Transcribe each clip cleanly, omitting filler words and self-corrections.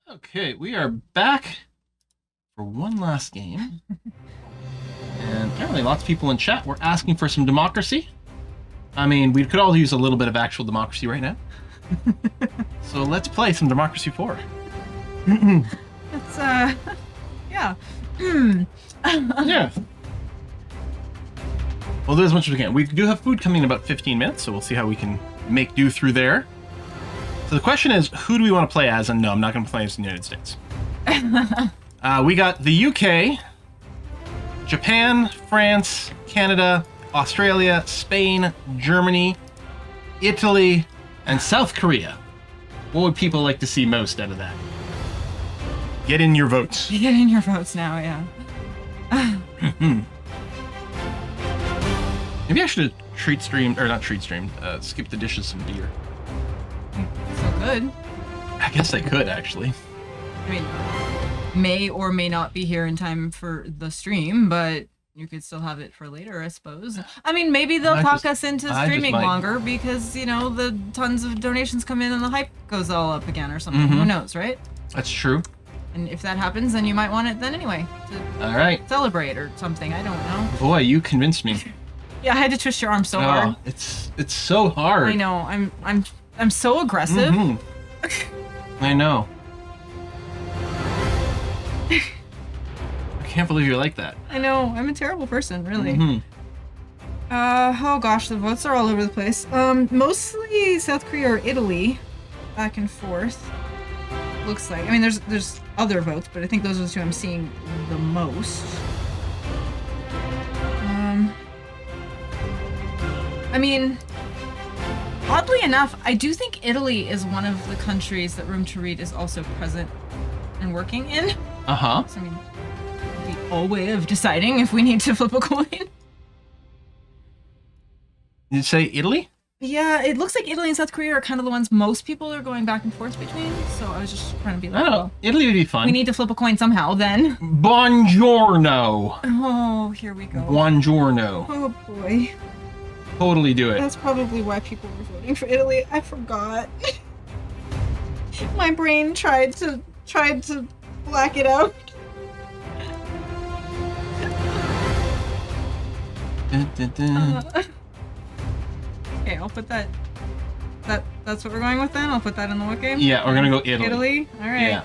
Okay, we are back for one last game. And apparently lots of people in chat were asking for some democracy. I mean, we could all use a little bit of actual democracy right now. So let's play some Democracy 4. It's, yeah. Yeah. We'll do as much as we can. We do have food coming in about 15 minutes, so we'll see how we can make do through there. So the question is, who do we want to play as? And no, I'm not going to play as the United States. We got the UK, Japan, France, Canada, Australia, Spain, Germany, Italy, and South Korea. What would people like to see most out of that? Get in your votes. Get in your votes now, yeah. Maybe I should have treat streamed, or not treat streamed, skip the dishes some beer. So good. I guess I could, actually. I mean, may or may not be here in time for the stream, but you could still have it for later, I suppose. I mean, maybe they'll talk us into streaming longer because, you know, the tons of donations come in and the hype goes all up again or something. Who knows, right? That's true. And if that happens, then you might want it then anyway. To all right. celebrate or something. I don't know. Boy, you convinced me. Yeah, I had to twist your arm so hard. It's so hard. I know. I'm so aggressive. I know. I can't believe you're like that. I know. I'm a terrible person, really. Oh gosh, the votes are all over the place. Mostly South Korea or Italy, back and forth. Looks like. I mean, there's other votes, but I think those are the two I'm seeing the most. I mean, oddly enough, I do think Italy is one of the countries that Room to Read is also present and working in. So, I mean, the old way of deciding if we need to flip a coin. Did you say Italy? Yeah, it looks like Italy and South Korea are kind of the ones most people are going back and forth between. So I was just trying to be like, well, Italy would be fun. we need to flip a coin somehow then. Buongiorno. Oh, here we go. Buongiorno. Oh boy. Totally do it. That's probably why people were voting for Italy. I forgot. My brain tried to black it out. Okay, I'll put that. That's what we're going with then. I'll put that in the what game. Yeah, we're gonna go Italy. Italy. All right. Yeah.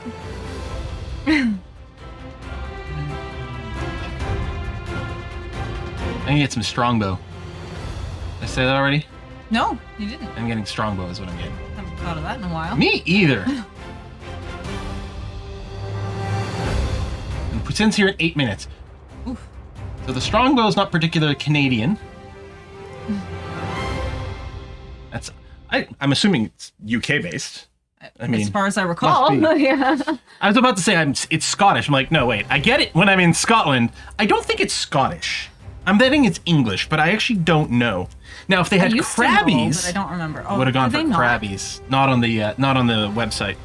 I can get some strongbow. Did I say that already? No, you didn't. I'm getting strongbow is what I'm getting. Haven't thought of that in a while. Me either. And it ends here in 8 minutes. Oof. So the strongbow is not particularly Canadian. That's I'm assuming it's UK based. I mean, as far as I recall, yeah. I was about to say it's Scottish. I'm like, no, wait. I get it when I'm in Scotland. I don't think it's Scottish. I'm betting it's English, but I actually don't know. Now, if they had crabbies, but I don't remember. would have gone for crabbies. Not on the website.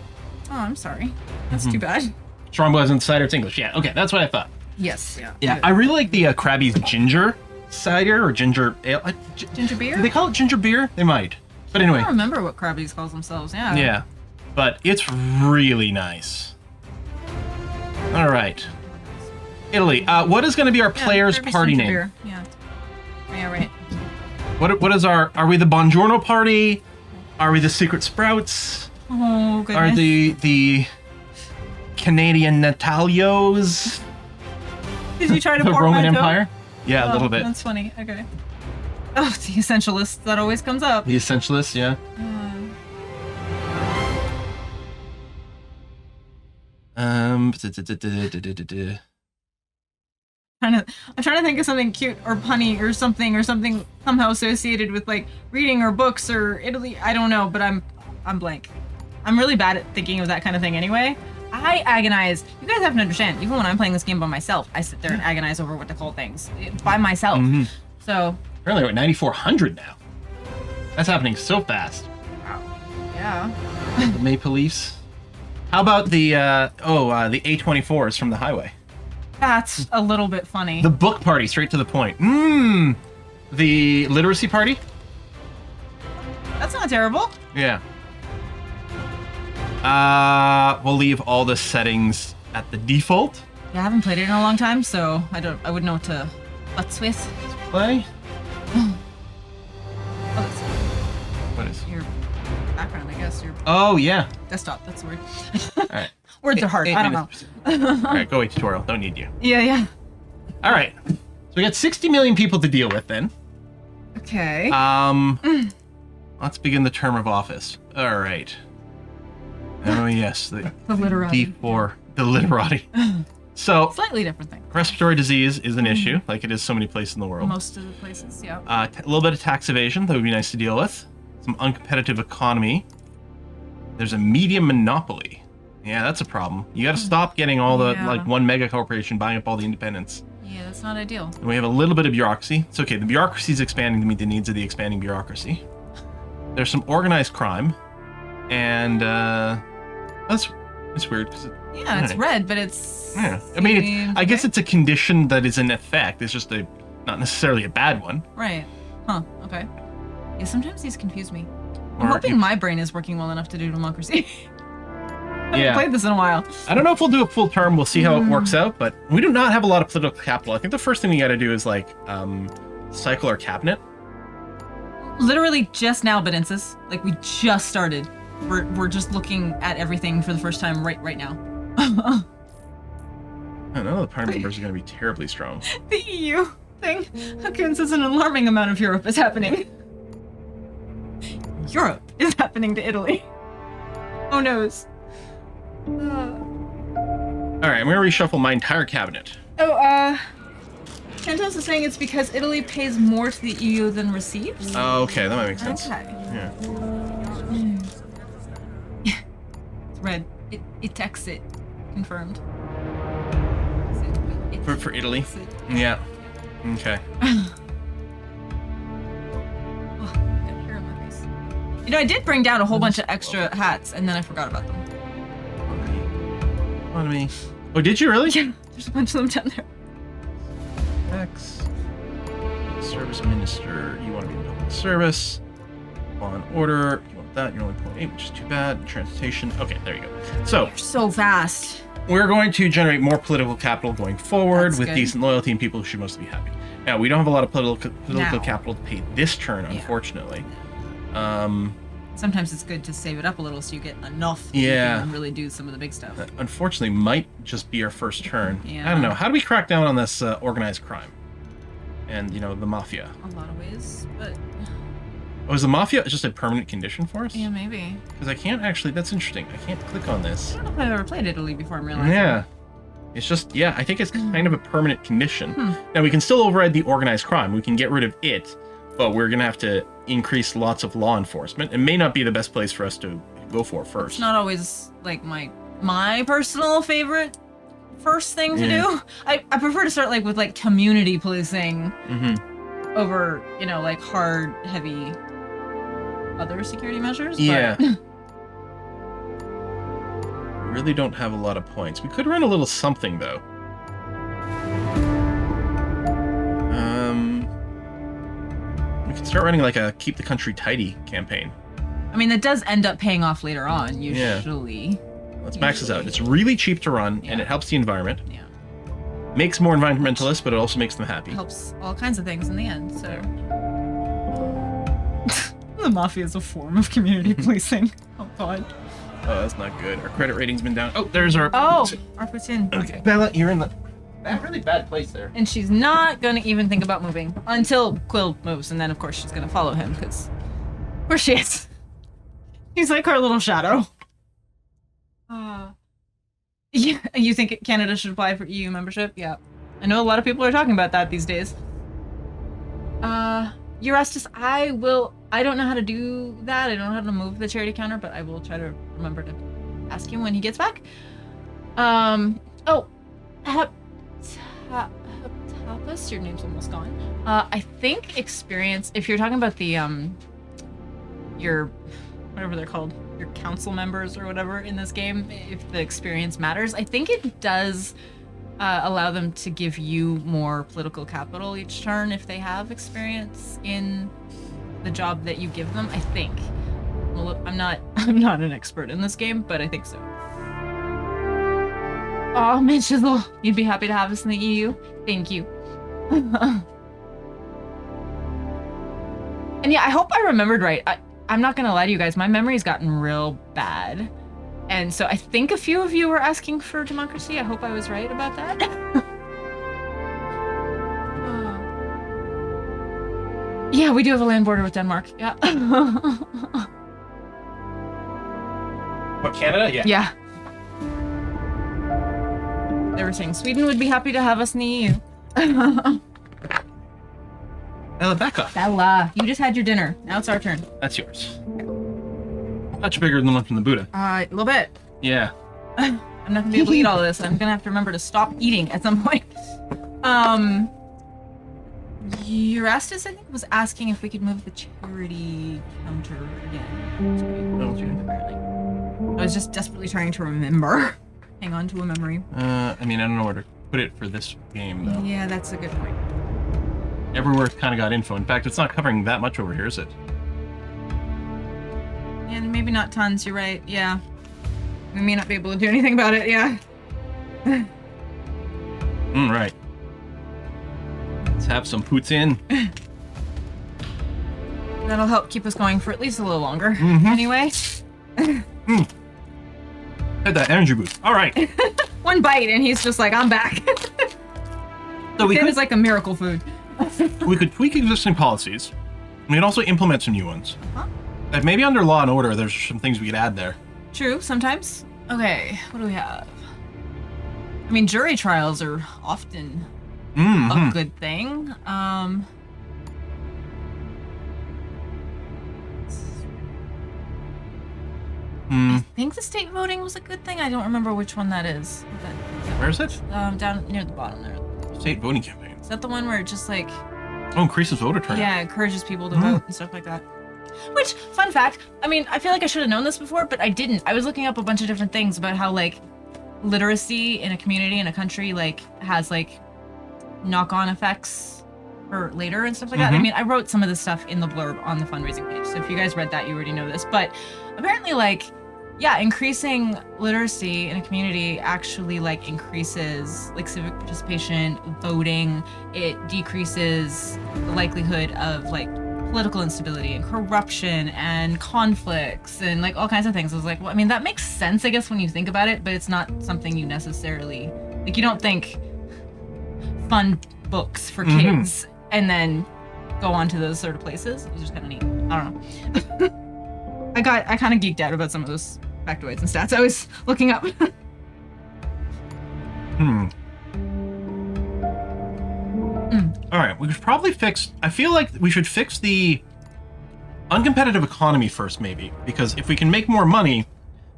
Oh, I'm sorry. That's too bad. Strongbow as in cider. It's English. Yeah. Okay, that's what I thought. Yes. Yeah. Yeah, I really like the crabbies ginger cider or ginger ale. Ginger beer? Do they call it ginger beer? They might. But anyway. I don't remember what Krabby's calls themselves. Yeah. Yeah, but it's really nice. All right. Italy. What is going to be our players' Krabby's party ginger name? beer. Yeah. Yeah. Right. What is our? Are we the Buongiorno party? Are we the Secret Sprouts? Oh goodness. Are the Canadian Natalios? Did you try to the pour Roman my Empire? Yeah, a little bit. That's funny. Okay. Oh, the essentialist that always comes up. The Essentialists, yeah. I'm trying to think of something cute or punny or something somehow associated with like reading or books or Italy. I don't know, but I'm blank. I'm really bad at thinking of that kind of thing anyway. I agonize. You guys have to understand, even when I'm playing this game by myself, I sit there and agonize over what to call things by myself. So apparently we're at 9,400 now. That's happening so fast. wow. Yeah. The Maple Leafs. How about the A24s from the highway? That's a little bit funny. The book party, straight to the point. The literacy party? That's not terrible. Yeah. We'll leave all the settings at the default. Yeah, I haven't played it in a long time, so I wouldn't know what to butts with. Play. Oh, that's What is? your background, I guess. Your Oh yeah. desktop. That's the word. All right. Words are hard. I don't know. All right, go away tutorial. Don't need you. Yeah. All right. So we got 60 million people to deal with then. Okay. Let's begin the term of office. All right. Oh yes, the literati. D4, the literati. So Slightly different thing. respiratory disease is an issue, like it is so many places in the world. Most of the places, yeah. A little bit of tax evasion that would be nice to deal with. Some uncompetitive economy. There's a media monopoly. Yeah, that's a problem. You got to stop getting all the like one mega corporation buying up all the independents. Yeah, that's not ideal. And we have a little bit of bureaucracy. It's okay. The bureaucracy is expanding to meet the needs of the expanding bureaucracy. There's some organized crime, and it's weird because Yeah, it's red, but it's. Yeah, I mean, I guess it's a condition that is in effect. It's just not necessarily a bad one. Right. Huh. Okay. Yeah, sometimes these confuse me. I'm Or hoping my brain is working well enough to do democracy. I haven't Yeah. played this in a while. I don't know if we'll do a full term. We'll see how it works out, but we do not have a lot of political capital. I think the first thing we got to do is like cycle our cabinet. Literally just now, Bedensis. Like we just started. We're just looking at everything for the first time right now. I don't know. The party members are going to be terribly strong. The EU thing against an alarming amount of Europe is happening. Europe is happening to Italy. Oh noes. All right, I'm going to reshuffle my entire cabinet. Santos is saying it's because Italy pays more to the EU than receives. Oh, okay, that might make sense. Okay. Yeah. It's red. It exit confirmed. For Italy? Yeah. Okay. You know, I did bring down a whole bunch of extra hats, and then I forgot about them. On me. Oh, did you really? Yeah, there's a bunch of them down there. X. Service Minister. You want to be in public service. Law and order. You want that. You're only 0.8, which is too bad. Transportation. Okay, there you go. So, You're so fast. we're going to generate more political capital going forward That's with good. decent loyalty and people who should mostly be happy. Now, we don't have a lot of political Now. capital to pay this turn, unfortunately. Sometimes it's good to save it up a little so you get enough that you Yeah. can really do some of the big stuff. Unfortunately, might just be our first turn. Yeah. I don't know. How do we crack down on this organized crime? And, you know, the mafia. A lot of ways, but Oh, is the mafia just a permanent condition for us? yeah, maybe. Because I can't actually, that's interesting. I can't click on this. I don't know if I've ever played Italy before, I'm realizing. Yeah. It's just, yeah, I think it's kind of a permanent condition. Now, we can still override the organized crime. We can get rid of it, but we're going to have to increase lots of law enforcement. It may not be the best place for us to go for first. It's not always like my personal favorite first thing to Yeah. do. I prefer to start like with like community policing over, you know, like hard, heavy other security measures. Yeah. But We really don't have a lot of points. We could run a little something, though. We could start running like a keep the country tidy campaign. I mean, that does end up paying off later on, usually. Let's max this out. It's really cheap to run, and it helps the environment. Yeah. Makes more environmentalists, but it also makes them happy. Helps all kinds of things in the end, so. The mafia is a form of community policing. Oh, God. Oh, that's not good. Our credit rating's been down. Oh, there's our... Oh, our Putin. Okay. Bella, you're in the... That really bad place there. And she's not gonna even think about moving until Quill moves, and then of course she's gonna follow him, because where she is. He's like our little shadow. Yeah, you think Canada should apply for EU membership? Yeah. I know a lot of people are talking about that these days. Eurustus, I don't know how to do that. I don't know how to move the charity counter, but I will try to remember to ask him when he gets back. Tapas, your name's almost gone. I think experience, if you're talking about the, your, whatever they're called, your council members or whatever in this game, if the experience matters, I think it does allow them to give you more political capital each turn if they have experience in the job that you give them, I think. Well, I'm not I'm not an expert in this game, but I think so. Oh, man, Shizzle, you'd be happy to have us in the EU? Thank you. And yeah, I hope I remembered right. I'm not gonna lie to you guys, my memory's gotten real bad. And so I think a few of you were asking for democracy. I hope I was right about that. Yeah, we do have a land border with Denmark. Yeah. What, Canada? Yeah. Yeah. They were saying Sweden would be happy to have us in the EU. Becca. Bella, you just had your dinner. Now it's our turn. That's yours. Much bigger than the one from the Buddha. A little bit. Yeah. I'm not gonna be able to eat all of this. I'm gonna have to remember to stop eating at some point. Eurastus, I think, was asking if we could move the charity counter again. I was just desperately trying to remember. Hang on to a memory. I mean, I don't know where to put it for this game, though. Yeah, that's a good point. Everywhere it's kind of got info. In fact, it's not covering that much over here, is it? And maybe not tons, you're right. Yeah. We may not be able to do anything about it, yeah. Right. Let's have some poots in. That'll help keep us going for at least a little longer. Anyway. Had that energy boost. All right. One bite and he's just like, I'm back. So we It could, was like a miracle food. we could tweak existing policies. We could also implement some new ones. Like maybe under Law and Order, there's some things we could add there. True, sometimes. Okay, what do we have? I mean, jury trials are often a good thing. I think the state voting was a good thing. I don't remember which one that is. Where is it? Down near the bottom there. State voting campaign. Is that the one where it just like... Oh, increases voter turnout. Yeah, encourages people to vote and stuff like that. Which, fun fact, I mean, I feel like I should have known this before, but I didn't. I was looking up a bunch of different things about how, like, literacy in a community, in a country, like, has, like, knock-on effects for later and stuff like that. I mean, I wrote some of this stuff in the blurb on the fundraising page, so if you guys read that, you already know this. But apparently, like, yeah, increasing literacy in a community actually, like, increases, like, civic participation, voting. It decreases the likelihood of, like, political instability and corruption and conflicts and like all kinds of things. I was like, well, I mean, that makes sense, I guess, when you think about it, but it's not something you necessarily, like, you don't think fun books for kids and then go on to those sort of places. It's just kind of neat. I don't know. I kind of geeked out about some of those factoids and stats I was looking up. All right, we should probably fix... I feel like we should fix the uncompetitive economy first, maybe. Because if we can make more money,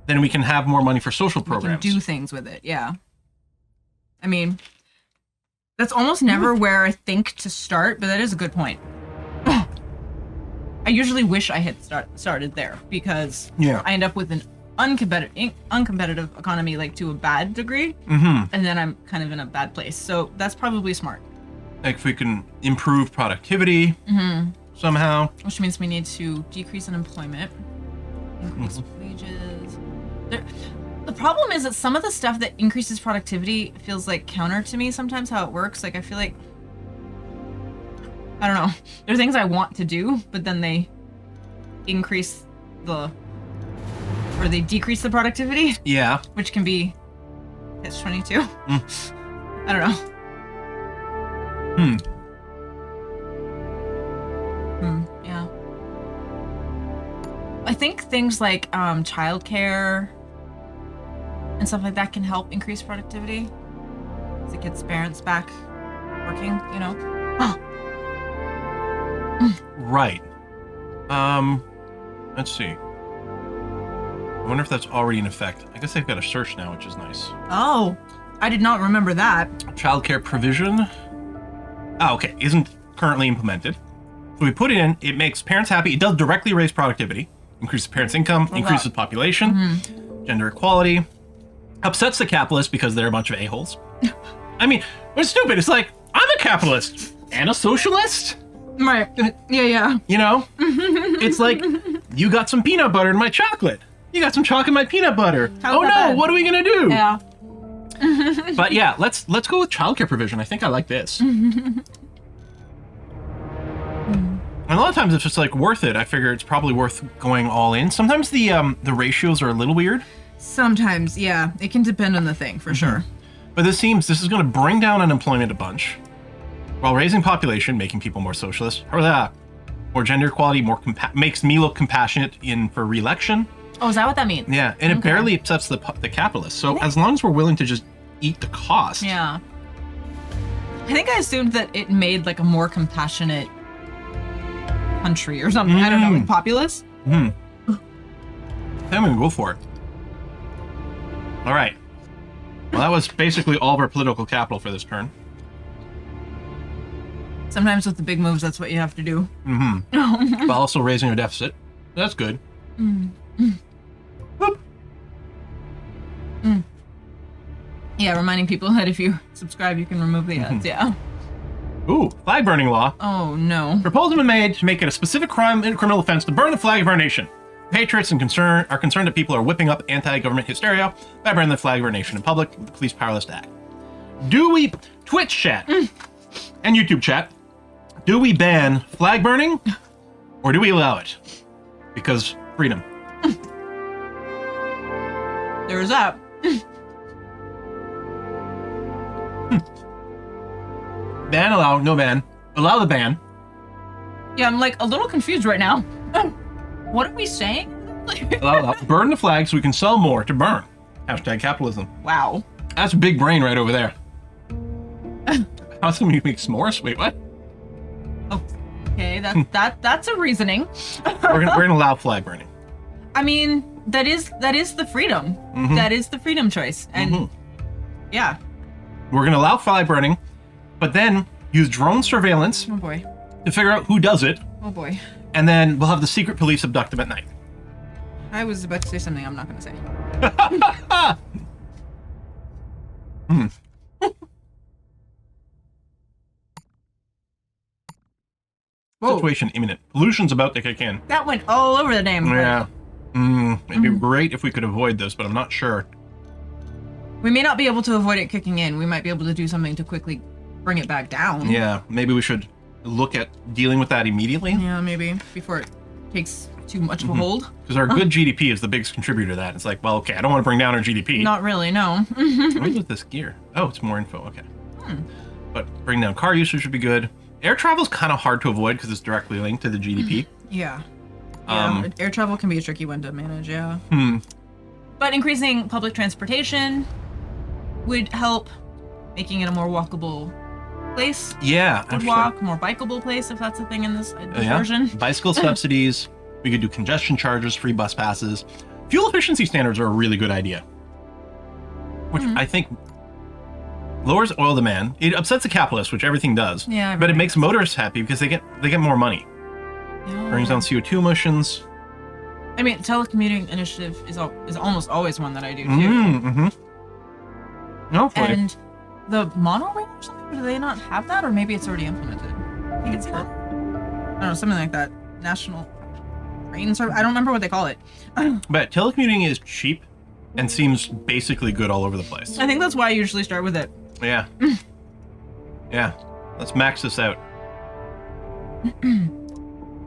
then we can have more money for social programs. We can do things with it, yeah. I mean, that's almost never where I think to start, but that is a good point. I usually wish I had started there, because I end up with an uncompetitive economy, like, to a bad degree, and then I'm kind of in a bad place. So that's probably smart. Like if we can improve productivity somehow. Which means we need to decrease unemployment, increase wages. The problem is that some of the stuff that increases productivity feels like counter to me sometimes how it works. Like I feel like, I don't know, there are things I want to do, but then they increase or they decrease the productivity. Yeah. Which can be catch-22. I don't know. Yeah. I think things like childcare and stuff like that can help increase productivity. As it gets parents back working, you know? Right. Let's see. I wonder if that's already in effect. I guess they've got a search now, which is nice. Oh, I did not remember that. Childcare provision. Oh, okay. Isn't currently implemented. So we put in, it makes parents happy. It does directly raise productivity, increases parents' income, increases population, gender equality, upsets the capitalists because they're a bunch of a-holes. I mean, it's stupid. It's like, I'm a capitalist and a socialist. Right. Yeah. You know? It's like, you got some peanut butter in my chocolate. You got some chalk in my peanut butter. How's Oh that no, bad? what are we gonna do? Yeah. But yeah, let's go with childcare provision. I think I like this. And a lot of times it's just like worth it. I figure it's probably worth going all in. Sometimes the ratios are a little weird. Sometimes, yeah. It can depend on the thing, for sure. But this is going to bring down unemployment a bunch, while raising population, making people more socialist. More gender equality, makes me look compassionate for re-election. Oh, is that what that means? Yeah, and it barely upsets the capitalists. So as long as we're willing to just eat the cost. Yeah. I think I assumed that it made like a more compassionate country or something. I don't know, like populace. I'm gonna go for it. All right. Well, that was basically all of our political capital for this turn. Sometimes with the big moves, that's what you have to do. But also raising our deficit. That's good. Whoop. Yeah, reminding people that if you subscribe, you can remove the ads. Yeah. Ooh, flag burning law. Oh no. Proposal been made to make it a specific crime and criminal offense to burn the flag of our nation. Patriots are concerned that people are whipping up anti-government hysteria by burning the flag of our nation in public with the police powerless to act. Do we, Twitch chat and YouTube chat, do we ban flag burning or do we allow it? Because freedom. There's that. Ban, allow, no ban. Allow the ban. Yeah, I'm like a little confused right now. What are we saying? Allow. Burn the flag so we can sell more to burn. Hashtag capitalism. Wow. That's big brain right over there. How's somebody make s'mores? Wait, what? Okay, that's a reasoning. We're gonna allow flag burning. I mean, that is the freedom. That is the freedom choice. And yeah. We're gonna allow flag burning, but then use drone surveillance Oh boy. to figure out who does it, Oh boy. and then we'll have the secret police abduct them at night. I was about to say something I'm not going to say. Whoa. Situation imminent. Pollution's about to kick in. That went all over the name. Yeah. It'd be great if we could avoid this, but I'm not sure. We may not be able to avoid it kicking in. We might be able to do something to quickly bring it back down. Yeah, maybe we should look at dealing with that immediately. Yeah, maybe. Before it takes too much of a hold. Because our good GDP is the biggest contributor to that. It's like, well, okay, I don't want to bring down our GDP. Not really, no. What is with this gear? Oh, it's more info. Okay. But bring down car usage would be good. Air travel is kind of hard to avoid because it's directly linked to the GDP. Yeah. Air travel can be a tricky one to manage, yeah. But increasing public transportation would help, making it a more walkable place. Yeah. Would walk, more bikeable place if that's a thing in this version. Bicycle subsidies. We could do congestion charges, free bus passes. Fuel efficiency standards are a really good idea. Which I think lowers oil demand. It upsets the capitalists, which everything does. Yeah. But it makes motorists happy because they get more money. Yeah. Brings down CO2 emissions. I mean, telecommuting initiative is almost always one that I do too. Hopefully. And the monorail or something, do they not have that? Or maybe it's already implemented. I think it's the, I don't know, something like that. National train service. I don't remember what they call it. But telecommuting is cheap and seems basically good all over the place. I think that's why I usually start with it. Yeah. Yeah. Let's max this out.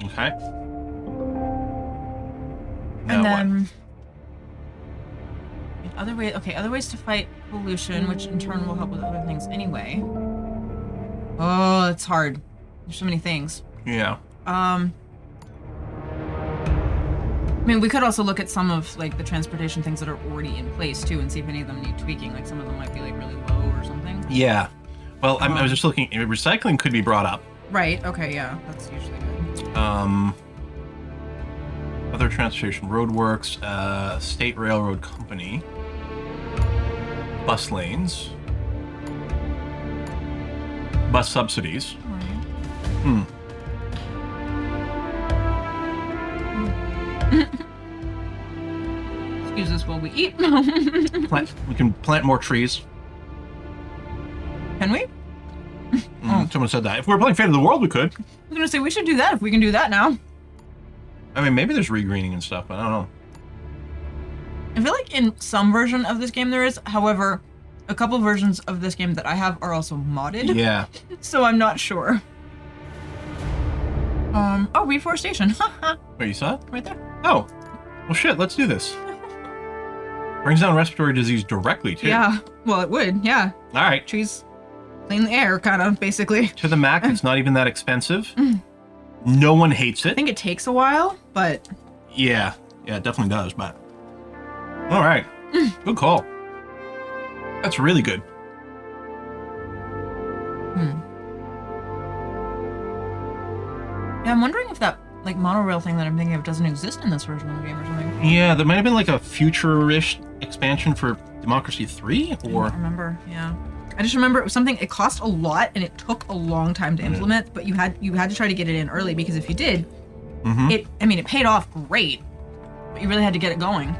Okay. And then other ways to fight pollution, which in turn will help with other things anyway. Oh, it's hard. There's so many things. Yeah. I mean, we could also look at some of like the transportation things that are already in place too, and see if any of them need tweaking. Like some of them might be like really low or something. Yeah. Well, I was just looking. Recycling could be brought up. Right. Okay. Yeah. That's usually good. Other transportation, roadworks, state railroad company, bus lanes, bus subsidies. Right. Excuse us while we eat. We can plant more trees. Can we? Someone said that. If we were playing Fate of the World, we could. I was gonna say we should do that if we can do that now. I mean, maybe there's regreening and stuff, but I don't know. I feel like in some version of this game there is. However, a couple versions of this game that I have are also modded. Yeah. So I'm not sure. Oh, reforestation. Wait, you saw it? Right there. Oh. Well, shit, let's do this. Brings down respiratory disease directly, too. Yeah. Well, it would. Yeah. All right. Trees clean the air, kind of, basically. To the max, it's not even that expensive. No one hates I it. think it takes a while, but... Yeah. Yeah, it definitely does, but... All right. Good call. That's really good. Yeah, I'm wondering if that, like, monorail thing that I'm thinking of doesn't exist in this version of the game or something. Yeah, there might have been like a future-ish expansion for Democracy 3, I or... don't remember, yeah. I just remember it was something, it cost a lot and it took a long time to implement, but you had to try to get it in early because if you did, it paid off great, but you really had to get it going.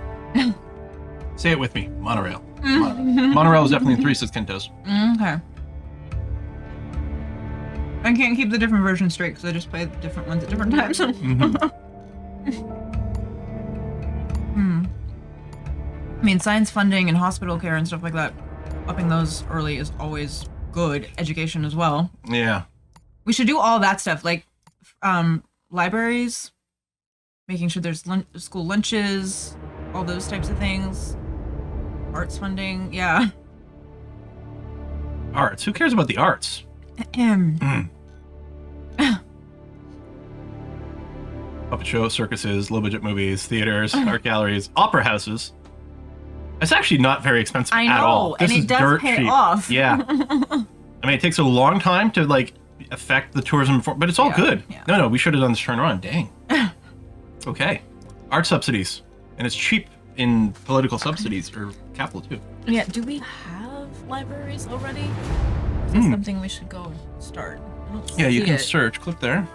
Say it with me. Monorail. Monorail is definitely in 3 Quintos. Okay. I can't keep the different versions straight because I just play the different ones at different times. I mean, science funding and hospital care and stuff like that, upping those early is always good. Education as well. Yeah. We should do all that stuff, like libraries, making sure there's school lunches, all those types of things. Arts funding, yeah. Arts. Who cares about the arts? Puppet shows, circuses, low-budget movies, theaters, art galleries, opera houses. It's actually not very expensive I know, at all. This and is it does dirt pay cheap. off. Yeah. I mean, it takes a long time to like affect the tourism, but it's all good. Yeah. No, we should have done this turnaround. Dang. Okay. Art subsidies, and it's cheap in political subsidies or capital too. Yeah, do we have libraries already? Is that something we should go start? I don't Yeah, you see can it. search. Click there.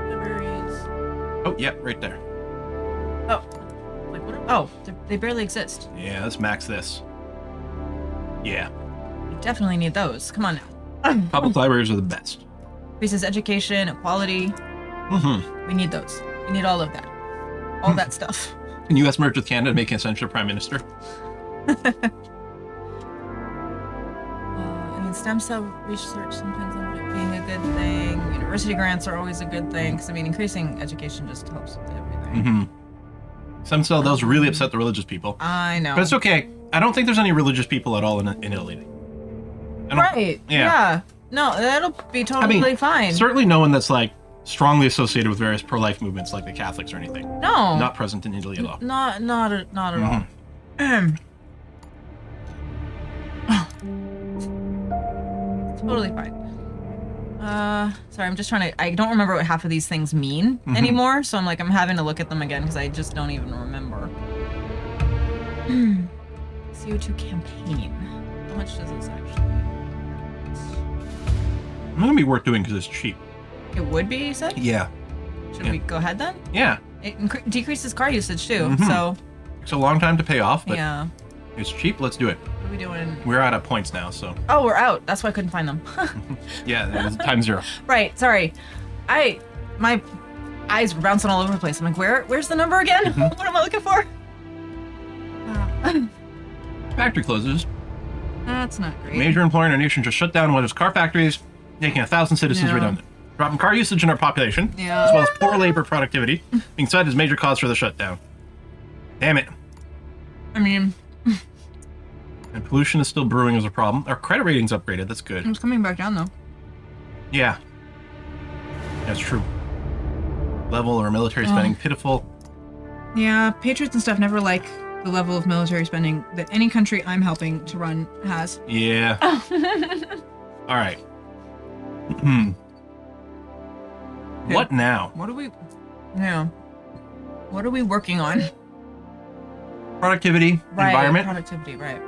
Libraries. Oh, yeah, right there. Oh, like what? Oh, they barely exist. Yeah, let's max this. Yeah. We definitely need those. Come on now. Public libraries are the best. Increases education, equality. We need those. We need all of that. All that stuff. Can U.S. merge with Canada, making Essential Prime Minister? I mean, stem cell research sometimes ends up being a good thing. University grants are always a good thing because I mean, increasing education just helps with everything. Stem cell, those really upset the religious people. I know. But it's okay. I don't think there's any religious people at all in Italy. Right. Yeah. No, that'll be totally fine. Certainly no one that's like strongly associated with various pro-life movements like the Catholics or anything. No. Not present in Italy at all. Not at all. Totally fine. Sorry, I'm just trying to. I don't remember what half of these things mean anymore, so I'm having to look at them again because I just don't even remember. CO2 campaign. How much does this actually? It's gonna be worth doing because it's cheap. It would be, you said? Yeah. Should we go ahead then? Yeah. It decreases car usage too, so. It's a long time to pay off, but Yeah. it's cheap. Let's do it. What are we doing? We're out of points now, so. Oh, we're out. That's why I couldn't find them. Yeah, it's time 0. Right, sorry. My eyes were bouncing all over the place. I'm like, where's the number again? What am I looking for? Factory closes. That's not great. Major employer in our nation just shut down one of its car factories, making 1,000 citizens redundant. Dropping car usage in our population, as well as poor labor productivity, being cited as major cause for the shutdown. Damn it. I mean, And pollution is still brewing as a problem. Our credit rating's upgraded. That's good. it's coming back down though. Yeah. That's true. Level or military spending pitiful. Yeah, patriots and stuff never like the level of military spending that any country I'm helping to run has. Yeah. All right. What now? What are we? Yeah. What are we working on? Productivity, environment. Productivity, right.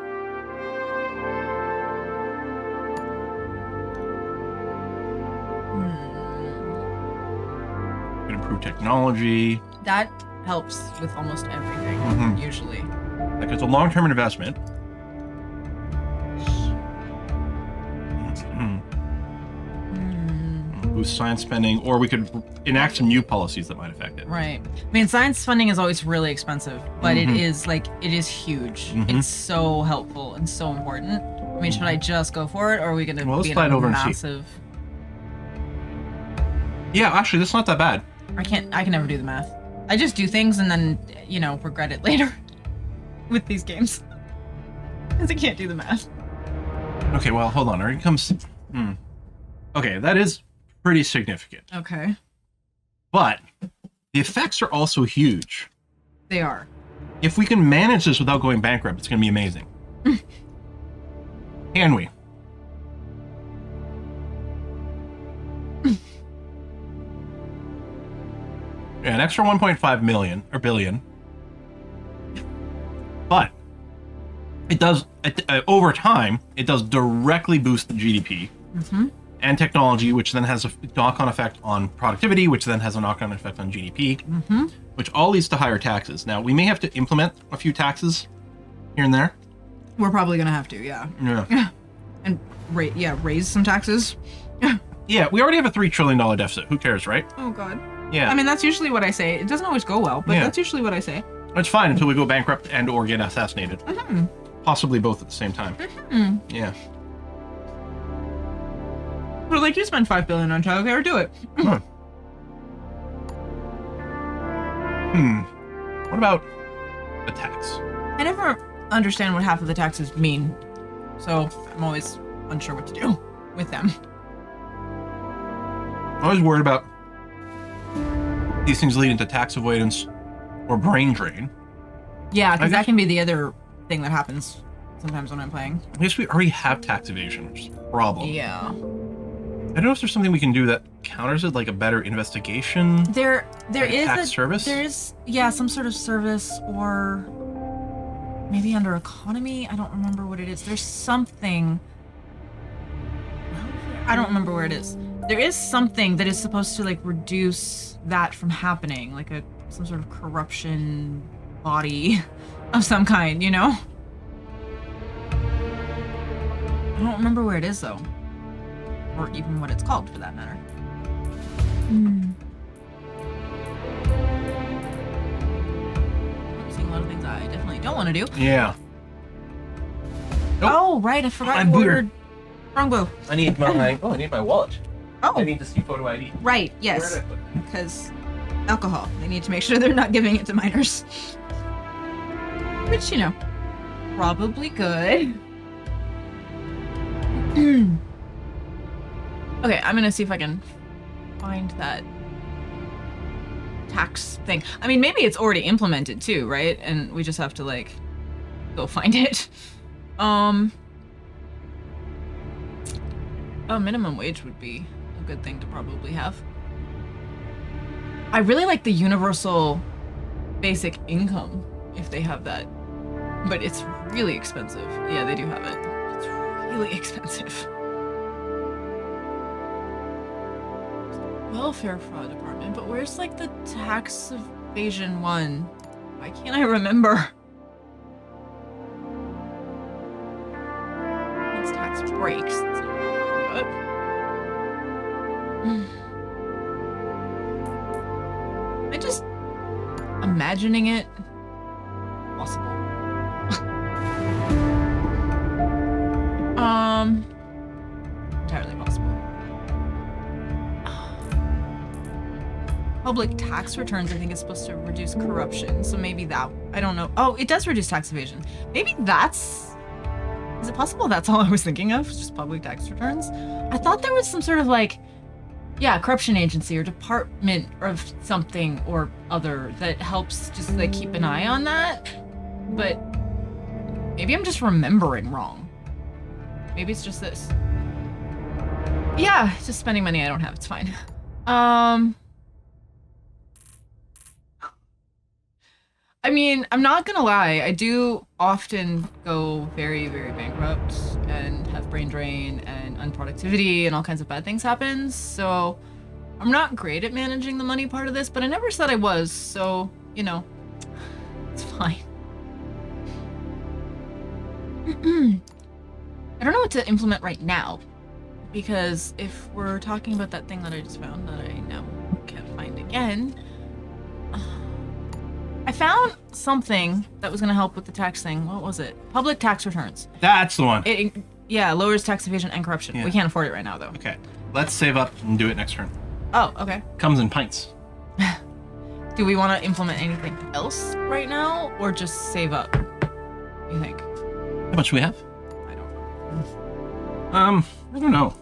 Improve technology. That helps with almost everything, usually. Like it's a long-term investment. boost science spending, or we could enact some new policies that might affect it. Right. I mean, science funding is always really expensive, but it is huge. It's so helpful and so important. I mean, should I just go for it, or are we going to let's be in slide a over massive... Yeah, actually, that's not that bad. I can never do the math. I just do things and then, regret it later with these games. Because I can't do the math. Okay, well, hold on. Our income's... Okay, that is pretty significant. Okay. But the effects are also huge. They are. If we can manage this without going bankrupt, it's going to be amazing. Can we? Yeah, an extra 1.5 million or billion. But it does, over time, it does directly boost the GDP and technology, which then has a knock-on effect on productivity, which then has a knock-on effect on GDP, which all leads to higher taxes. Now, we may have to implement a few taxes here and there. We're probably going to have to, yeah. Yeah. And raise some taxes. Yeah, we already have a $3 trillion deficit. Who cares, right? Oh, God. Yeah. I mean, that's usually what I say. It doesn't always go well, but that's usually what I say. It's fine until we go bankrupt and or get assassinated. Possibly both at the same time. Yeah. But like, you spend $5 billion on childcare, do it. What about a tax? I never understand what half of the taxes mean, so I'm always unsure what to do with them. I'm always worried about these things leading to tax avoidance or brain drain. Yeah, because that can be the other thing that happens sometimes when I'm playing. I guess we already have tax evasion, which is a problem. Yeah. I don't know if there's something we can do that counters it, like a better investigation. There is tax service. There is, some sort of service, or maybe under economy. I don't remember what it is. There's something. I don't remember where it is. There is something that is supposed to like reduce that from happening, like some sort of corruption body of some kind, I don't remember where it is though, or even what it's called for that matter. I'm seeing a lot of things I definitely don't want to do. Yeah. Nope. Oh, right, I forgot I'm your weird. Wrong boo. I need my wallet. Oh. I need to see photo ID. Right, yes. Because alcohol. They need to make sure they're not giving it to minors. Which, probably good. Okay, I'm gonna see if I can find that tax thing. I mean, maybe it's already implemented too, right? And we just have to, like, go find it. A minimum wage would be a good thing to probably have. I really like the universal basic income, if they have that. But it's really expensive. Yeah, they do have it. It's really expensive. Welfare fraud department, but where's like the tax evasion one? Why can't I remember? It's tax breaks. That's not good. I just imagining it possible. Entirely possible. Public tax returns, I think, is supposed to reduce corruption, so maybe that, I don't know. Oh, it does reduce tax evasion. Maybe that's, is it possible that's all I was thinking of? Just public tax returns? I thought there was some sort of like, corruption agency or department of something or other that helps just like keep an eye on that. But maybe I'm just remembering wrong. Maybe it's just this. Yeah, just spending money I don't have. It's fine. I mean, I'm not gonna lie. I do often go very, very bankrupt and have brain drain and unproductivity and all kinds of bad things happen. So I'm not great at managing the money part of this, but I never said I was. So, it's fine. I don't know what to implement right now. Because if we're talking about that thing that I just found that I now can't find again, I found something that was going to help with the tax thing. What was it? Public tax returns. That's the one. Yeah, lowers tax evasion and corruption. Yeah. We can't afford it right now, though. Okay, let's save up and do it next turn. Oh, okay. Comes in pints. Do we want to implement anything else right now, or just save up? You think? How much do we have? I don't know. I don't know.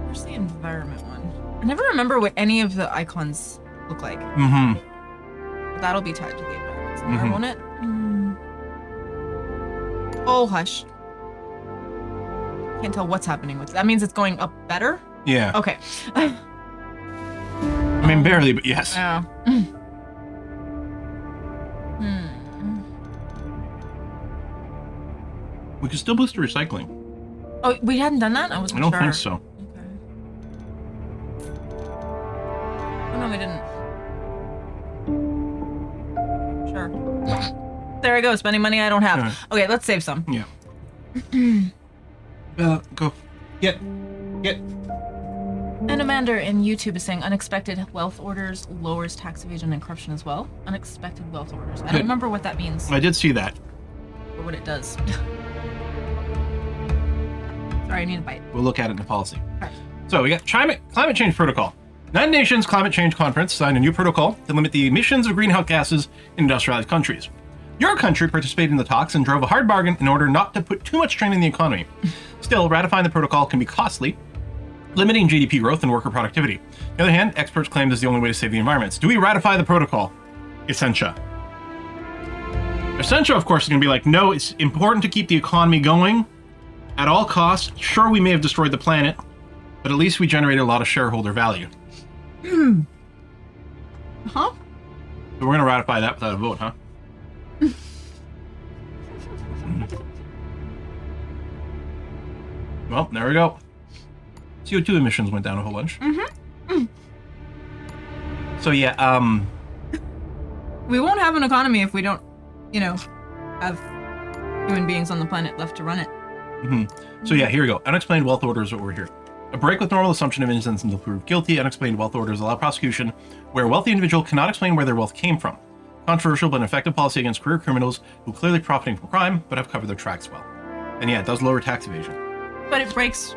Where's the environment one? I never remember what any of the icons look like. Mm-hmm. But that'll be tied to the environment somewhere, won't it? Oh, hush. Can't tell what's happening with it. That means it's going up better? Yeah. Okay. I mean, barely, but yes. Yeah. We could still boost the recycling. Oh, we hadn't done that? I wasn't I don't sure. think so. Okay. Oh, no, we didn't. Sure. There I go, spending money I don't have. Yeah. Okay, let's save some. Yeah. Go. Get. And Amanda in YouTube is saying unexpected wealth orders lowers tax evasion and corruption as well. Unexpected wealth orders. I don't Good. remember what that means I did see that. or what it does. Sorry, I need a bite. We'll look at it in the policy. Okay. So we got climate change protocol. United Nations Climate Change Conference signed a new protocol to limit the emissions of greenhouse gases in industrialized countries. Your country participated in the talks and drove a hard bargain in order not to put too much strain on the economy. Still, ratifying the protocol can be costly, limiting GDP growth and worker productivity. On the other hand, experts claim this is the only way to save the environment. So do we ratify the protocol? Essentia. Essentia, of course, is going to be like, no, it's important to keep the economy going at all costs. Sure, we may have destroyed the planet, but at least we generated a lot of shareholder value. Huh? So we're going to ratify that without a vote, huh? Well, there we go. CO2 emissions went down a whole bunch. So yeah, We won't have an economy if we don't, have human beings on the planet left to run it. So yeah, here we go. Unexplained wealth orders over here. A break with normal assumption of innocence until proved guilty. Unexplained wealth orders allow prosecution where a wealthy individual cannot explain where their wealth came from. Controversial but an effective policy against career criminals who clearly profiting from crime but have covered their tracks well. And yeah, it does lower tax evasion. But it breaks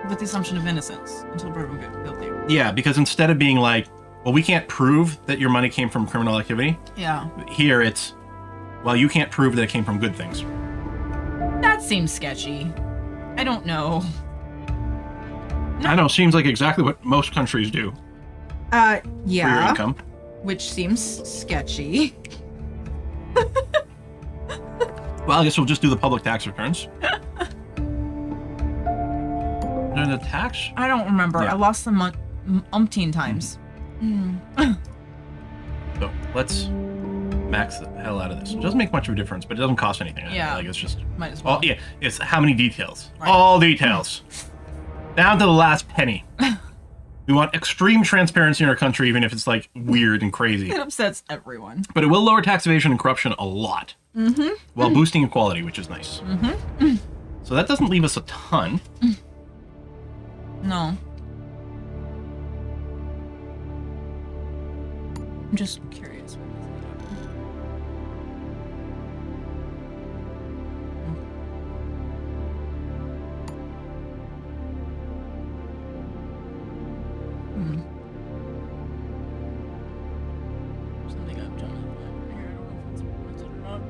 with the assumption of innocence until proven guilty. Yeah, because instead of being like, well, we can't prove that your money came from criminal activity, Yeah. here it's, well, you can't prove that it came from good things. That seems sketchy. I don't know. I know, seems like exactly what most countries do for your income. Which seems sketchy. Well, I guess we'll just do the public tax returns. And the tax? I don't remember. Yeah. I lost them umpteen times. So let's max the hell out of this. It doesn't make much of a difference, but it doesn't cost anything. Yeah. Like it's just, Might as well. oh yeah, it's how many details. Right. All details. Down to the last penny. We want extreme transparency in our country, even if it's like weird and crazy. It upsets everyone. But it will lower tax evasion and corruption a lot, while boosting equality, which is nice. So that doesn't leave us a ton. No. I'm just curious. Something I've done over here. I don't know if it's implemented or not.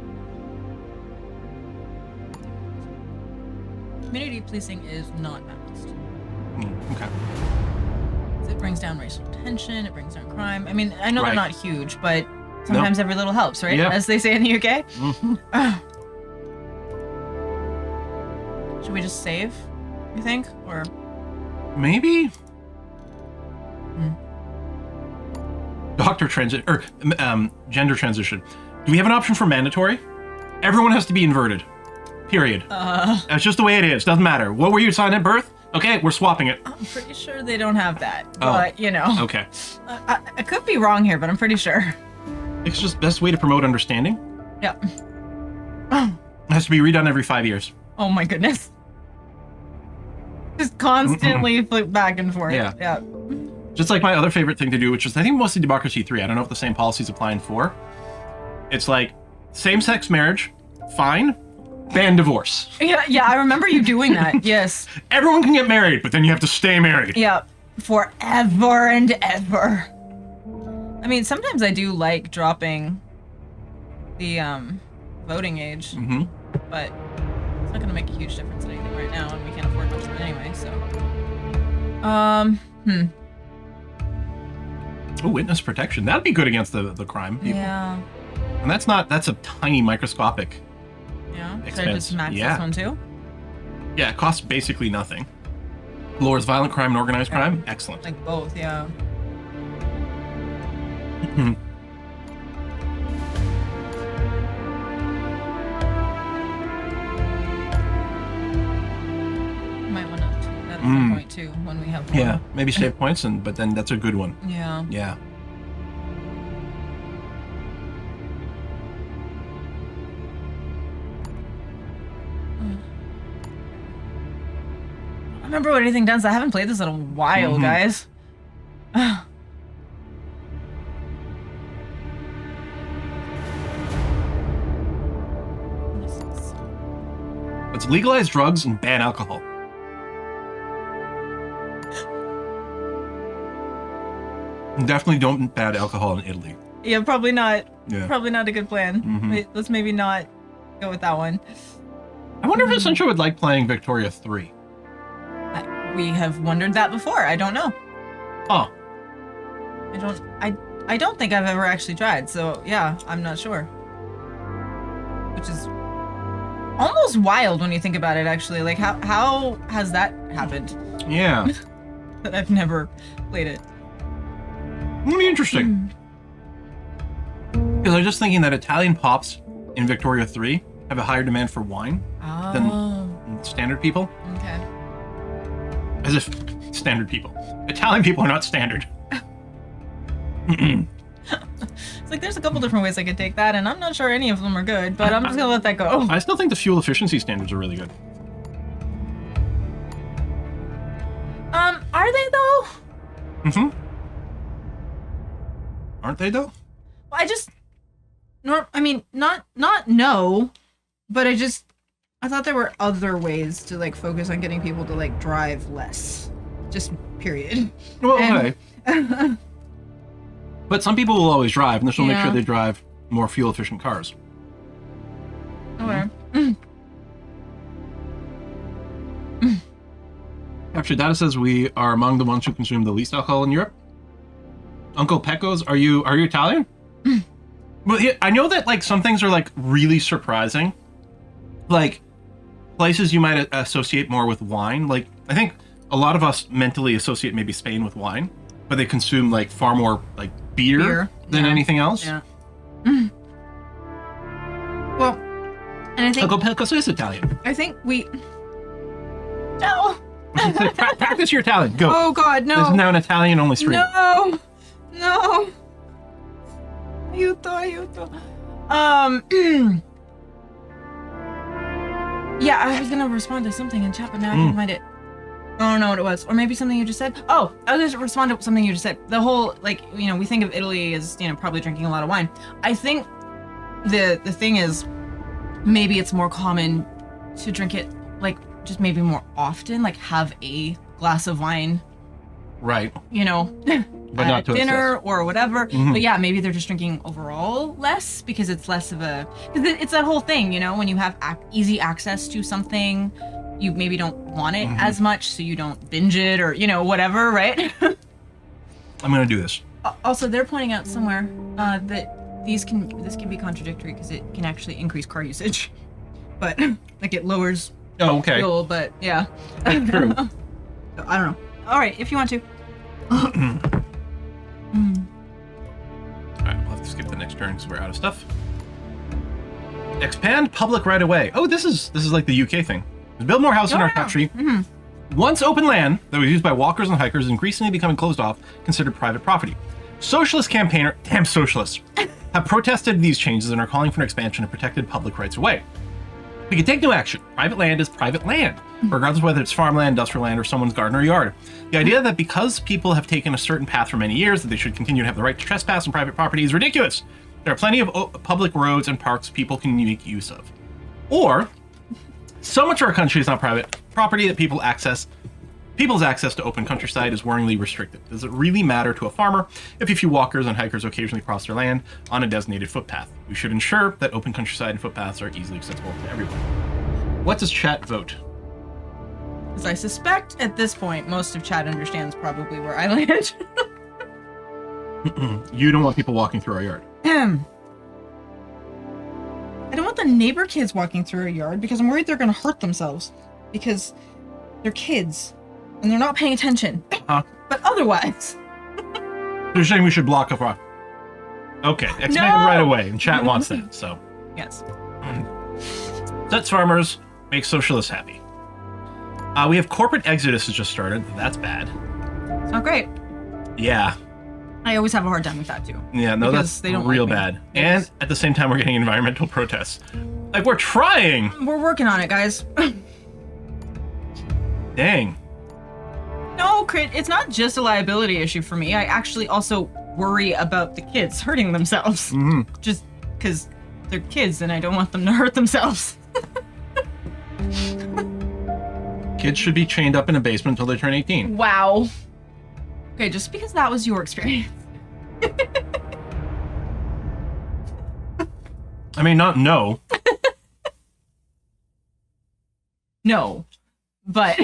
Community policing is not balanced. Okay. It brings down racial tension, it brings down crime. I mean, I know they're Right. not huge, but sometimes every little helps, right? Yeah. As they say in the UK. Mhm. Should we just save, you think? Or Maybe. Doctor transition or gender transition. Do we have an option for mandatory? Everyone has to be inverted. Period. That's just the way it is. Doesn't matter. What were you assigned at birth? Okay, we're swapping it. I'm pretty sure they don't have that. Oh. But, Okay. I could be wrong here, but I'm pretty sure. It's just best way to promote understanding. Yeah. It has to be redone every 5 years. Oh my goodness. Just constantly flip back and forth. Yeah. Yeah. Just like my other favorite thing to do, which is I think mostly Democracy 3. I don't know if the same policies apply in 4. It's like same-sex marriage, fine, ban divorce. Yeah, I remember you doing that. Yes. Everyone can get married, but then you have to stay married. Yeah. Forever and ever. I mean, sometimes I do like dropping the voting age, but it's not gonna make a huge difference in anything right now, and we can't afford much of it anyway, so. Oh, witness protection. That'd be good against the crime people. Yeah. And that's a tiny microscopic Yeah. expense. So I just max this one too? Yeah, it costs basically nothing. Lowers violent crime and organized crime. Excellent. Like both, yeah. Might want to do that at some point too when we have more. Yeah, maybe save points, but then that's a good one. Yeah. Yeah. I don't remember what anything does. I haven't played this in a while, guys. Let's legalize drugs and ban alcohol. Definitely don't ban alcohol in Italy. Yeah, probably not. Yeah. Probably not a good plan. Wait, let's maybe not go with that one. I wonder if Essential would like playing Victoria 3. We have wondered that before. I don't know. Oh. I don't think I've ever actually tried. So yeah, I'm not sure. Which is almost wild when you think about it. Actually, like how has that happened? Yeah. That I've never played it. It'll be interesting. Because I was just thinking that Italian pops in Victoria 3 have a higher demand for wine than standard people. Okay. As if standard people. Italian people are not standard. It's like there's a couple different ways I could take that, and I'm not sure any of them are good, but I'm just gonna let that go. I still think the fuel efficiency standards are really good. Are they though? Aren't they though? I just, I mean, not no, but I thought there were other ways to like focus on getting people to like drive less, just period. Well, okay. But some people will always drive, and this will make sure they drive more fuel efficient cars. Okay. Actually, data says we are among the ones who consume the least alcohol in Europe. Uncle Pecco's, are you Italian? Well, yeah, I know that like some things are like really surprising. Like places you might associate more with wine. Like I think a lot of us mentally associate maybe Spain with wine, but they consume like far more like beer than anything else. Yeah. Well, and I think Uncle Pecco's is Italian. I think we. No. Practice your Italian. Go. Oh God, no. This is now an Italian-only stream. No. Aiuto. Yeah, I was gonna respond to something in chat, but now I can't find it. I don't know what it was, or maybe something you just said. Oh, I was gonna respond to something you just said. The whole we think of Italy as probably drinking a lot of wine. I think the thing is, maybe it's more common to drink it like just maybe more often, like have a glass of wine. Right. But not to dinner or whatever. But yeah, maybe they're just drinking overall less because it's less of a. Because it's that whole thing, when you have easy access to something, you maybe don't want it as much, so you don't binge it or whatever, right? I'm gonna do this. Also, they're pointing out somewhere that this can be contradictory because it can actually increase car usage, but like it lowers fuel. But yeah, true. So, I don't know. All right, if you want to. Alright, we'll have to skip the next turn because we're out of stuff. Expand public right away. Oh, this is like the UK thing. Build more houses in our country. Once open land that was used by walkers and hikers is increasingly becoming closed off, considered private property. Socialist campaigner, damn socialists, have protested these changes and are calling for an expansion of protected public rights of way. We can take no action. Private land is private land, regardless of whether it's farmland, industrial land, or someone's garden or yard. The idea that because people have taken a certain path for many years, that they should continue to have the right to trespass on private property is ridiculous. There are plenty of public roads and parks people can make use of. Or, so much of our country is not private property that people's access to open countryside is worryingly restricted. Does it really matter to a farmer if a few walkers and hikers occasionally cross their land on a designated footpath? We should ensure that open countryside and footpaths are easily accessible to everyone. What does chat vote? As I suspect at this point, most of chat understands probably where I land. You don't want people walking through our yard. I don't want the neighbor kids walking through our yard because I'm worried they're going to hurt themselves because they're kids and they're not paying attention. Huh? But otherwise. You're saying we should block a farm. Okay, expand right away, and chat wants that, so. Yes. Sets farmers, make socialists happy. We have corporate exodus has just started. That's bad. It's not great. Yeah. I always have a hard time with that too. Yeah, no, because that's real bad. And at the same time, we're getting environmental protests. Like, we're trying! We're working on it, guys. Dang. No, Crit, it's not just a liability issue for me. I actually also worry about the kids hurting themselves. Mm-hmm. Just because they're kids and I don't want them to hurt themselves. Kids should be chained up in a basement until they turn 18. Wow. Okay, just because that was your experience. I mean, not no. No. But,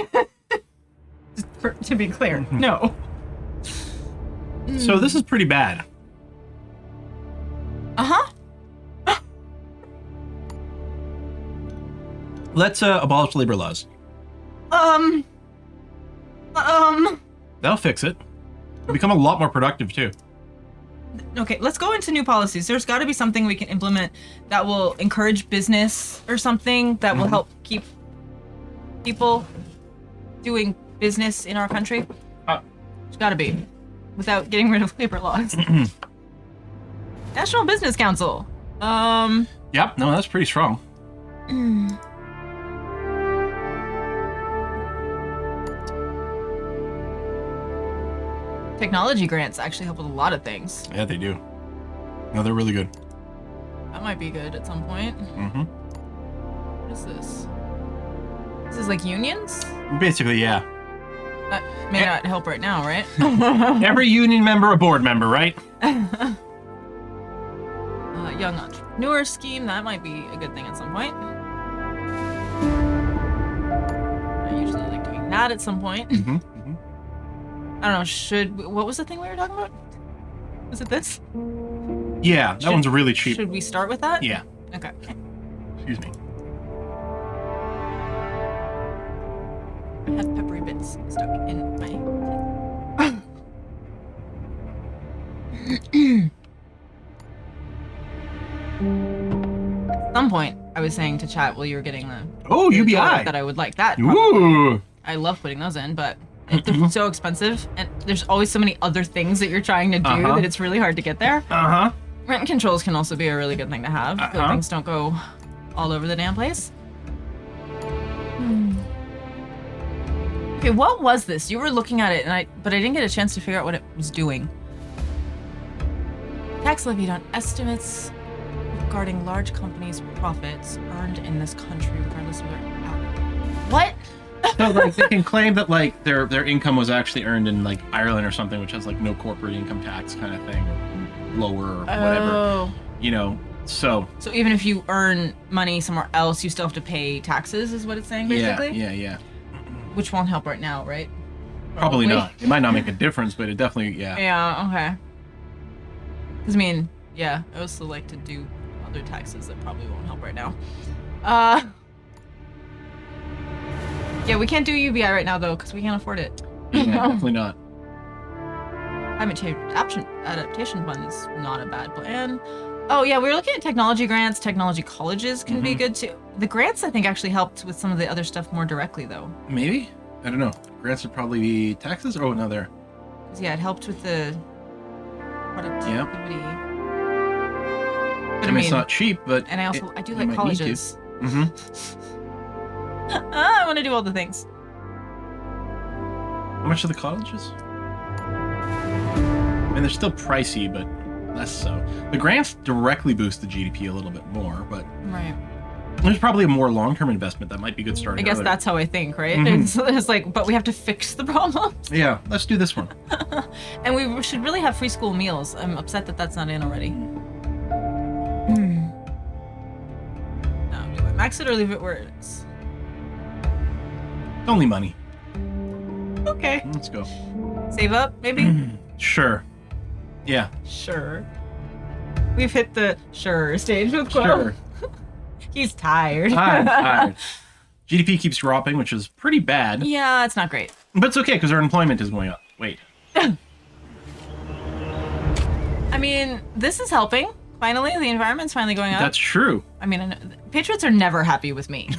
to be clear, no. So this is pretty bad. Uh-huh. Let's abolish labor laws. That'll fix it. We'll become a lot more productive, too. Okay, let's go into new policies. There's got to be something we can implement that will encourage business or something that will help keep people doing business in our country. There's got to be, without getting rid of labor laws. National Business Council. Yep, no, that's pretty strong. Technology grants actually help with a lot of things. Yeah, they do. No, they're really good. That might be good at some point. Mm-hmm. What is this? This is like unions? Basically, yeah. That may not help right now, right? Every union member a board member, right? Young entrepreneur scheme, that might be a good thing at some point. I usually like doing that at some point. Mm-hmm. I don't know, what was the thing we were talking about? Was it this? Yeah, that one's really cheap. Should we start with that? Yeah. Okay. Excuse me. I have peppery bits stuck in my teeth. At some point, I was saying to chat while you were getting the UBI that I would like that. Ooh. I love putting those in, but they're so expensive, and there's always so many other things that you're trying to do that it's really hard to get there. Rent controls can also be a really good thing to have, so things don't go all over the damn place. Okay, what was this? You were looking at it, but I didn't get a chance to figure out what it was doing. Tax levied on estimates regarding large companies' profits earned in this country, regardless of their What? So like they can claim that like their income was actually earned in like Ireland or something, which has like no corporate income tax kind of thing, lower or whatever. Oh. You know, so even if you earn money somewhere else, you still have to pay taxes, is what it's saying, basically? Yeah. Which won't help right now, right? Probably not. It might not make a difference, but it definitely, yeah. Yeah, okay. Because, I mean, yeah, I also like to do other taxes that probably won't help right now. Yeah, we can't do UBI right now, though, because we can't afford it. Yeah, definitely not. Climate change adaptation fund is not a bad plan. Oh, yeah, we were looking at technology grants. Technology colleges can be good, too. The grants, I think, actually helped with some of the other stuff more directly, though. Maybe? I don't know. Grants would probably be taxes? Oh, no, there. Yeah, it helped with the productivity. Yep. But I mean, it's not cheap, but and I do like colleges. I want to do all the things. How much are the cottages? I mean, they're still pricey, but less so. The grants directly boost the GDP a little bit more, but Right. there's probably a more long-term investment that might be good I starting. guess earlier. that's how I think, right? Mhm. It's like, but we have to fix the problem. Yeah, let's do this one. And we should really have free school meals. I'm upset that that's not in already. Now, do I max it or leave it where it is? Only money. Okay. Let's go. Save up, maybe? Sure. Yeah. Sure. We've hit the sure stage with Quill. Sure. He's tired. I'm tired. GDP keeps dropping, which is pretty bad. Yeah, it's not great. But it's okay because our employment is going up. Wait. I mean, this is helping. Finally, the environment's finally going up. That's true. I mean, I know, Patriots are never happy with me.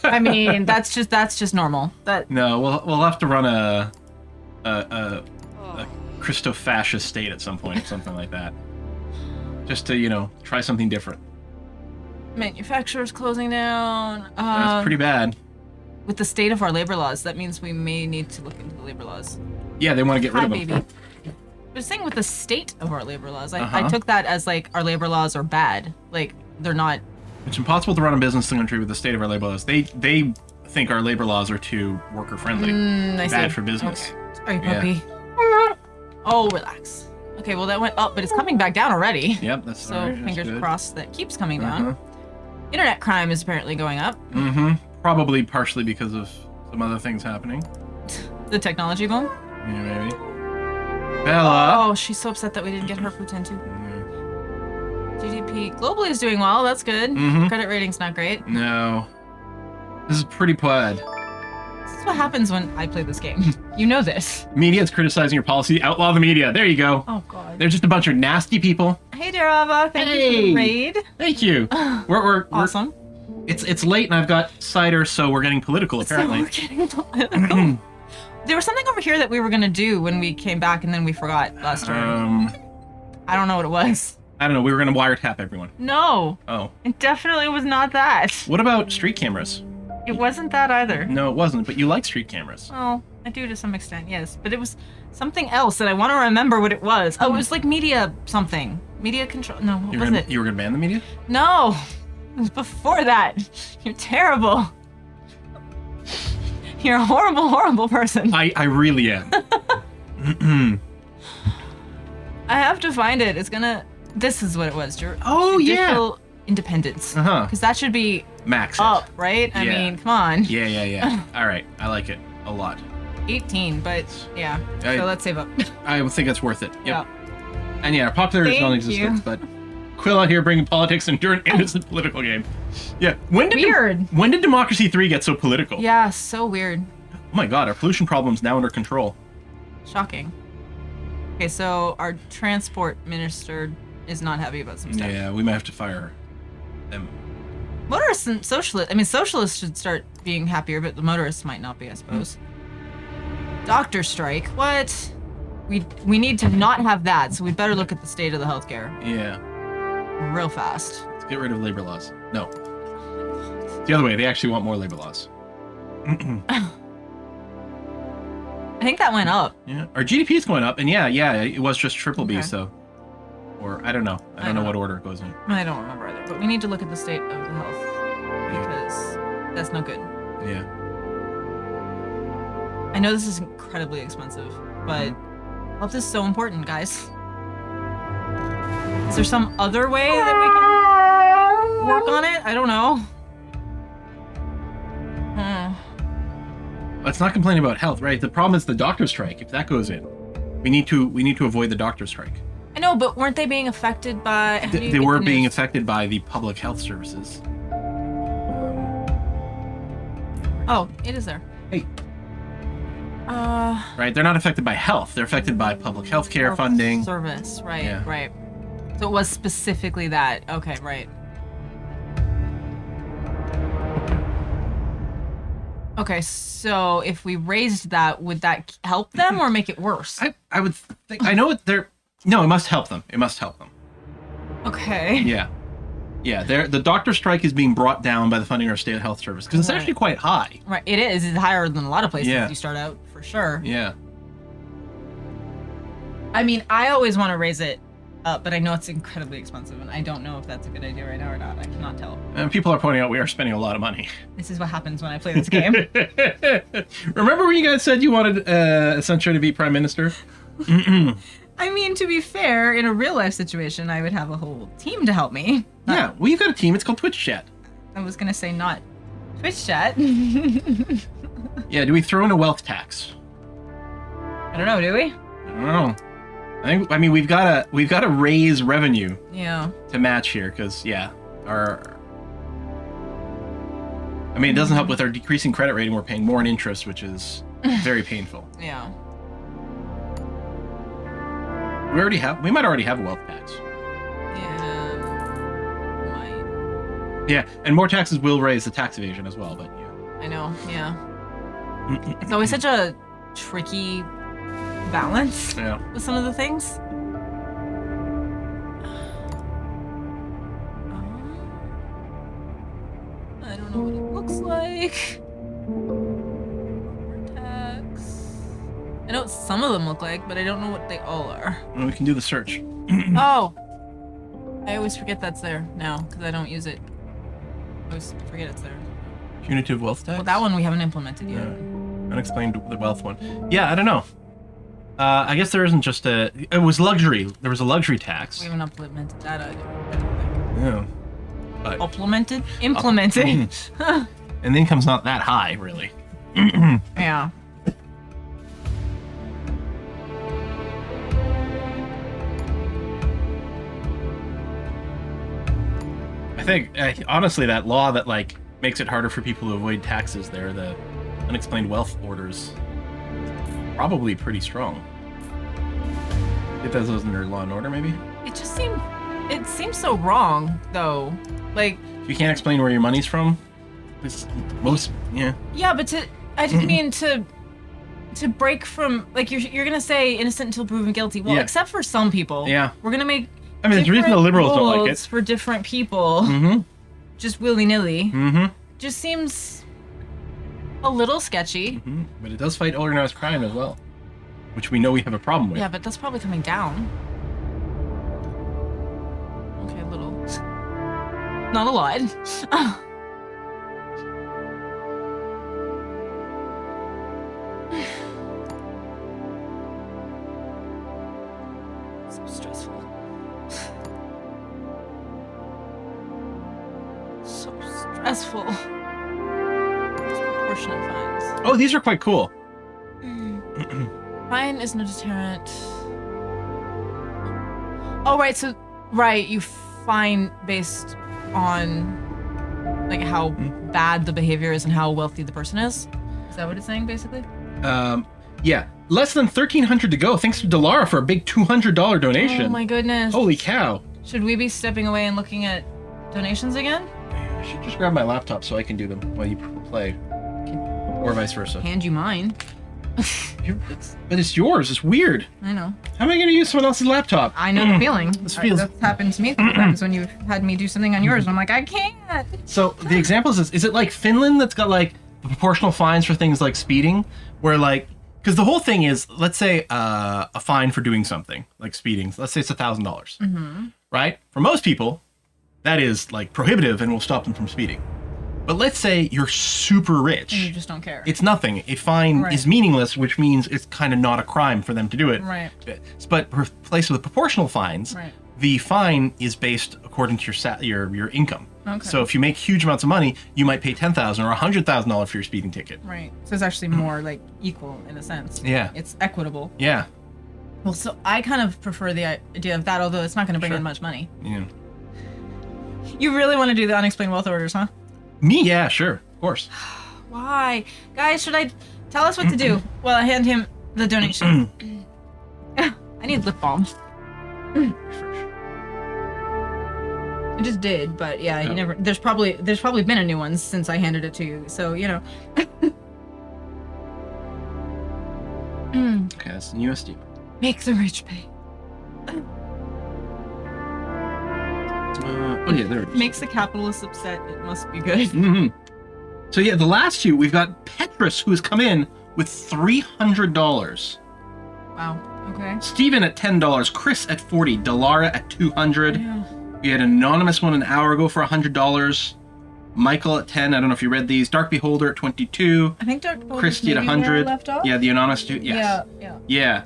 I mean, that's just normal. That No, we'll have to run a Christo-fascist state at some point, something like that. Just to, try something different. manufacturers closing down. That's pretty bad. With the state of our labor laws, that means we may need to look into the labor laws. Yeah, they want to get rid Hi, of them. baby. But saying with the state of our labor laws, I Uh-huh. took that as like our labor laws are bad. Like they're not. It's impossible to run a business in the country with the state of our labor laws. They think our labor laws are too worker friendly. I see. Bad for business. Okay. Sorry, Yeah. puppy. Oh, relax. Okay, well that went up, but it's coming back down already. Yep, that's So all right, that's fingers good. crossed that keeps coming down. Uh-huh. Internet crime is apparently going up. Mm-hmm. Probably partially because of some other things happening. The technology boom. Yeah, maybe. Bella. Oh, she's so upset that we didn't get her Putin too. GDP globally is doing well. That's good. Mhm. Credit rating's not great. No. This is pretty bad. This is what happens when I play this game. You know this. Media is criticizing your policy. Outlaw the media. There you go. Oh God. They're just a bunch of nasty people. Hey, Darava. Thank you for Hey. the raid. Thank you. We're Awesome. It's late and I've got cider, so we're getting political apparently. So we're getting political. There was something over here that we were gonna do when we came back, and then we forgot last turn. I don't know what it was. I don't know. We were gonna wiretap everyone. No, Oh. it definitely was not that. What about street cameras? It wasn't that either. No, it wasn't. But you like street cameras. Oh, I do to some extent, yes. But it was something else that I want to remember what it was. Oh, it was like media something. Media control. No, what was it? You were gonna ban the media? No, it was before that. You're terrible. You're a horrible, horrible person. I really am. I have to find it. It's gonna. This is what it was. Oh, yeah. Judicial independence. Uh-huh. Because that should be Max it. up, right? I Yeah. mean, come on. Yeah. All right. I like it a lot. 18, but yeah. I- So let's save up. I would think it's worth it. Yep. Yeah. And yeah, popularity is Thank non-existent, you. but Quill out here bringing politics into an innocent political game. Yeah. Weird. When did Democracy 3 get so political? Yeah, so weird. Oh my god, our pollution problem's now under control. Shocking. Okay, so our transport minister is not happy about some stuff. Yeah, we might have to fire them. Motorists and socialists. I mean, socialists should start being happier, but the motorists might not be, I suppose. Doctor strike. What? We need to not have that, so we better look at the state of the healthcare Yeah. real fast. Let's get rid of labor laws. No. It's the other way. They actually want more labor laws. I think that went up. Yeah. Our GDP is going up, and yeah, it was just triple B, Okay. so. Or I don't know. I don't know what order it goes in. I don't remember either, but we need to look at the state of the health because that's no good. Yeah. I know this is incredibly expensive, but health is so important, guys. Is there some other way that we can work on it? I don't know. Let's not complain about health, right? The problem is the doctor strike. If that goes in, we need to avoid the doctor strike. I know, but weren't they being affected by? How do you They get were the being news? affected by the public health services. Oh, it is there. Hey. Uh. Right? They're not affected by health. They're affected by public health care health funding. Service, right, Yeah. right. So it was specifically that. Okay, right. Okay, so if we raised that, would that help them or make it worse? I would think. I know they're. No, it must help them. It must help them. Okay. Yeah. Yeah, the doctor strike is being brought down by the funding of our state health service because it's Right. actually quite high. Right, it is. It's higher than a lot of places Yeah. you start out, for sure. Yeah. I mean, I always want to raise it up, but I know it's incredibly expensive, and I don't know if that's a good idea right now or not. I cannot tell. And people are pointing out we are spending a lot of money. This is what happens when I play this game. Remember when you guys said you wanted Sancho to be prime minister? I mean, to be fair, in a real life situation, I would have a whole team to help me. Yeah, well, you've got a team. It's called Twitch Chat. I was gonna say not Twitch chat. Yeah, do we throw in a wealth tax? I don't know, do we? I don't know. I mean, we've got to raise revenue Yeah. to match here, because yeah, our. I mean, it doesn't help with our decreasing credit rating. We're paying more in interest, which is very painful. Yeah. We might already have a wealth tax. Yeah. Might. Yeah, and more taxes will raise the tax evasion as well. But yeah. I know. Yeah. It's always such a tricky balance Yeah. with some of the things. I don't know what it looks like. Tax. I know what some of them look like, but I don't know what they all are. Well, we can do the search. Oh! I always forget that's there now, because I don't use it. I always forget it's there. Punitive wealth tax. Well, that one we haven't implemented yet. Unexplained the wealth one. Yeah, I don't know. I guess there isn't just a. It was luxury. There was a luxury tax. We haven't implemented that either. I don't think. Yeah. But, Implemented? Implemented. and the income's not that high, really. Yeah. I think, honestly, that law that like makes it harder for people to avoid taxes there, the unexplained wealth orders, probably pretty strong. If those under Law and Order, maybe. It just seems so wrong though. Like, If you can't explain where your money's from, yeah. yeah, but I just mean to break from, like, you're gonna say innocent until proven guilty. Well, Yeah. except for some people. Yeah. We're gonna make I mean, there's a reason the different liberals don't like rules it. for different people. Mm-hmm. Just willy-nilly. Mm-hmm. Just seems a little sketchy. Mm-hmm. But it does fight organized crime as well, which we know we have a problem with. Yeah, but that's probably coming down. Okay, a little. Not a lot. So stressful. So stressful. Disproportionate fines. Oh, these are quite cool. Fine is no deterrent. Oh, right. So, right, you fine based on like how bad the behavior is and how wealthy the person is. Is that what it's saying, basically? Yeah. Less than 1,300 to go. Thanks to Delara for a big $200 donation. Oh my goodness. Holy cow. Should we be stepping away and looking at donations again? I should just grab my laptop so I can do them while you play. Or vice versa. Hand you mine. But it's yours. It's weird. I know. How am I going to use someone else's laptop? I know the feeling. This feels- That's happened to me sometimes when you've had me do something on yours. I'm like, I can't. So the example is it like Finland that's got like the proportional fines for things like speeding, where like, because the whole thing is, let's say a fine for doing something like speeding. Let's say it's $1,000, right? For most people, that is like prohibitive and will stop them from speeding. But let's say you're super rich. You just don't care. It's nothing. A fine Right. is meaningless, which means it's kind of not a crime for them to do it. Right. But replaced with proportional fines, Right. the fine is based according to your income. Okay. So if you make huge amounts of money, you might pay $10,000 or $100,000 for your speeding ticket. Right. So it's actually more like equal in a sense. Yeah. It's equitable. Yeah. Well, so I kind of prefer the idea of that, although it's not going to bring Sure. in much money. Yeah. You really want to do the unexplained wealth orders, huh? Me? Yeah, sure. Of course. Why? Guys, should I tell us what to do? Well, I hand him the donation. I need lip balm. I just did, but yeah, you never. There's probably been a new one since I handed it to you, so you know. Okay, that's in USD. Make the rich pay. Oh yeah, there it is. Makes the capitalists upset. It must be good. So yeah, the last two, we've got Petrus, who has come in with $300. Wow. Okay. Steven at $10, Chris at $40, Delara at $200. Yeah. We had an anonymous one an hour ago for $100. Michael at 10. I don't know if you read these. Dark Beholder at 22. I think Dark Beholder Christy at maybe where I 100. left off? Yeah, the anonymous two. Yes. Yeah. Yeah.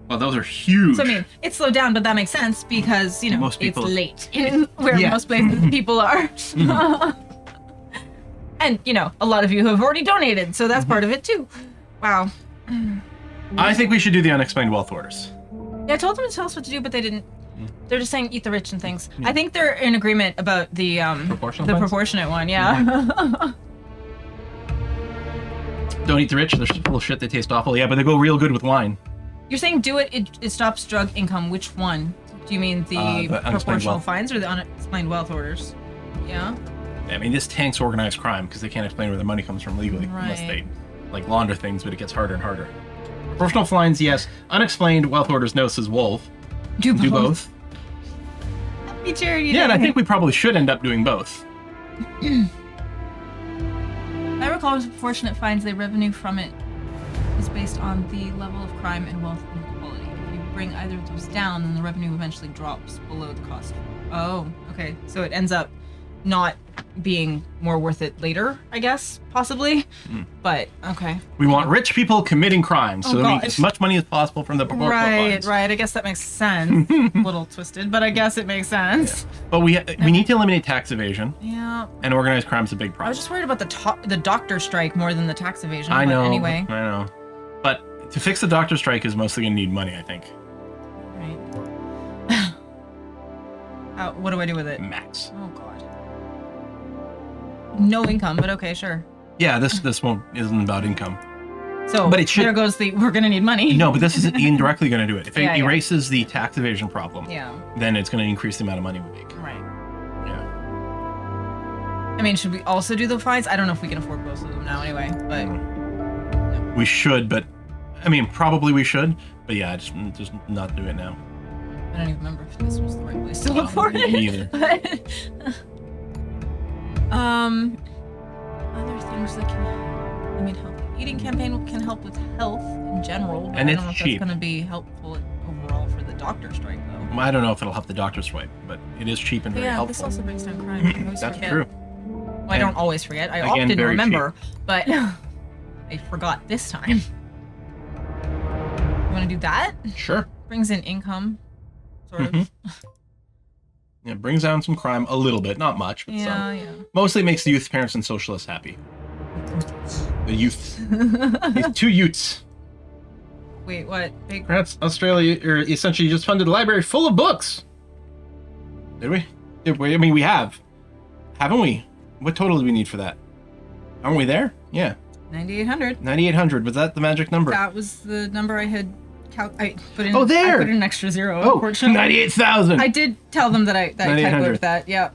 Well, those are huge. So I mean, it slowed down, but that makes sense because Most people- it's late in where Yeah. most places people are. And a lot of you have already donated, so that's part of it too. Wow. I think we should do the unexplained wealth orders. Yeah, I told them to tell us what to do, but they didn't. They're just saying eat the rich and things. I think they're in agreement about the Proportional ones? proportionate one. Yeah. Don't eat the rich. They're full of shit. They taste awful. Yeah, but they go real good with wine. You're saying do it. It stops drug income. Which one? Do you mean the unexplained proportional wealth. fines or the unexplained wealth orders? Yeah. I mean, this tanks organized crime because they can't explain where the money comes from legally unless they launder things, but it gets harder and harder. Proportional fines, yes. Unexplained wealth orders, no, says Wolf. Do both. Happy charity Yeah, and day. I think we probably should end up doing both. I recall with proportionate fines, the revenue from it is based on the level of crime and wealth inequality. If you bring either of those down, then the revenue eventually drops below the cost. Oh, okay. So it ends up not being more worth it later, I guess, possibly. But okay. We want rich people committing crimes, so Oh, that we God. get as much money as possible from the proportional fines. Right. I guess that makes sense. A little twisted, but I guess it makes sense. But we need to eliminate tax evasion, Yeah. and organized crime's a big I problem. was just worried about the doctor strike more than the tax evasion. I but know. Anyway. I know. But to fix the doctor strike is mostly going to need money, I think. Right. What do I do with it? Max. Oh God. No income, but okay, sure. Yeah, this isn't about income. So But it should- there goes we're gonna need money. No, but this is indirectly going to do it. If it Yeah. erases the tax evasion problem, Yeah. then it's going to increase the amount of money we make. Right. Yeah. I mean, should we also do the fines? I don't know if we can afford both of them now anyway, but We should, but I mean, probably we should. But yeah, just not do it now. I don't even remember if this was the right place to look for it. Me either. Other things that can, healthy eating campaign can help with health in general, but And I it's don't know if cheap. that's going to be helpful overall for the doctor strike, though. Well, I don't know if it'll help the doctor swipe, but it is cheap and But very yeah, helpful. this also brings down crime. I always That's forget. true. Well, I don't always forget. I again, often very remember, but I forgot this time. You want to do that? Sure. Brings in income, sort of. Yeah, it brings down some crime a little bit, not much, but some. Yeah. Mostly makes the youth parents and socialists happy. The youth. These two youths. Wait, what? Big. France, Australia, essentially just funded a library full of books. Did we? I mean, we have. Haven't we? What total do we need for that? Aren't we there? Yeah. 9,800. 9,800. Was that the magic number? That was the number I had. I put in. Oh, there! I put in an extra zero. Oh, Unfortunately, 98,000. I did tell them that I typoed that. Yeah.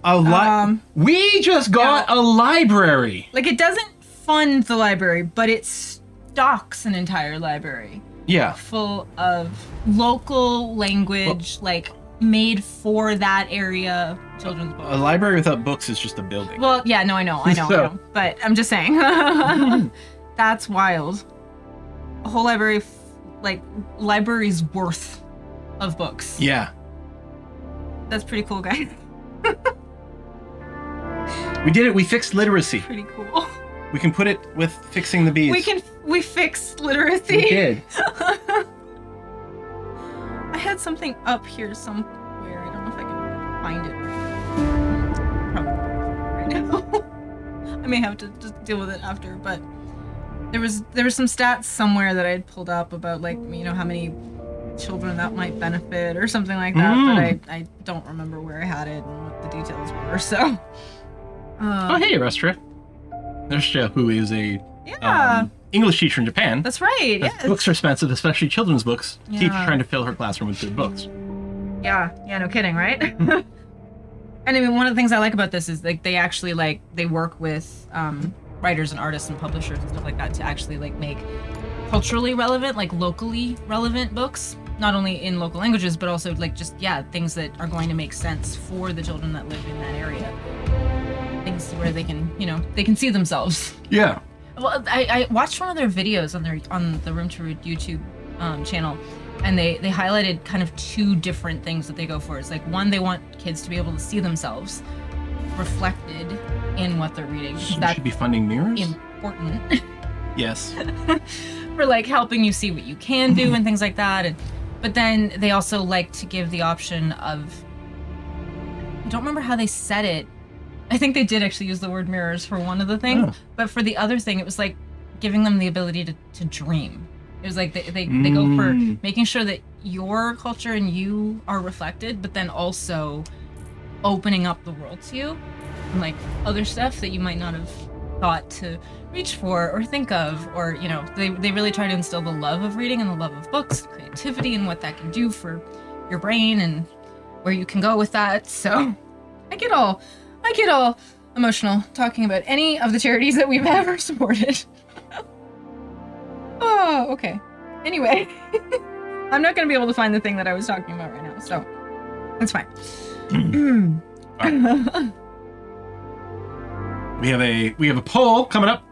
We just got a library. Like it doesn't fund the library, but it stocks an entire library. Yeah. Full of local language, like made for that area children's books. A library without books is just a building. Well, yeah, no, I know. But I'm just saying. That's wild. A whole library, library's worth of books. Yeah. That's pretty cool, guys. We did it. We fixed literacy. Pretty cool. We can put it with fixing the bees. We fixed literacy. We did. I had something up here somewhere. I don't know if I can find it right now. I may have to just deal with it after, but there was some stats somewhere that I had pulled up about how many children that might benefit or something like that, but I don't remember where I had it and what the details were. So oh, hey, Restra. Restra, who is a English teacher in Japan. That's right. Yes. Books are expensive, especially children's books. Yeah. Teacher trying to fill her classroom with good books. Yeah, no kidding, right? And I mean, one of the things I like about this is they actually they work with writers and artists and publishers and stuff like that to actually make culturally relevant, locally relevant books. not only in local languages, but also like just things that are going to make sense for the children that live in that area. Things where they can, they can see themselves. Yeah. Well, I watched one of their videos on the Room to Read YouTube channel, and they highlighted kind of two different things that they go for. It's like, one, they want kids to be able to see themselves reflected in what they're reading. So That should be funding mirrors? important Yes. for like helping you see what you can do and things like that. But then they also like to give the option of, I don't remember how they said it. I think they did actually use the word mirrors for one of the things, but for the other thing, it was like giving them the ability to dream. It was like they go for making sure that your culture and you are reflected, but then also opening up the world to you and like other stuff that you might not have thought to reach for or think of, or they really try to instill the love of reading and the love of books, creativity, and what that can do for your brain and where you can go with that. So I get all emotional talking about any of the charities that we've ever supported. Oh, okay. Anyway, I'm not going to be able to find the thing that I was talking about right now, so that's fine. We have a poll coming up.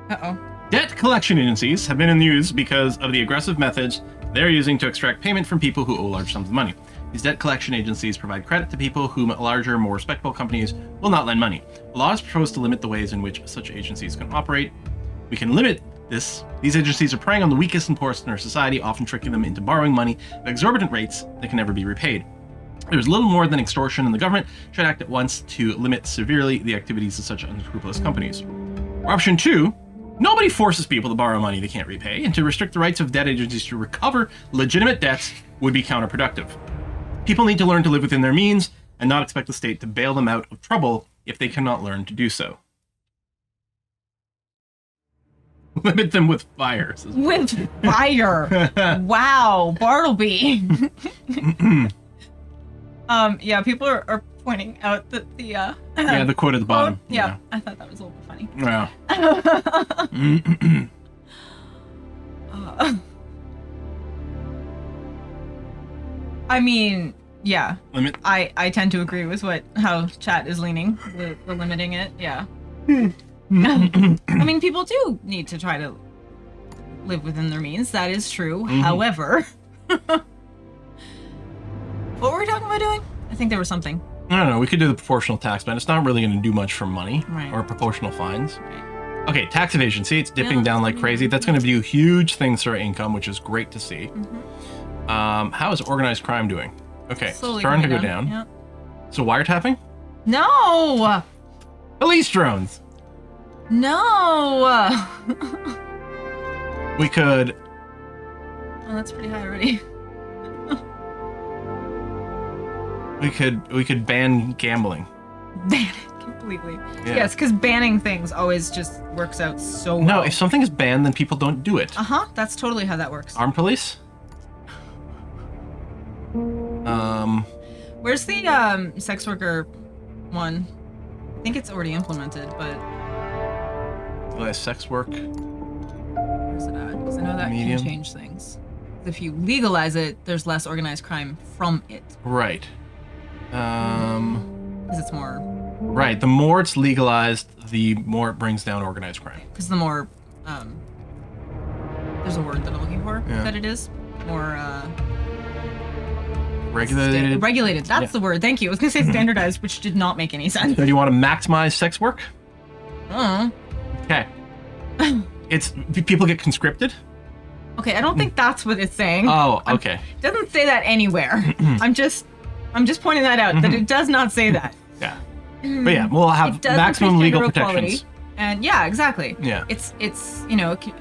Uh-oh. Debt collection agencies have been in the news because of the aggressive methods they're using to extract payment from people who owe large sums of money. These debt collection agencies provide credit to people whom larger, more respectable companies will not lend money. The law is proposed to limit the ways in which such agencies can operate. We can limit this. These agencies are preying on the weakest and poorest in our society, often tricking them into borrowing money at exorbitant rates that can never be repaid. There's little more than extortion, and the government should act at once to limit severely the activities of such unscrupulous companies. Option 2, nobody forces people to borrow money they can't repay, and to restrict the rights of debt agencies to recover legitimate debts would be counterproductive. People need to learn to live within their means and not expect the state to bail them out of trouble if they cannot learn to do so. Limit them with fire. With fire. Wow, Bartleby. Yeah, people are pointing out that the yeah, the quote at the bottom. Yeah, I thought that was a little bit funny. Yeah. I mean, yeah. Limit. I tend to agree with how chat is leaning, the limiting it. Yeah. I mean, people do need to try to live within their means. That is true. However, what were we talking about doing? I think there was something. I don't know. We could do the proportional tax, but it's not really going to do much for money Right. or proportional fines. Right. Okay, tax evasion. See, it's dipping down like crazy. That's going to do huge things to our income, which is great to see. How is organized crime doing? Okay, Slowly starting to go coming down. Yep. So wiretapping? No! Police drones. No! We could. Oh, that's pretty high already. We could ban gambling. Ban it completely. Yeah. Yes, because banning things always just works out so well. No, if something is banned, then people don't do it. That's totally how that works. Armed police? Where's the sex worker one? I think it's already implemented, but Sex work. where's it at? Because I know that Medium. can change things. If you legalize it, there's less organized crime from it. Right. Because it's more. Right. The more it's legalized, the more it brings down organized crime. Because the more. There's a word that I'm looking for that it is. More. Regulated. Regulated. That's the word. Thank you. I was going to say standardized, which did not make any sense. So do you want to maximize sex work? Okay. It's people get conscripted. Okay, I don't think that's what it's saying. Oh, okay. It doesn't say that anywhere. I'm just pointing that out, that it does not say that. Yeah. But yeah, we'll have It does maximum increase legal gender equality. protections. And yeah, exactly. Yeah. It's I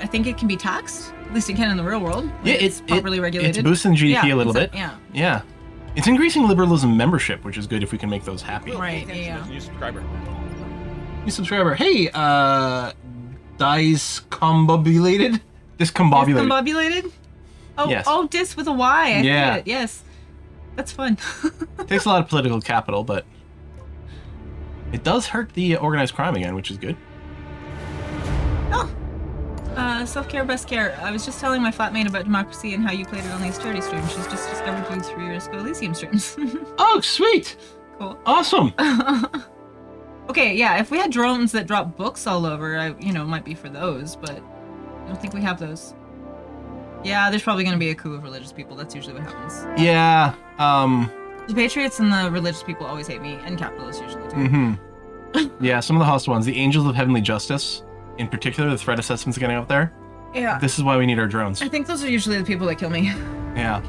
think it can be taxed. At least it can in the real world. Yeah, it's properly regulated. It's boosting GDP a little bit. Yeah. Yeah. It's increasing liberalism membership, which is good if we can make those happy. Right. Yeah. New subscriber. New subscriber. Hey, discombobulated? Discombobulated. Discombobulated? Oh, Yes. dis with a Y. I Yeah. see it. Yes. That's fun. Takes a lot of political capital, but it does hurt the organized crime again, which is good. Self-care, best care. I was just telling my flatmate about democracy and how you played it on these charity streams. She's just discovered you through your Disco Elysium streams. Oh, sweet. Cool. Awesome. Okay, yeah, if we had drones that drop books all over, it might be for those, but I don't think we have those. Yeah, there's probably going to be a coup of religious people. That's usually what happens. Yeah. The patriots and the religious people always hate me, and capitalists usually do. Yeah, some of the hostile ones. The Angels of Heavenly Justice, in particular, the threat assessment's getting up there. Yeah. This is why we need our drones. I think those are usually the people that kill me. Yeah.